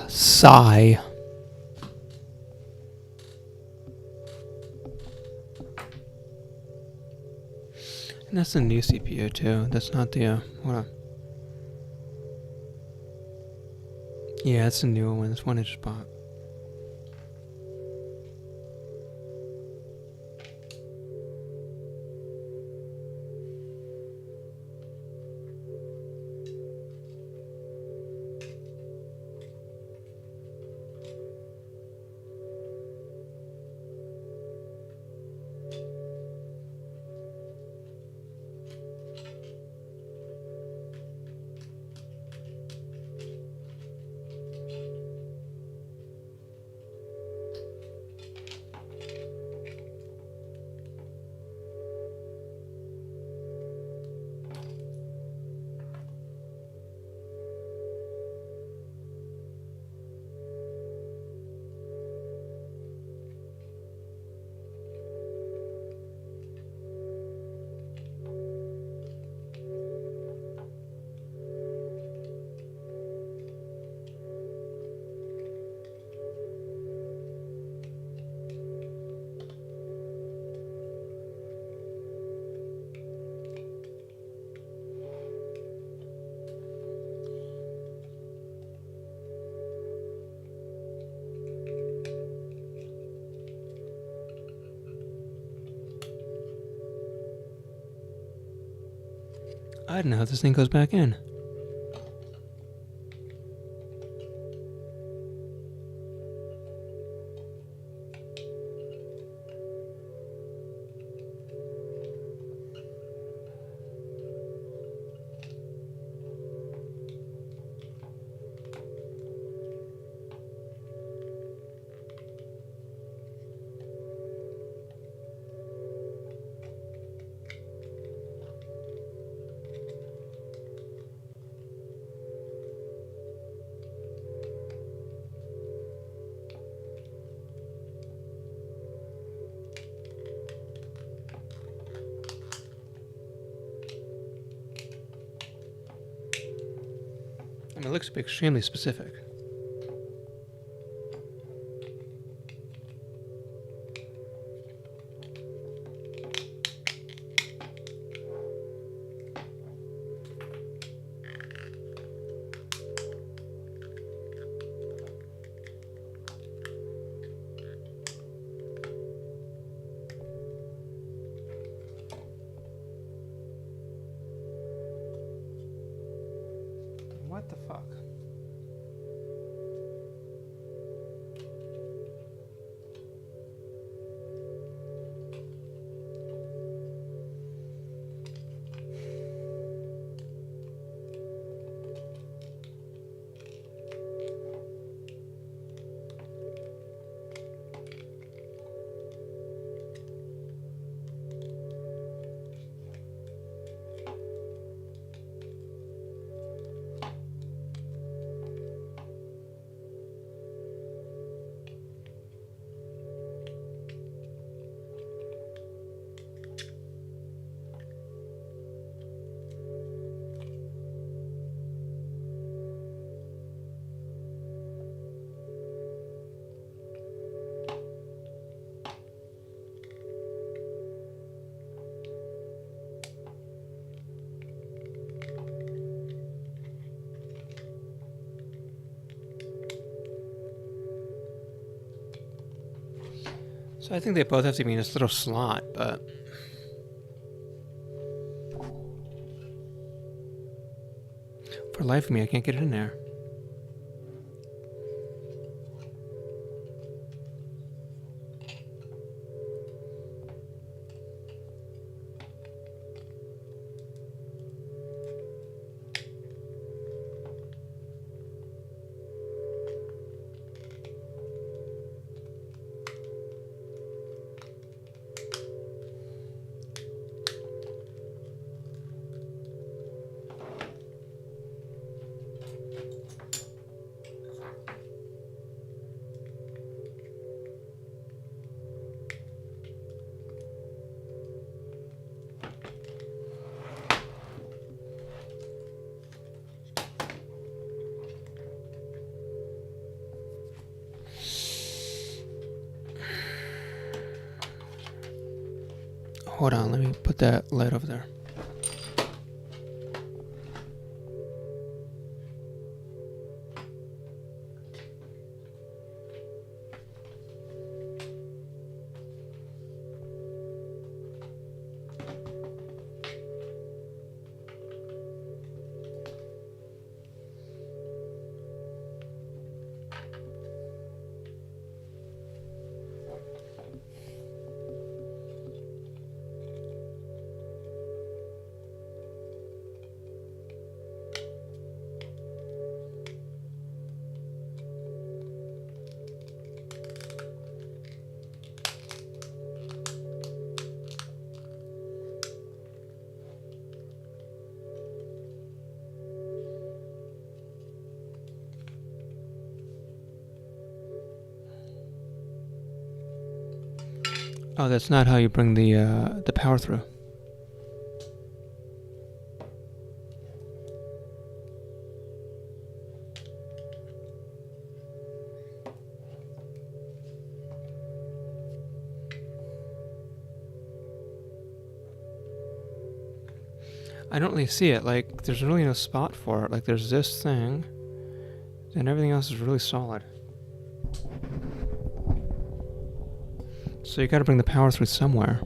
Sigh. And that's the new CPU too. That's not the what? Yeah, it's a newer one. This one I just bought. I don't know how this thing goes back in. I mean, it looks to be extremely specific. What the fuck? So I think they both have to be in this little slot, but... For the life of me, I can't get it in there. Hold on, let me put that light over there. Oh, that's not how you bring the power through. I don't really see it. Like, there's really no spot for it. Like, there's this thing, and everything else is really solid. So you gotta bring the power through somewhere.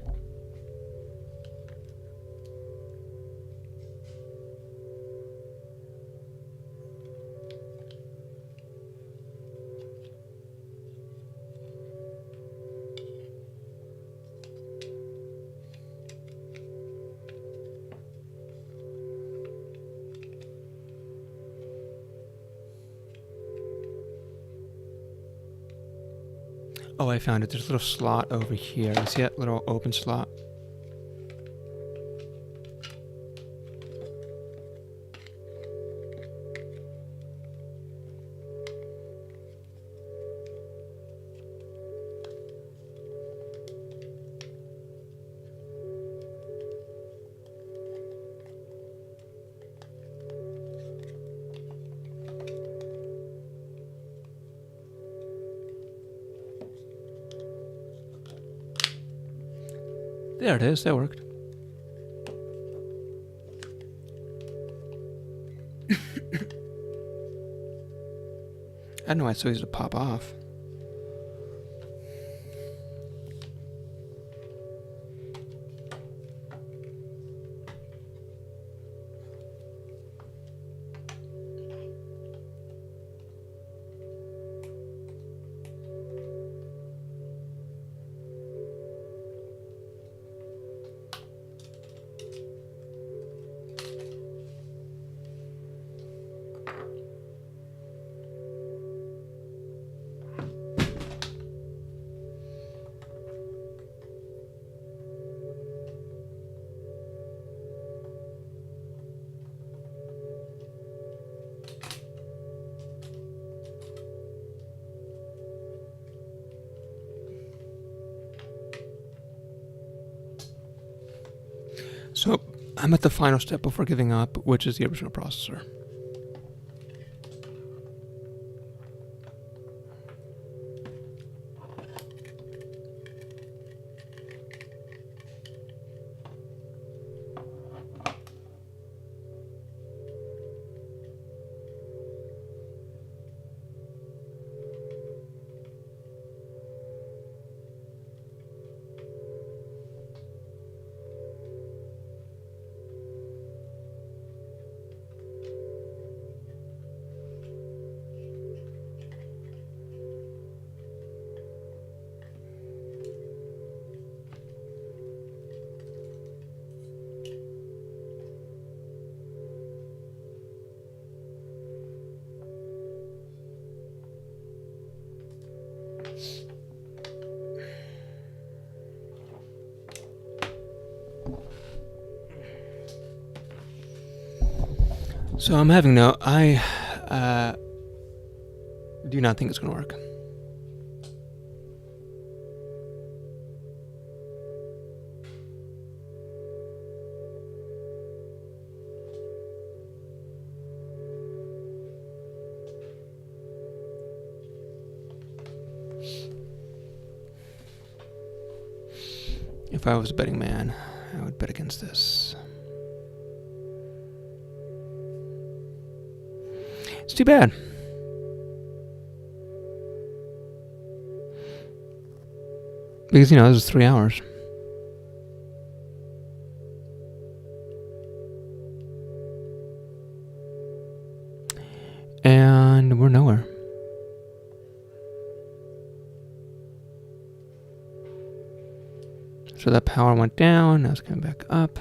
Oh, I found it. There's a little slot over here. You see that little open slot? There it is. That worked. I don't know why it's so easy to pop off. I'm at the final step before giving up, which is the original processor. So I'm having I do not think it's going to work. If I was a betting man, I would bet against this. It's too bad. Because, this is 3 hours. And we're nowhere. So that power went down, now it's coming back up.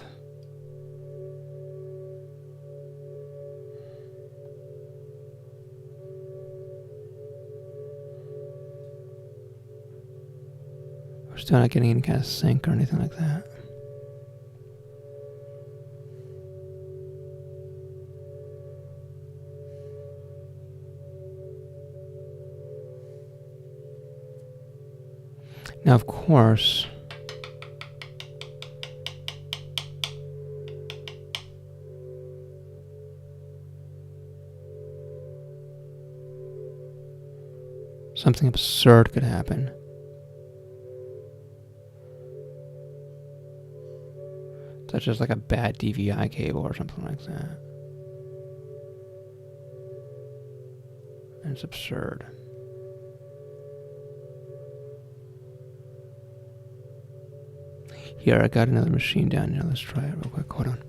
We're still not getting any kind of sync or anything like that. Now, of course, something absurd could happen. Such as like a bad DVI cable or something like that. And it's absurd. Here, I got another machine down here. Let's try it real quick. Hold on.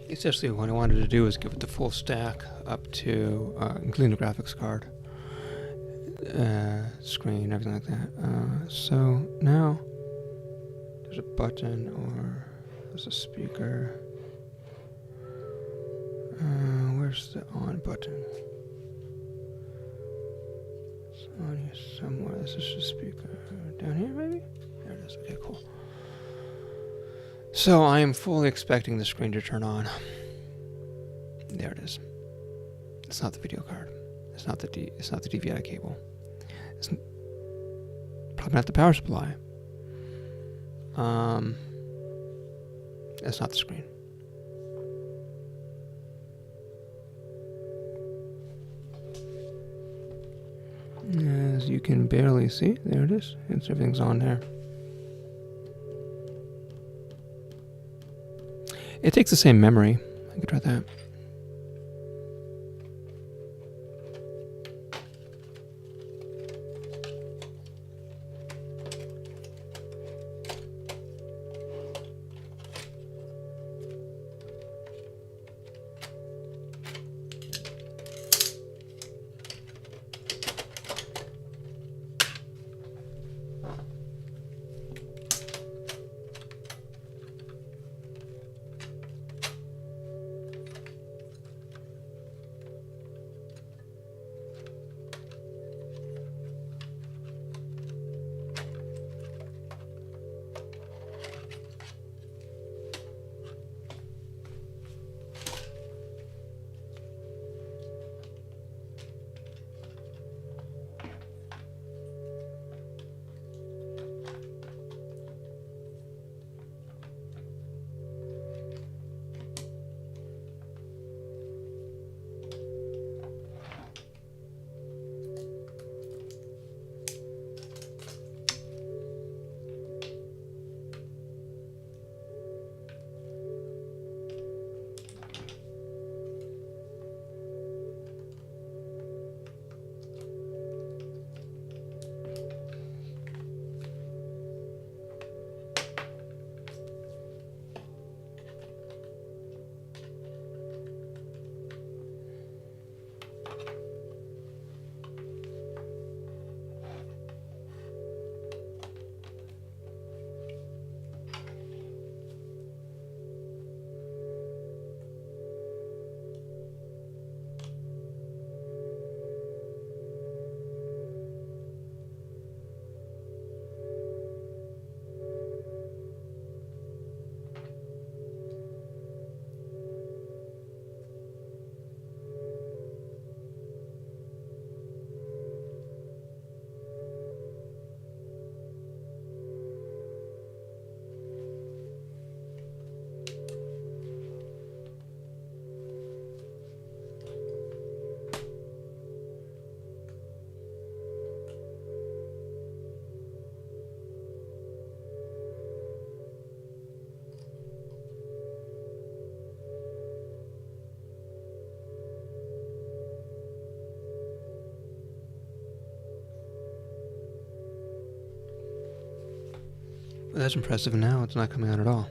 Essentially, what I wanted to do is give it the full stack up to, including the graphics card, screen, everything like that. So now there's a button or there's a speaker. Where's the on button? So On here somewhere. This is the speaker. Down here, maybe? There it is. Okay, cool. So I am fully expecting the screen to turn on. There it is. It's not the video card. It's not the DVI cable. It's probably not the power supply. That's not the screen. As you can barely see, there it is. Everything's on there. It takes the same memory. I could try that. Well, that's impressive. Now it's not coming out at all.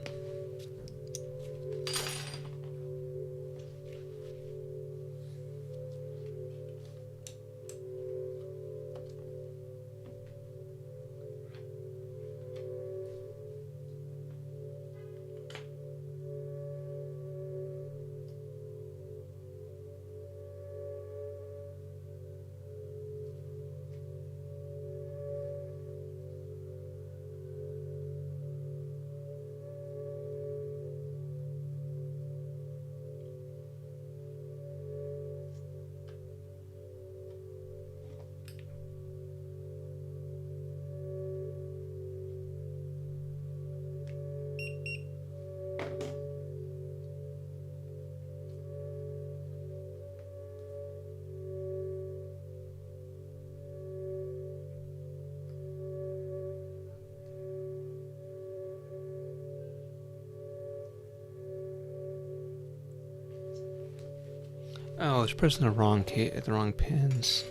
Oh, I was pressing the wrong pins.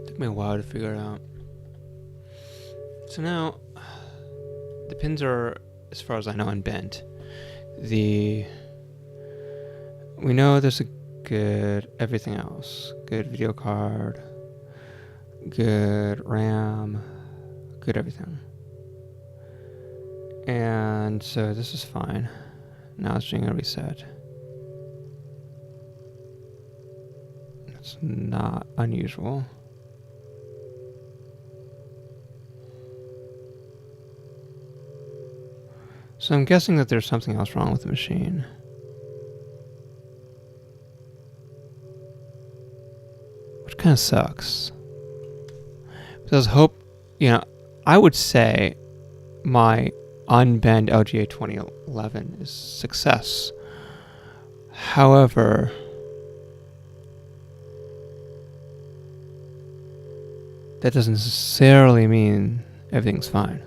Took me a while to figure it out. So now, the pins are, as far as I know, unbent. We know there's a good everything else. Good video card, good RAM, good everything. And so this is fine. Now it's doing a reset. It's not unusual. So I'm guessing that there's something else wrong with the machine. Which kind of sucks. Because I would say my unbend LGA 2011 is success. However, that doesn't necessarily mean everything's fine.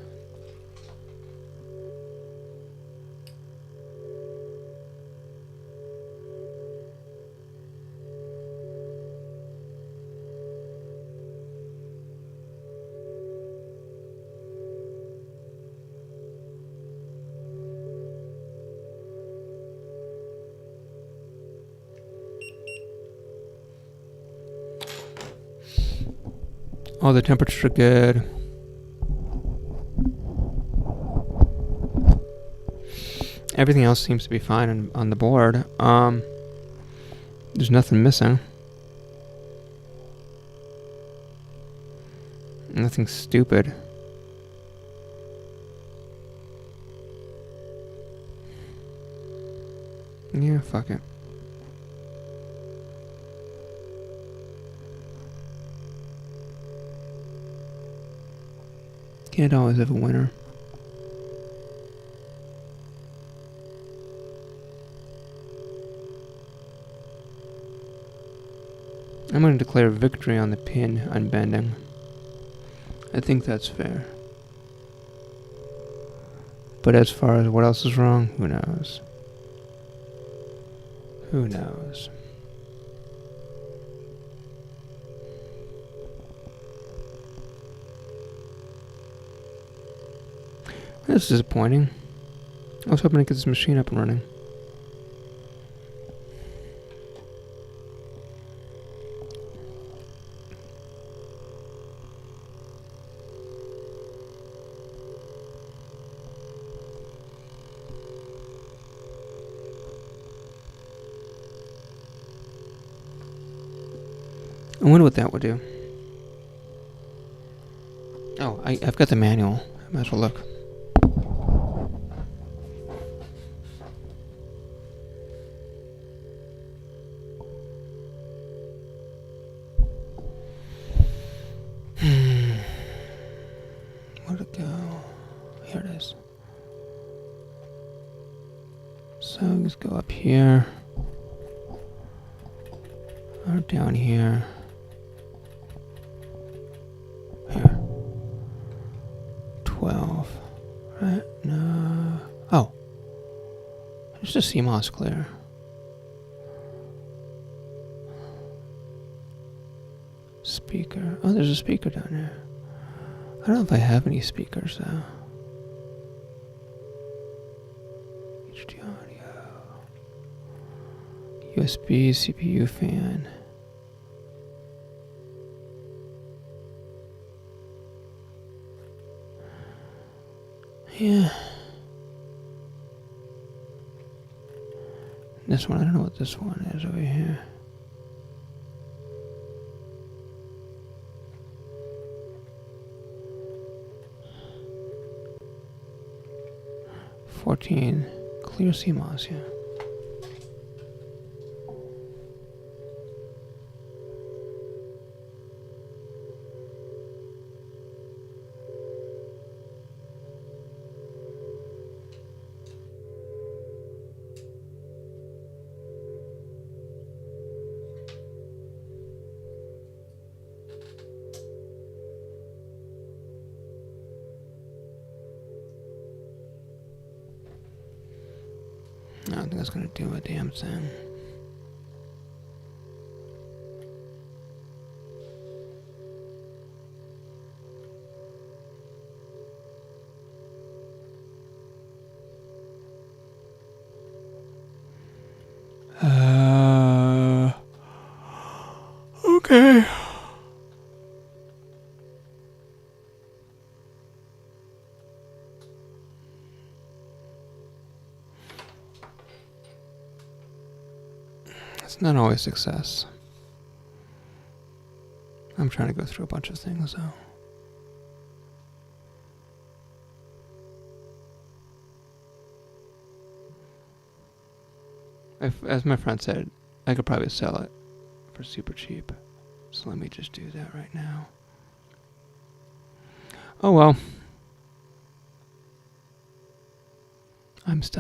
Oh, the temperatures are good. Everything else seems to be fine on the board. There's nothing missing. Nothing stupid. Yeah, fuck it. Can't always have a winner. I'm going to declare victory on the pin unbending. I think that's fair. But as far as what else is wrong, who knows? Who knows? That's disappointing. I was hoping to get this machine up and running. I wonder what that would do. Oh, I've got the manual. I might as well look. Where'd it go? Here it is. So let's go up here. Or down here. Here. 12. Right? No. Oh. There's a CMOS clear. Speaker. Oh, there's a speaker down there. I don't know if I have any speakers though. HD audio. USB CPU fan. Yeah. This one, I don't know what this one is over here. Clear CMOS, yeah. I don't think that's gonna do a damn thing. Okay. It's not always success. I'm trying to go through a bunch of things though. As my friend said, I could probably sell it for super cheap. So let me just do that right now. Oh well. I'm stuck.